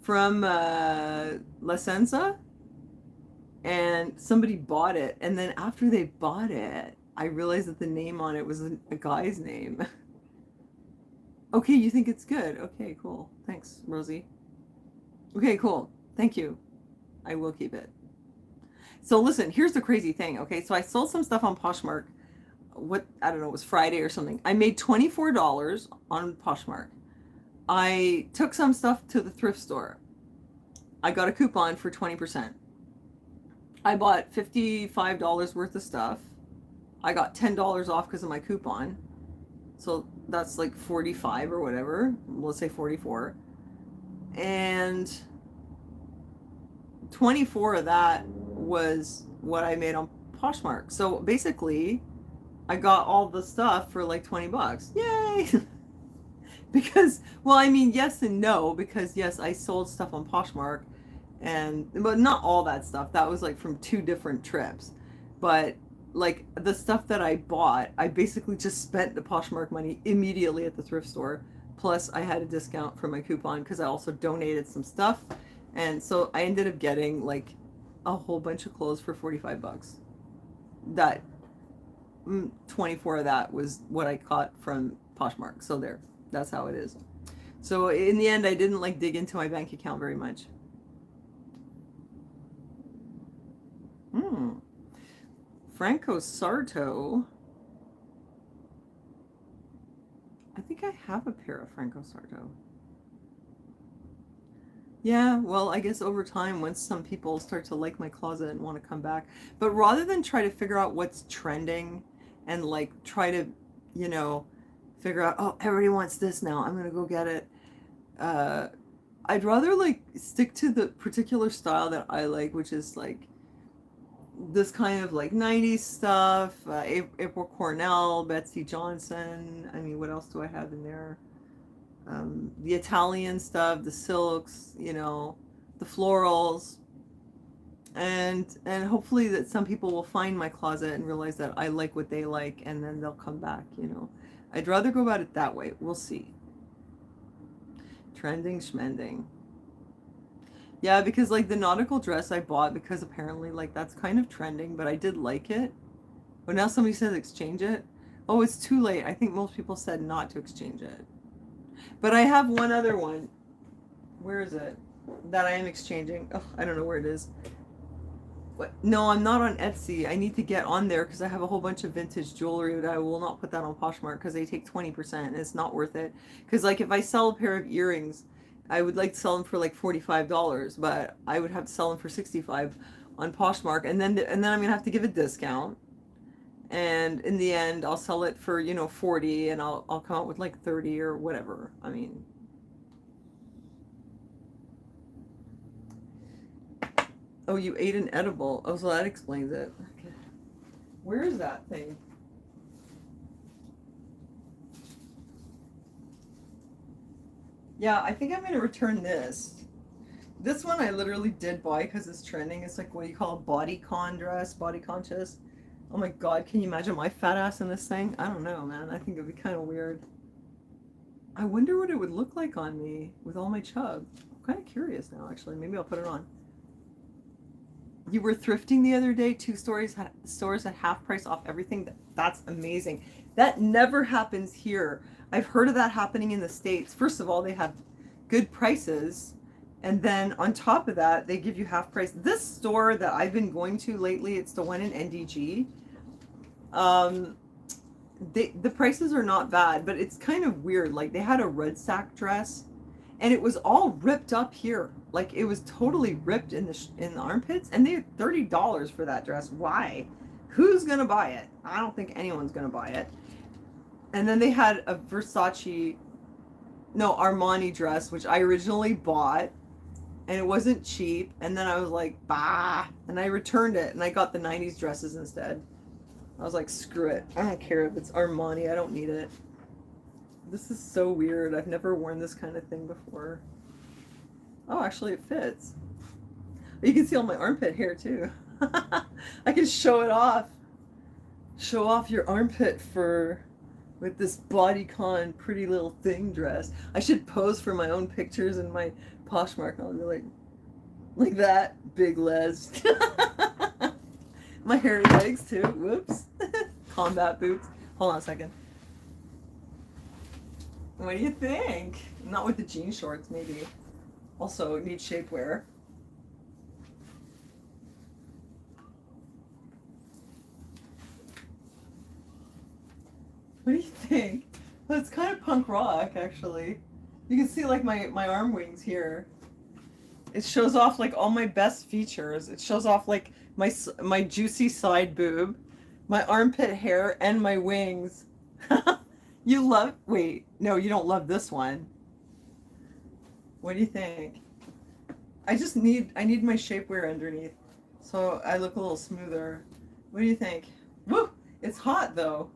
from La Senza, and somebody bought it. And then after they bought it, I realized that the name on it was a guy's name. Okay, you think it's good. Okay, cool. Thanks, Rosie. Okay, cool. Thank you. I will keep it. So listen, here's the crazy thing. Okay, so I sold some stuff on Poshmark. I don't know, it was Friday or something. I made $24 on Poshmark. I took some stuff to the thrift store. I got a coupon for 20%. I bought $55 worth of stuff. I got $10 off because of my coupon. So that's like 45 or whatever. Let's say 44. And 24 of that was what I made on Poshmark. So basically, I got all the stuff for like $20. Yay! Because, well, I mean, yes and no, because yes, I sold stuff on Poshmark, but not all that stuff. That was like from 2 different trips. But like the stuff that I bought, I basically just spent the Poshmark money immediately at the thrift store. Plus I had a discount for my coupon because I also donated some stuff. And so I ended up getting like a whole bunch of clothes for $45. That 24 of that was what I caught from Poshmark. So there, that's how it is. So in the end, I didn't like dig into my bank account very much. Franco Sarto. I think I have a pair of Franco Sarto. Yeah, well, I guess over time, once some people start to like my closet and want to come back. But rather than try to figure out what's trending and like try to, you know, figure out, oh, everybody wants this now, I'm gonna go get it. I'd rather like stick to the particular style that I like, which is like this kind of like 90s stuff, April Cornell, Betsy Johnson. I mean, what else do I have in there? The Italian stuff, the silks, you know, the florals, and hopefully that some people will find my closet and realize that I like what they like, and then they'll come back, you know. I'd rather go about it that way. We'll see. Trending schmending. Yeah, because like the nautical dress I bought because apparently like that's kind of trending, but I did like it. But now somebody says exchange it. Oh, it's too late. I think most people said not to exchange it. But I have one other one. Where is it? That I am exchanging. Oh, I don't know where it is. What? No, I'm not on Etsy. I need to get on there because I have a whole bunch of vintage jewelry, but I will not put that on Poshmark because they take 20% and it's not worth it. Because like if I sell a pair of earrings, I would like to sell them for like $45, but I would have to sell them for $65 on Poshmark, and then I'm gonna have to give a discount. And in the end, I'll sell it for, you know, 40, and I'll come out with like 30 or whatever. I mean, oh, you ate an edible. Oh, so that explains it. Okay. Where is that thing? Yeah, I think I'm going to return this. This one I literally did buy because it's trending. It's like what you call a bodycon dress, body conscious. Oh my God, can you imagine my fat ass in this thing? I don't know, man. I think it'd be kind of weird. I wonder what it would look like on me with all my chub. I'm kind of curious now, actually. Maybe I'll put it on. You were thrifting the other day, stores at half price off everything. That's amazing. That never happens here. I've heard of that happening in the States. First of all, they have good prices. And then on top of that, they give you half price. This store that I've been going to lately, it's the one in NDG. The prices are not bad, but it's kind of weird. Like they had a red sack dress, and it was all ripped up here. Like it was totally ripped in the armpits, and they had $30 for that dress. Why? Who's gonna buy it? I don't think anyone's gonna buy it. And then they had a Armani dress, which I originally bought, and it wasn't cheap. And then I was like, bah, and I returned it, and I got the 90s dresses instead. I was like, screw it. I don't care if it's Armani. I don't need it. This is so weird. I've never worn this kind of thing before. Oh, actually it fits. You can see all my armpit hair too. I can show it off. Show off your armpit fur with this bodycon pretty little thing dress. I should pose for my own pictures in my Poshmark, and I'll be like that, big les. My hairy legs too. Whoops. Combat boots. Hold on a second. What do you think? Not with the jean shorts, maybe. Also need shapewear. What do you think? Well, it's kind of punk rock, actually. You can see like my arm wings here. It shows off like all my best features. It shows off like my juicy side boob, my armpit hair, and my wings. You love, wait, no, you don't love this one. What do you think? I need my shapewear underneath, so I look a little smoother. What do you think? Woo! It's hot though.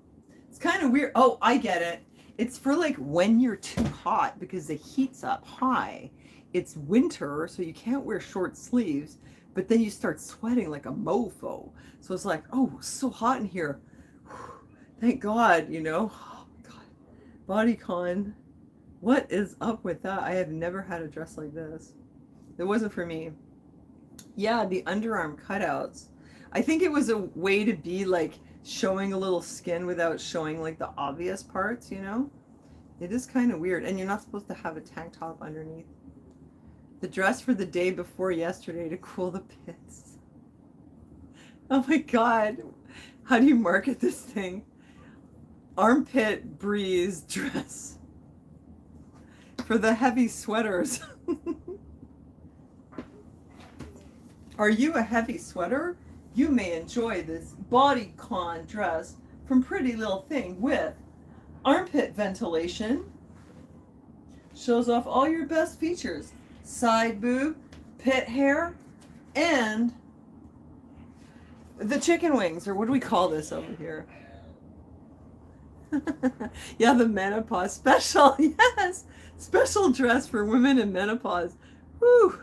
It's kind of weird. Oh, I get it. It's for like when you're too hot because the heat's up high. It's winter, so you can't wear short sleeves, but then you start sweating like a mofo. So it's like, oh, so hot in here. Thank God, you know. Oh, God. Bodycon. What is up with that? I have never had a dress like this. It wasn't for me. Yeah, the underarm cutouts. I think it was a way to be like showing a little skin without showing like the obvious parts, you know? It is kind of weird. And you're not supposed to have a tank top underneath. The dress for the day before yesterday to cool the pits. Oh my God. How do you market this thing? Armpit breeze dress for the heavy sweaters. Are you a heavy sweater? You may enjoy this bodycon dress from Pretty Little Thing with armpit ventilation. Shows off all your best features. Side boob, pit hair, and the chicken wings, or what do we call this over here? Yeah, the menopause special. Yes, special dress for women in menopause. Whew.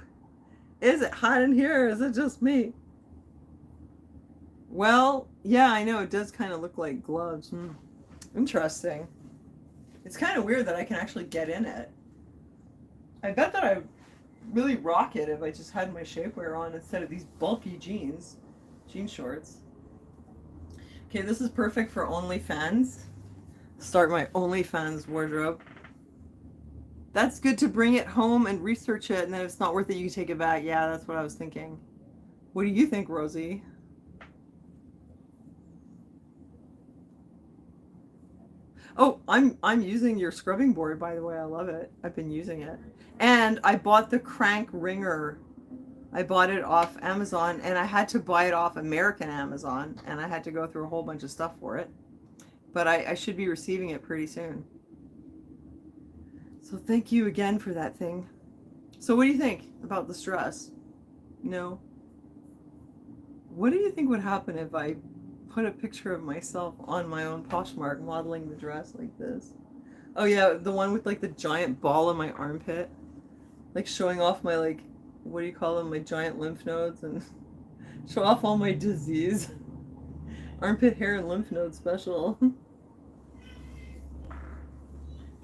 Is it hot in here, or is it just me? Well, yeah, I know it does kind of look like gloves. Interesting. It's kind of weird that I can actually get in it. I bet that I really rock it if I just had my shapewear on instead of these bulky jean shorts. Okay, this is perfect for OnlyFans. Start my OnlyFans wardrobe. That's good to bring it home and research it, and then if it's not worth it, you can take it back. Yeah, that's what I was thinking. What do you think, Rosie? Oh, I'm using your scrubbing board, by the way. I love it. I've been using it. And I bought the crank wringer. I bought it off Amazon, and I had to buy it off American Amazon, and I had to go through a whole bunch of stuff for it. But I should be receiving it pretty soon. So thank you again for that thing. So what do you think about this dress? No? What do you think would happen if I put a picture of myself on my own Poshmark modeling the dress like this? Oh yeah, the one with like the giant ball in my armpit. Like showing off my, like, what do you call them? My giant lymph nodes, and show off all my disease. Armpit hair and lymph node special.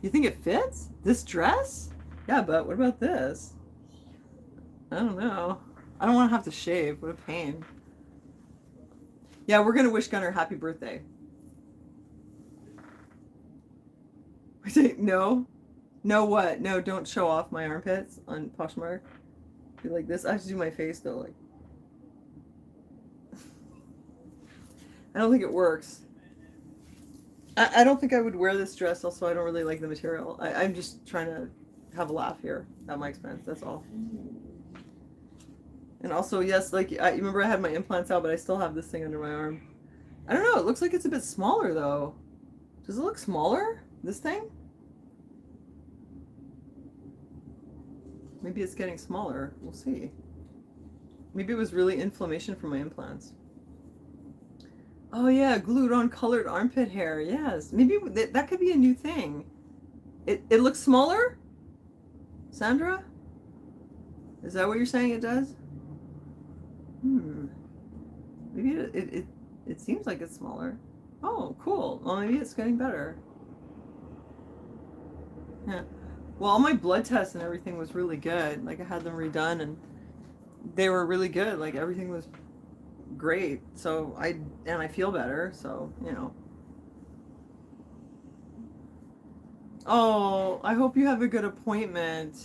You think it fits? This dress? Yeah, but what about this? I don't know. I don't want to have to shave. What a pain. Yeah, we're going to wish Gunnar happy birthday. No? No what? No, don't show off my armpits on Poshmark. Be like this. I have to do my face though. Like, I don't think it works. I don't think I would wear this dress. Also, I don't really like the material. I'm just trying to have a laugh here at my expense. That's all. And also, yes, like, I remember I had my implants out, but I still have this thing under my arm. I don't know. It looks like it's a bit smaller, though. Does it look smaller? This thing? Maybe it's getting smaller. We'll see. Maybe it was really inflammation from my implants. Oh yeah, glued on colored armpit hair. Yes. Maybe that could be a new thing. It looks smaller? Sandra? Is that what you're saying it does? Maybe it seems like it's smaller. Oh, cool. Well, maybe it's getting better. Yeah. Well, all my blood tests and everything was really good. Like, I had them redone, and they were really good. Like, everything was great. So I feel better. So, you know. Oh, I hope you have a good appointment,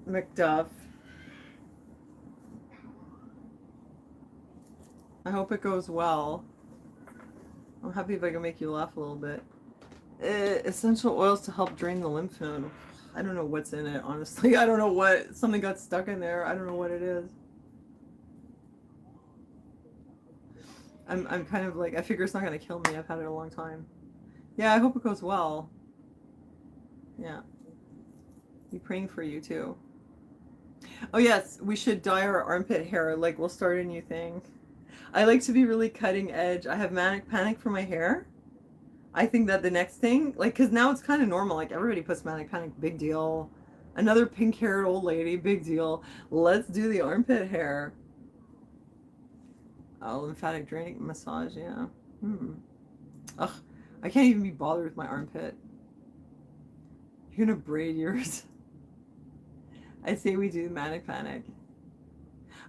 McDuff. I hope it goes well. I'm happy if I can make you laugh a little bit. Essential oils to help drain the lymph node. I don't know what's in it, honestly. I don't know what. Something got stuck in there. I don't know what it is. I'm kind of like, I figure it's not going to kill me. I've had it a long time. Yeah, I hope it goes well. Yeah. Be praying for you too. Oh yes, we should dye our armpit hair. Like, we'll start a new thing. I like to be really cutting edge. I have manic panic for my hair. I think that the next thing, like, because now it's kind of normal. Like, everybody puts manic panic, big deal. Another pink-haired old lady, big deal. Let's do the armpit hair. Oh, lymphatic draining massage, yeah. Ugh, I can't even be bothered with my armpit. You're gonna braid yours. I say we do manic panic.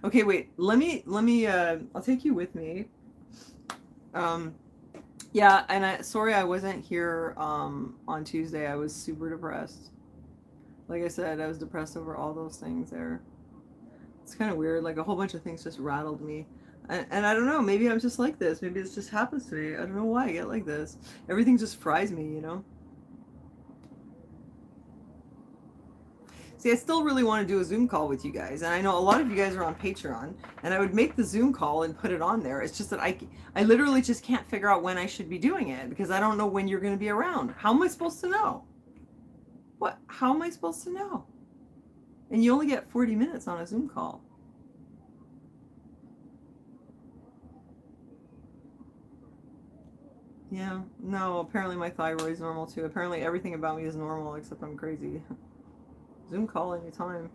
Okay, wait. Let me. I'll take you with me. Yeah, and sorry I wasn't here on Tuesday. I was super depressed. Like I said, I was depressed over all those things there. It's kind of weird. Like, a whole bunch of things just rattled me. And I don't know, maybe I'm just like this. Maybe this just happens to me. I don't know why I get like this. Everything just fries me, you know? See, I still really want to do a Zoom call with you guys. And I know a lot of you guys are on Patreon. And I would make the Zoom call and put it on there. It's just that I literally just can't figure out when I should be doing it. Because I don't know when you're going to be around. How am I supposed to know? What? How am I supposed to know? And you only get 40 minutes on a Zoom call. Yeah, no, apparently my thyroid is normal too. Apparently everything about me is normal except I'm crazy. Zoom call anytime.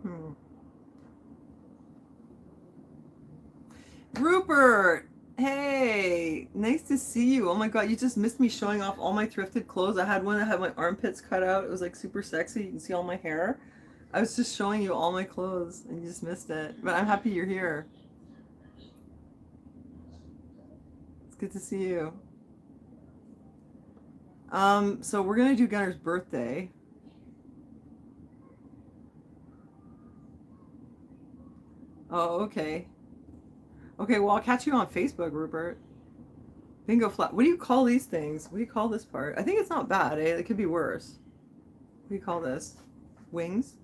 Rupert! Hey! Nice to see you. Oh my god, you just missed me showing off all my thrifted clothes. I had one that had my armpits cut out. It was like super sexy. You can see all my hair. I was just showing you all my clothes and you just missed it. But I'm happy you're here. It's good to see you. So we're gonna do Gunner's birthday. Oh, okay. Okay, well, I'll catch you on Facebook, Rupert. Bingo flat. What do you call these things? What do you call this part? I think it's not bad, eh? It could be worse. What do you call this? Wings?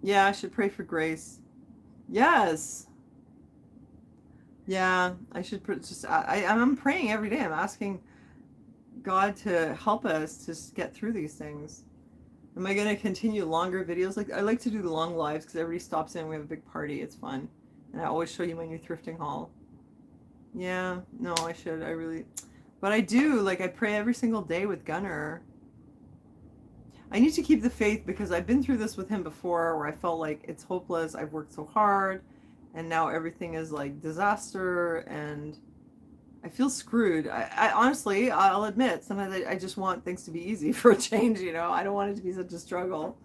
Yeah, I should pray for grace. Yes. Yeah, I should I'm praying every day. I'm asking God to help us to get through these things. Am I going to continue longer videos? Like I like to do the long lives because everybody stops in. We have a big party. It's fun. And I always show you my new thrifting haul. Yeah, no, I should. I really... But I do. Like I pray every single day with Gunner. I need to keep the faith because I've been through this with him before where I felt like it's hopeless. I've worked so hard. And now everything is like disaster and I feel screwed. I honestly, I'll admit, sometimes I just want things to be easy for a change, you know? I don't want it to be such a struggle.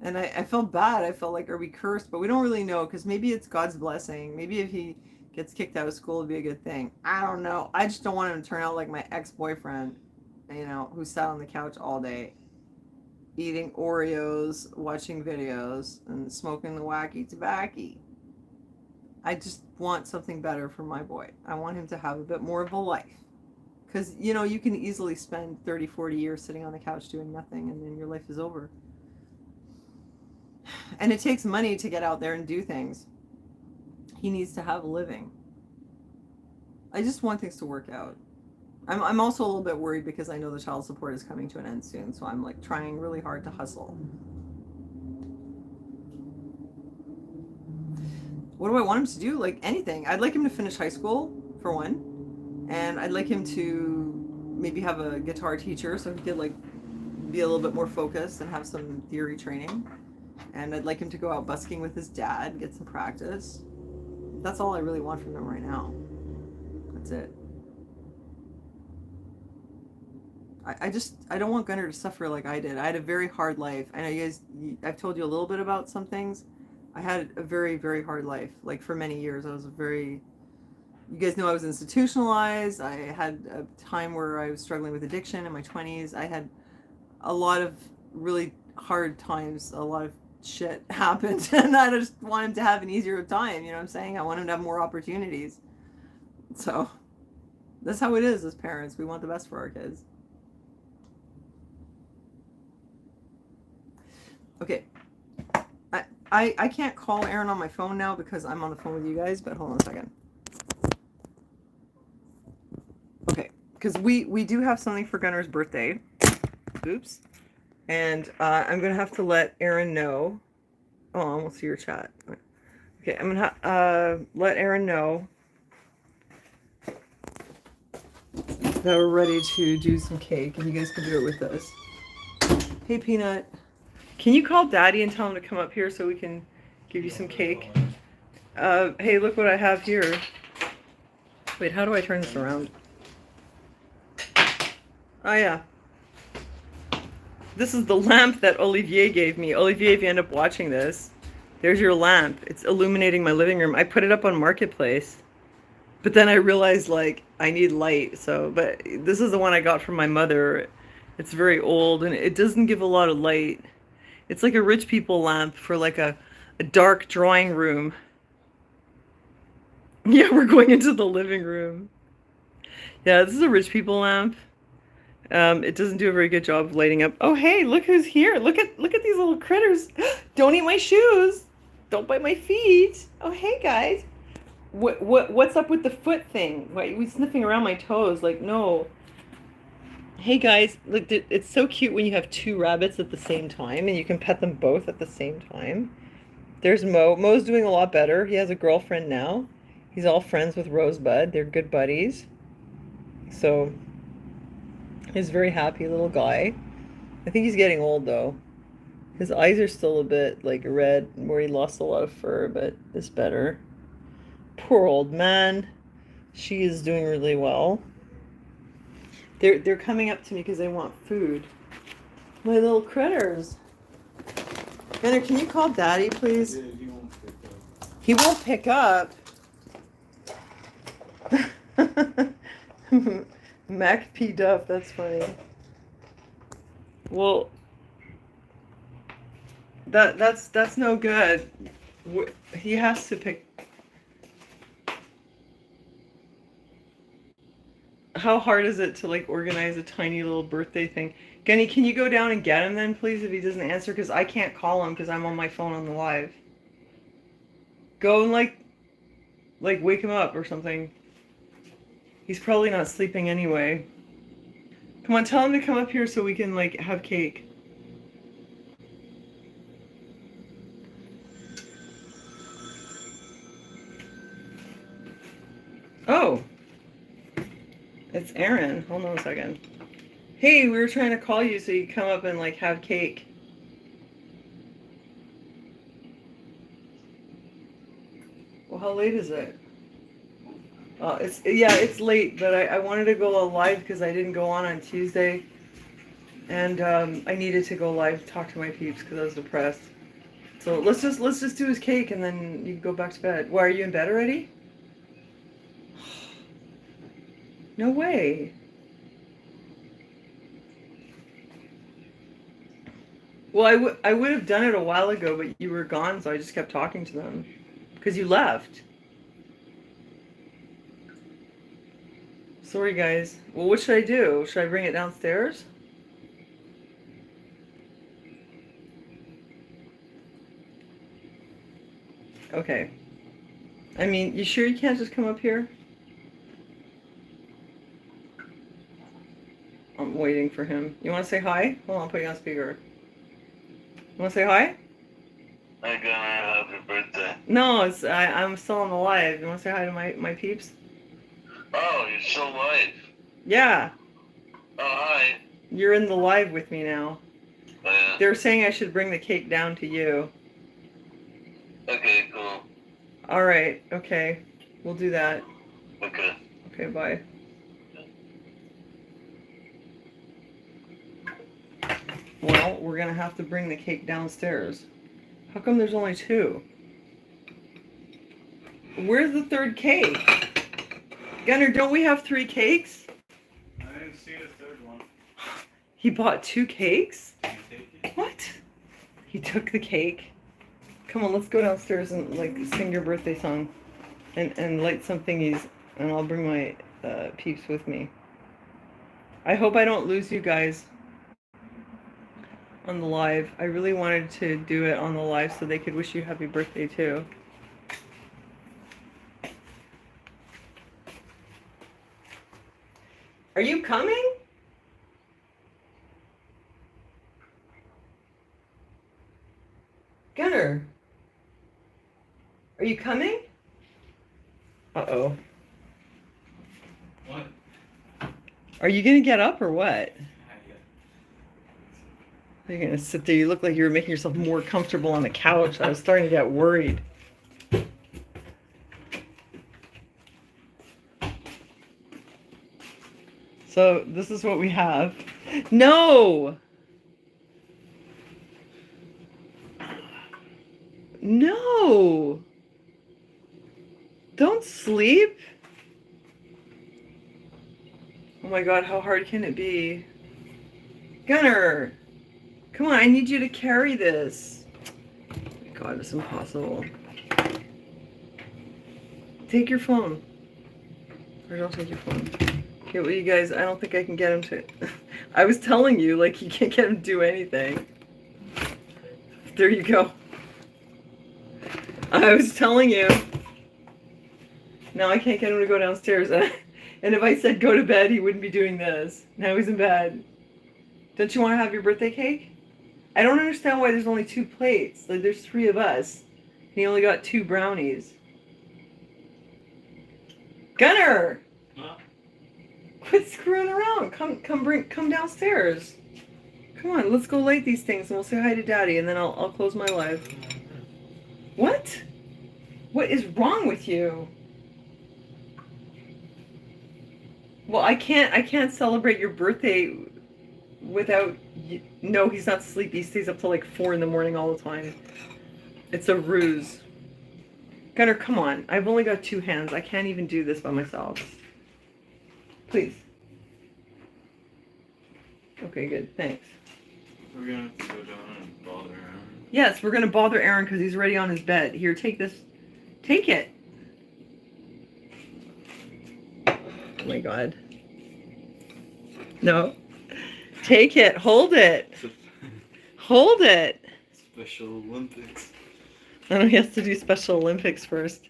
And I felt bad. I felt like, are we cursed? But we don't really know because maybe it's God's blessing. Maybe if he gets kicked out of school, it'd be a good thing. I don't know. I just don't want him to turn out like my ex-boyfriend, you know, who sat on the couch all day eating Oreos, watching videos, and smoking the wacky tobacco. I just want something better for my boy. I want him to have a bit more of a life. Because, you know, you can easily spend 30, 40 years sitting on the couch doing nothing and then your life is over. And it takes money to get out there and do things. He needs to have a living. I just want things to work out. I'm also a little bit worried because I know the child support is coming to an end soon. So I'm like trying really hard to hustle. What do I want him to do? Like anything. I'd like him to finish high school, for one. And I'd like him to maybe have a guitar teacher so he could like be a little bit more focused and have some theory training. And I'd like him to go out busking with his dad, get some practice. That's all I really want from him right now. That's it. I don't want Gunner to suffer like I did. I had a very hard life. I know you guys, I've told you a little bit about some things. I had a very, very hard life. Like for many years, you guys know I was institutionalized. I had a time where I was struggling with addiction in my 20s. I had a lot of really hard times. A lot of shit happened. And I just want him to have an easier time. You know what I'm saying? I want him to have more opportunities. So that's how it is as parents. We want the best for our kids. Okay. I can't call Aaron on my phone now because I'm on the phone with you guys, but hold on a second. Okay, because we do have something for Gunner's birthday. Oops. And I'm going to have to let Aaron know. Oh, I won't see your chat. Okay, I'm going to let Aaron know that we're ready to do some cake, and you guys can do it with us. Hey, Peanut. Can you call Daddy and tell him to come up here so we can give you some cake? Hey, look what I have here. Wait, how do I turn this around? Oh, yeah. This is the lamp that Olivier gave me. Olivier, if you end up watching this, there's your lamp. It's illuminating my living room. I put it up on Marketplace. But then I realized, like, I need light. But this is the one I got from my mother. It's very old, and it doesn't give a lot of light. It's like a rich people lamp for like a dark drawing room. Yeah, we're going into the living room. Yeah, this is a rich people lamp. It doesn't do a very good job of lighting up. Oh, hey, look who's here. Look at these little critters. Don't eat my shoes. Don't bite my feet. Oh, hey, guys. What's up with the foot thing? Why are we sniffing around my toes? Like, no. Hey, guys. Look, it's so cute when you have two rabbits at the same time and you can pet them both at the same time. There's Mo. Mo's doing a lot better. He has a girlfriend now. He's all friends with Rosebud. They're good buddies. So he's a very happy little guy. I think he's getting old though. His eyes are still a bit like red where he lost a lot of fur, but it's better. Poor old man. She is doing really well. They're coming up to me because they want food. My little critters. Gunnar, can you call Daddy, please? He won't pick up. Mac P. Duff, that's funny. Well, that's no good. He has to pick. How hard is it to like organize a tiny little birthday thing? Gunny, can you go down and get him then, please, if he doesn't answer? Because I can't call him because I'm on my phone on the live. Go and like wake him up or something. He's probably not sleeping anyway. Come on, tell him to come up here so we can like have cake. Oh. It's Aaron. Hold on a second. Hey, we were trying to call you so you come up and like have cake. Well, how late is it? It's late, but I wanted to go live because I didn't go on Tuesday, and I needed to go live to talk to my peeps because I was depressed. So let's just do his cake and then you can go back to bed. Why, are you in bed already? No way. Well, I would have done it a while ago, but you were gone, so I just kept talking to them because you left. Sorry, guys. Well, what should I do? Should I bring it downstairs? Okay. I mean, you sure you can't just come up here? I'm waiting for him. You want to say hi? Hold on, I'll put you on speaker. You want to say hi? Hi, Gunnar. Happy birthday. No, I'm still on the live. You want to say hi to my peeps? Oh, you're still live? Yeah. Oh, hi. You're in the live with me now. Oh, yeah. They're saying I should bring the cake down to you. Okay, cool. All right. Okay. We'll do that. Okay. Okay, bye. Well, we're going to have to bring the cake downstairs. How come there's only two? Where's the third cake? Gunnar, don't we have 3 cakes? I didn't see the third one. He bought 2 cakes? Did you take it? What? He took the cake. Come on, let's go downstairs and like sing your birthday song and light some thingies, and I'll bring my peeps with me. I hope I don't lose you guys on the live. I really wanted to do it on the live so they could wish you happy birthday too. Are you coming? Gunnar, are you coming? Uh-oh. What? Are you gonna get up or what? Not yet. You're gonna sit there. You look like you were making yourself more comfortable on the couch. I was starting to get worried. So this is what we have. No! No! Don't sleep. Oh my god, how hard can it be? Gunnar! Come on, I need you to carry this. Oh my god, it's impossible. Take your phone. Or don't take your phone. Okay, well, you guys, I don't think I can get him to... I was telling you, like, you can't get him to do anything. There you go. I was telling you. Now I can't get him to go downstairs. And if I said go to bed, he wouldn't be doing this. Now he's in bed. Don't you want to have your birthday cake? I don't understand why there's only 2 plates. Like, there's 3 of us. And he only got 2 brownies. Gunner! Huh? Quit screwing around. Come downstairs. Come on, let's go light these things and we'll say hi to Daddy and then I'll close my live. What? What is wrong with you? Well, I can't celebrate your birthday without you. No, he's not sleepy. He stays up till like 4 in the morning all the time. It's a ruse. Gunnar, come on. I've only got 2 hands. I can't even do this by myself. Please. Okay, good. Thanks. We're gonna have to go down and bother him. Yes, we're gonna bother Aaron because he's already on his bed. Here, take this. Take it. Oh my God. No. Take it. Hold it. Hold it. Special Olympics. I know he has to do Special Olympics first.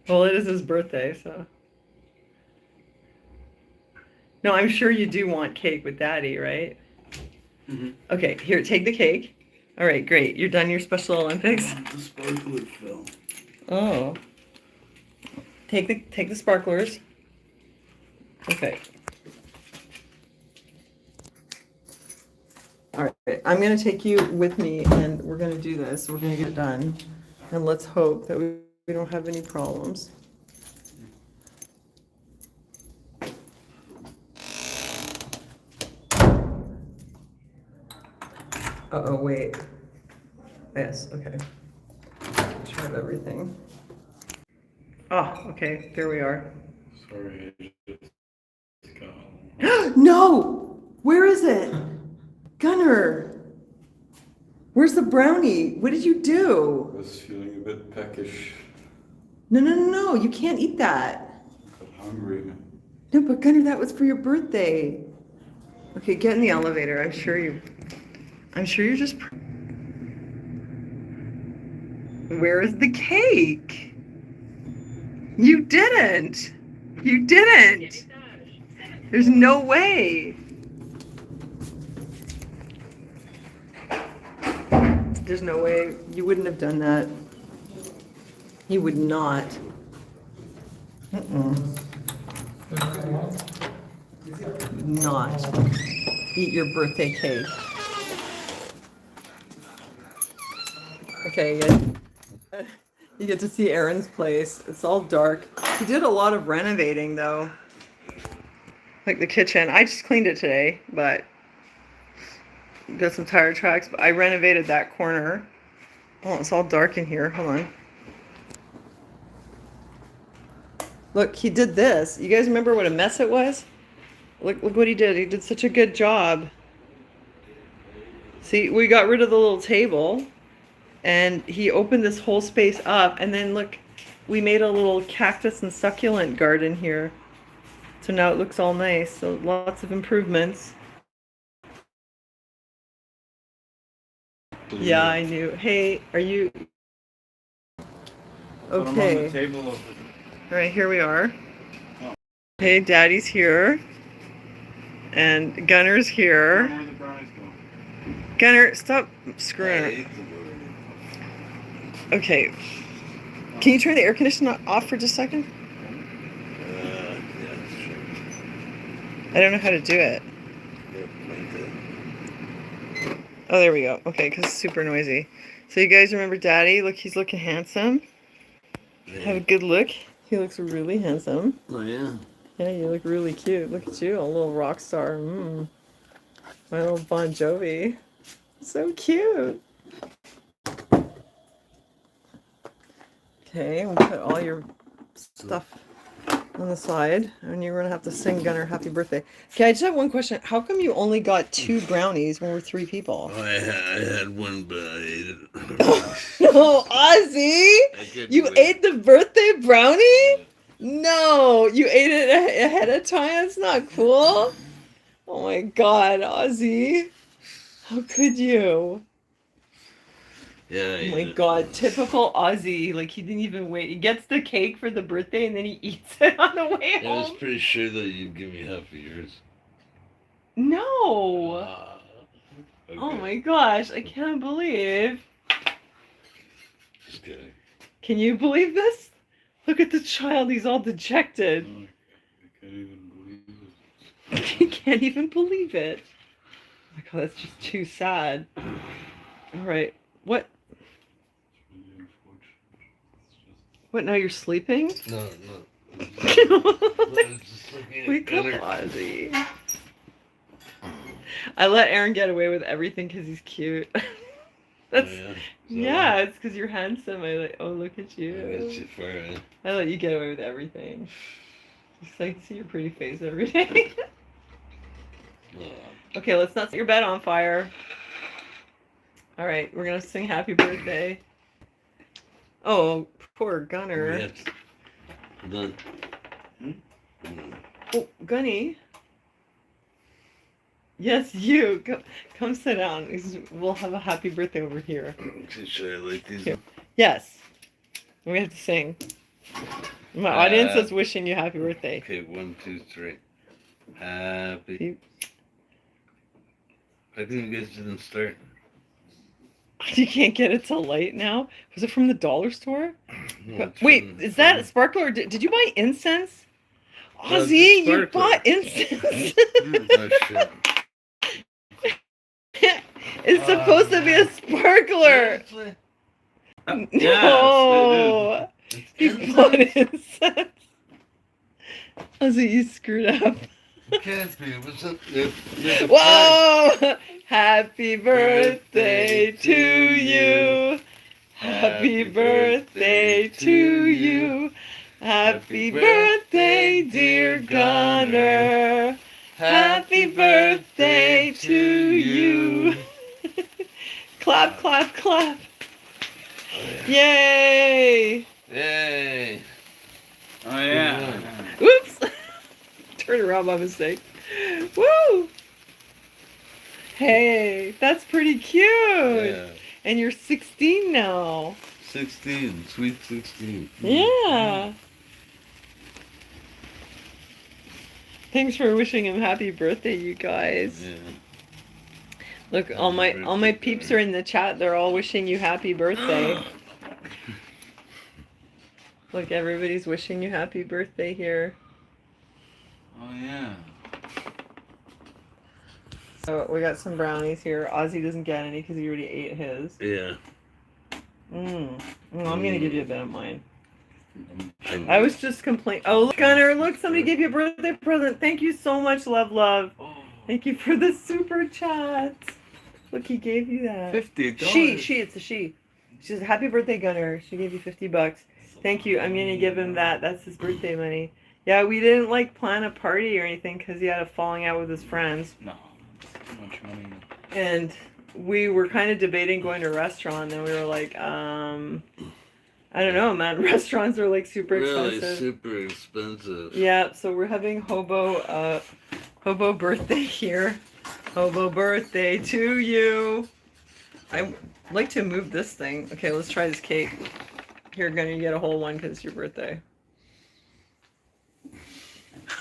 Well, it is his birthday, so. No, I'm sure you do want cake with Daddy, right? Mm-hmm. Okay, here, take the cake. All right, great. You're done your Special Olympics? The sparkler fell. Oh. Take the sparklers. Okay. All right, I'm gonna take you with me and we're gonna do this. We're gonna get it done. And let's hope that we don't have any problems. Uh-oh, wait. Yes, okay. Try everything. Oh, okay, there we are. Sorry, I just got home. No! Where is it? Gunnar! Where's the brownie? What did you do? I was feeling a bit peckish. No, you can't eat that. Got hungry. No, but Gunnar, that was for your birthday. Okay, get in the elevator. I'm sure you're just... Where is the cake? You didn't. You didn't. There's no way. There's no way. You wouldn't have done that. You would not. Not eat your birthday cake. Okay, you get to see Aaron's place. It's all dark. He did a lot of renovating though. Like the kitchen. I just cleaned it today, but got some tire tracks, but I renovated that corner. Oh, it's all dark in here. Hold on. Look, he did this. You guys remember what a mess it was? Look what he did. He did such a good job. See, we got rid of the little table and he opened this whole space up, and then look, we made a little cactus and succulent garden here. So now it looks all nice. So lots of improvements. Yeah, I knew. Hey, are you Put 'em on okay? the table over All right, here we are. Oh. Hey, Daddy's here, and Gunner's here. Where the brownies go? Gunner, stop screwing. Okay, can you turn the air conditioner off for just a second? Yeah, sure. I don't know how to do it. Oh, there we go. Okay, because it's super noisy. So you guys remember Daddy? Look, he's looking handsome. Have a good look. He looks really handsome. Oh, yeah. Yeah, you look really cute. Look at you, a little rock star. My little Bon Jovi. So cute. Okay, we'll put all your stuff on the side, and you're gonna have to sing Gunner happy birthday. Okay, I just have one question. How come you only got 2 brownies when we're 3 people? I had one, but I ate it. No, Ozzy! I couldn't You wait. ate the birthday brownie? No, you ate it ahead of time. That's not cool. Oh my God, Ozzy. How could you? Yeah. Oh my God, typical Ozzy. Like he didn't even wait. He gets the cake for the birthday and then he eats it on the way I was home. pretty sure that you'd give me half of yours. No. Okay. Oh my gosh, I can't believe. Just kidding. Can you believe this? Look at the child. He's all dejected. I can't even believe it. He can't even believe it. Oh my God, that's just too sad. All right. What? It's really unfortunate. It's just... What, now you're sleeping? No. I'm just looking at Wake up, dinner. Ozzy. I let Aaron get away with everything because he's cute. That's Oh, yeah. yeah, it's because you're handsome. I like, oh, look at I got you. you far. I let you get away with everything. Just like to see your pretty face every day. Okay, let's not set your bed on fire. All right, we're gonna sing happy birthday. Oh, poor Gunner. Yes. Done. Oh, Gunny. Yes, you. Come sit down. We'll have a happy birthday over here. Should I light these? Here. Yes. We have to sing. My audience is wishing you happy birthday. Okay, 1, 2, 3. Happy. How come you guys didn't start? You can't get it till late now? Was it from the dollar store? No, it's Wait, from- is that a sparkler? Or did you buy incense? No, it's a Ozzy, you sparkler. bought incense. Oh, shit. It's supposed to be a sparkler. Seriously? No. It's You incense? bought incense. Ozzy, you screwed up. Can't be. What's up? It's a prank. Whoa! Happy birthday to you. Happy birthday to you. Happy birthday, dear Gunner. Happy birthday to you. Clap, clap, clap. Yay! Yay! Oh, yeah. Oops! Turn around by mistake. Woo! Hey, that's pretty cute. Yeah. And you're 16 now. 16. Sweet 16. Yeah. Thanks for wishing him happy birthday, you guys. Yeah. Look, all my peeps are in the chat. They're all wishing you happy birthday. Look, everybody's wishing you happy birthday here. Oh, yeah. So we got some brownies here. Ozzy doesn't get any because he already ate his. Yeah. I'm gonna give you a bit of mine. I I was just complaining. Oh, look, Gunner, look, somebody gave you a birthday present. Thank you so much, love. Oh, Thank you for the super chat. Look, he gave you that. $50. It's a she. She says, happy birthday, Gunner. She gave you $50. Thank you. I'm gonna give him that. That's his birthday money. Yeah, we didn't like plan a party or anything because he had a falling out with his friends. No, too much money. And we were kind of debating going to a restaurant. And then we were like, I don't know, man. Restaurants are like super really expensive. super expensive. Yeah, so we're having hobo birthday here. Hobo birthday to you. I like to move this thing. Okay, let's try this cake. Here, gonna get a whole one because it's your birthday.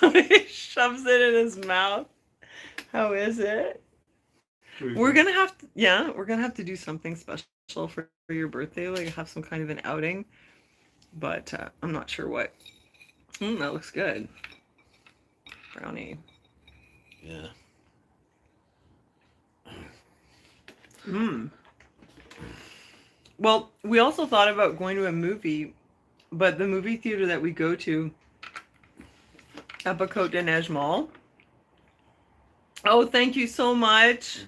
He shoves it in his mouth. How is it? We're gonna have to do something special for your birthday, like have some kind of an outing. But I'm not sure what. That looks good. Brownie. Yeah. Well, we also thought about going to a movie, but the movie theater that we go to at Côte de Neige Mall. Oh, thank you so much.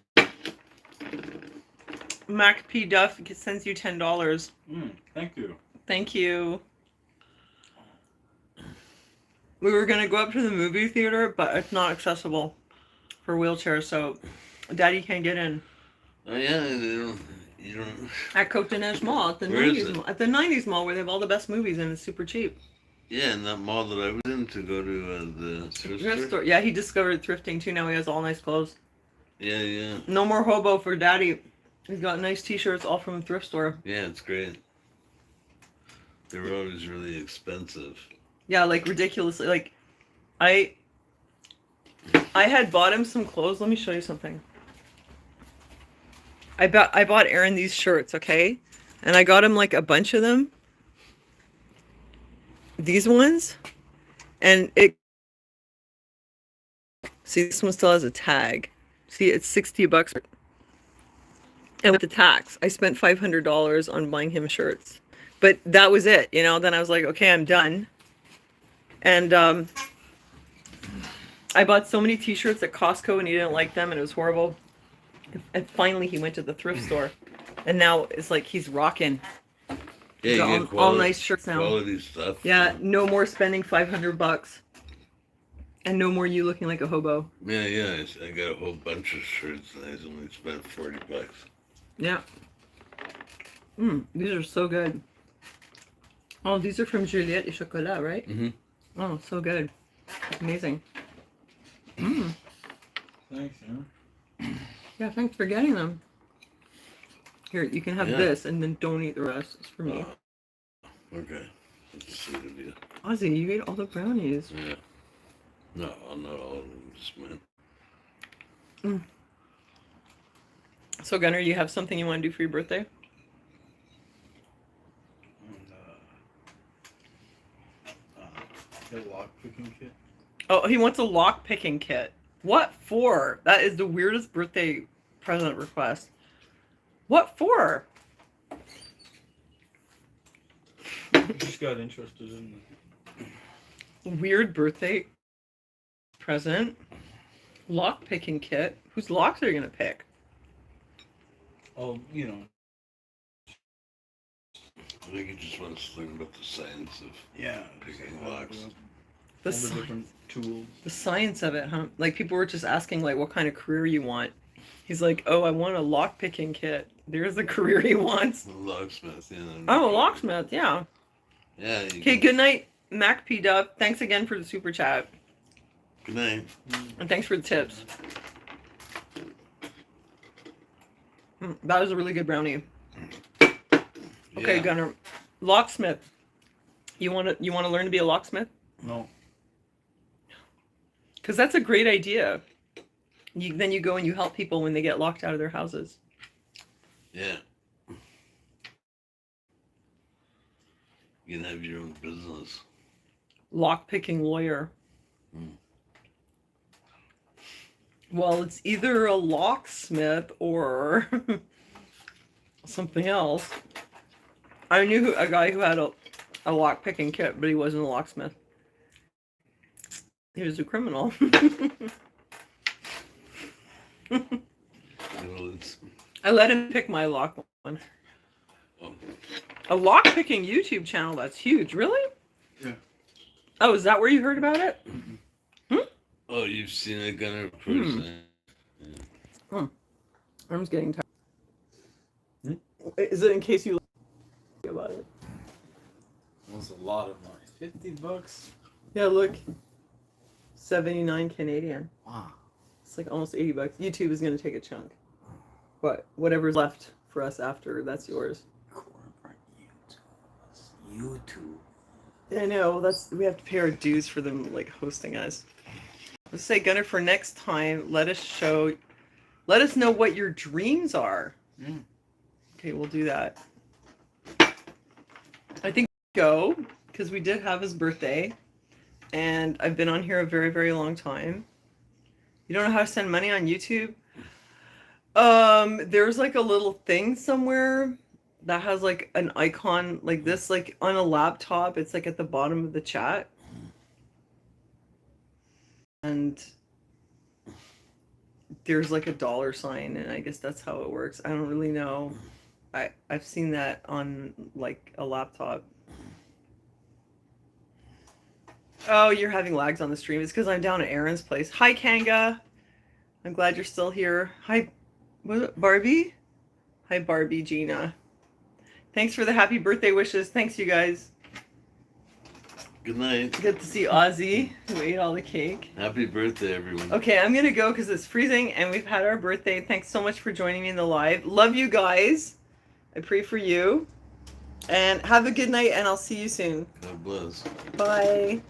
Mac P. Duff sends you $10. Thank you. Thank you. We were going to go up to the movie theater, but it's not accessible for wheelchairs, so Daddy can't get in. Oh yeah, you don't. At Côte de Neige Mall, at the Where is 90s it? mall, at the 90s mall where they have all the best movies and it's super cheap. Yeah, in that mall that I was in to go to the thrift Thrift store. store. Yeah, he discovered thrifting too. Now he has all nice clothes. Yeah, yeah. No more hobo for daddy. He's got nice t-shirts all from the thrift store. Yeah, it's great. They were always really expensive. Yeah, like ridiculously. Like, I had bought him some clothes. Let me show you something. I bought Aaron these shirts, okay? And I got him like a bunch of them. These ones. And see, this one still has a tag. See, it's $60. And with the tax, I spent $500 on buying him shirts. But that was it, you know? Then I was like, okay, I'm done. And I bought so many t-shirts at Costco and he didn't like them and it was horrible. And finally he went to the thrift store. And now it's like he's rocking. Yeah, you get all nice shirts now. Quality stuff. Yeah, no more spending $500. And no more you looking like a hobo. Yeah, yeah. I got a whole bunch of shirts and I only spent $40. Yeah. These are so good. Oh, these are from Juliette et Chocolat, right? Mm-hmm. Oh, so good. Amazing. Thanks, yeah. Yeah, thanks for getting them. Here, you can have this and then don't eat the rest. It's for me. Okay. That's sweet of you. Ozzy, you ate all the brownies. Yeah. No, not all of them. Just mine. So, Gunnar, you have something you want to do for your birthday? And, the lock picking kit. Oh, he wants a lock picking kit. What for? That is the weirdest birthday present request. What for? I just got interested in Weird birthday present. Lock picking kit. Whose locks are you gonna pick? oh, you know. I think he just wants to learn about the science of Yeah. picking locks. All The, the sci- different tools. the science of it, huh? Like people were just asking like what kind of career you want. He's like, oh, I want a lock picking kit. There's the career he wants. The locksmith, yeah. I'm a locksmith, yeah. Yeah. Okay, good night, Mac P Dub. Thanks again for the super chat. Good night. And thanks for the tips. That was a really good brownie. Okay, Yeah. Gunnar. Locksmith. You wanna learn to be a locksmith? No. Because that's a great idea. Then you go and you help people when they get locked out of their houses. Yeah. You can have your own business. Lock picking lawyer. Well, it's either a locksmith or something else. I knew a guy who had a lock picking kit, but he wasn't a locksmith. He was a criminal. Well, it's, I let him pick my lock one. oh, A lock picking YouTube channel, that's huge. Really? Yeah. Oh, is that where you heard about it? oh, you've seen a Gunner person. I'm just getting tired. Is it in case you about it? That was a lot of money. $50? Yeah, look. 79 Canadian. Wow. It's like almost $80. YouTube is going to take a chunk. But whatever's left for us after, that's yours. Corporate YouTube. I know, we have to pay our dues for them like hosting us. Let's say, Gunnar, for next time, let us know what your dreams are. Okay, we'll do that. I think go, because we did have his birthday, and I've been on here a very, very long time. You don't know how to send money on YouTube? There's like a little thing somewhere that has like an icon like this, like on a laptop. It's like at the bottom of the chat. And there's like a dollar sign, and I guess that's how it works. I don't really know. I've seen that on like a laptop. Oh, you're having lags on the stream. It's because I'm down at Aaron's place. Hi, Kanga. I'm glad you're still here. Hi, Barbie? Hi, Barbie Gina. Thanks for the happy birthday wishes. Thanks, you guys. Good night. Good to see Ozzy, who ate all the cake. Happy birthday, everyone. Okay, I'm gonna go because it's freezing and we've had our birthday. Thanks so much for joining me in the live. Love you guys. I pray for you. And have a good night, and I'll see you soon. God bless. Bye.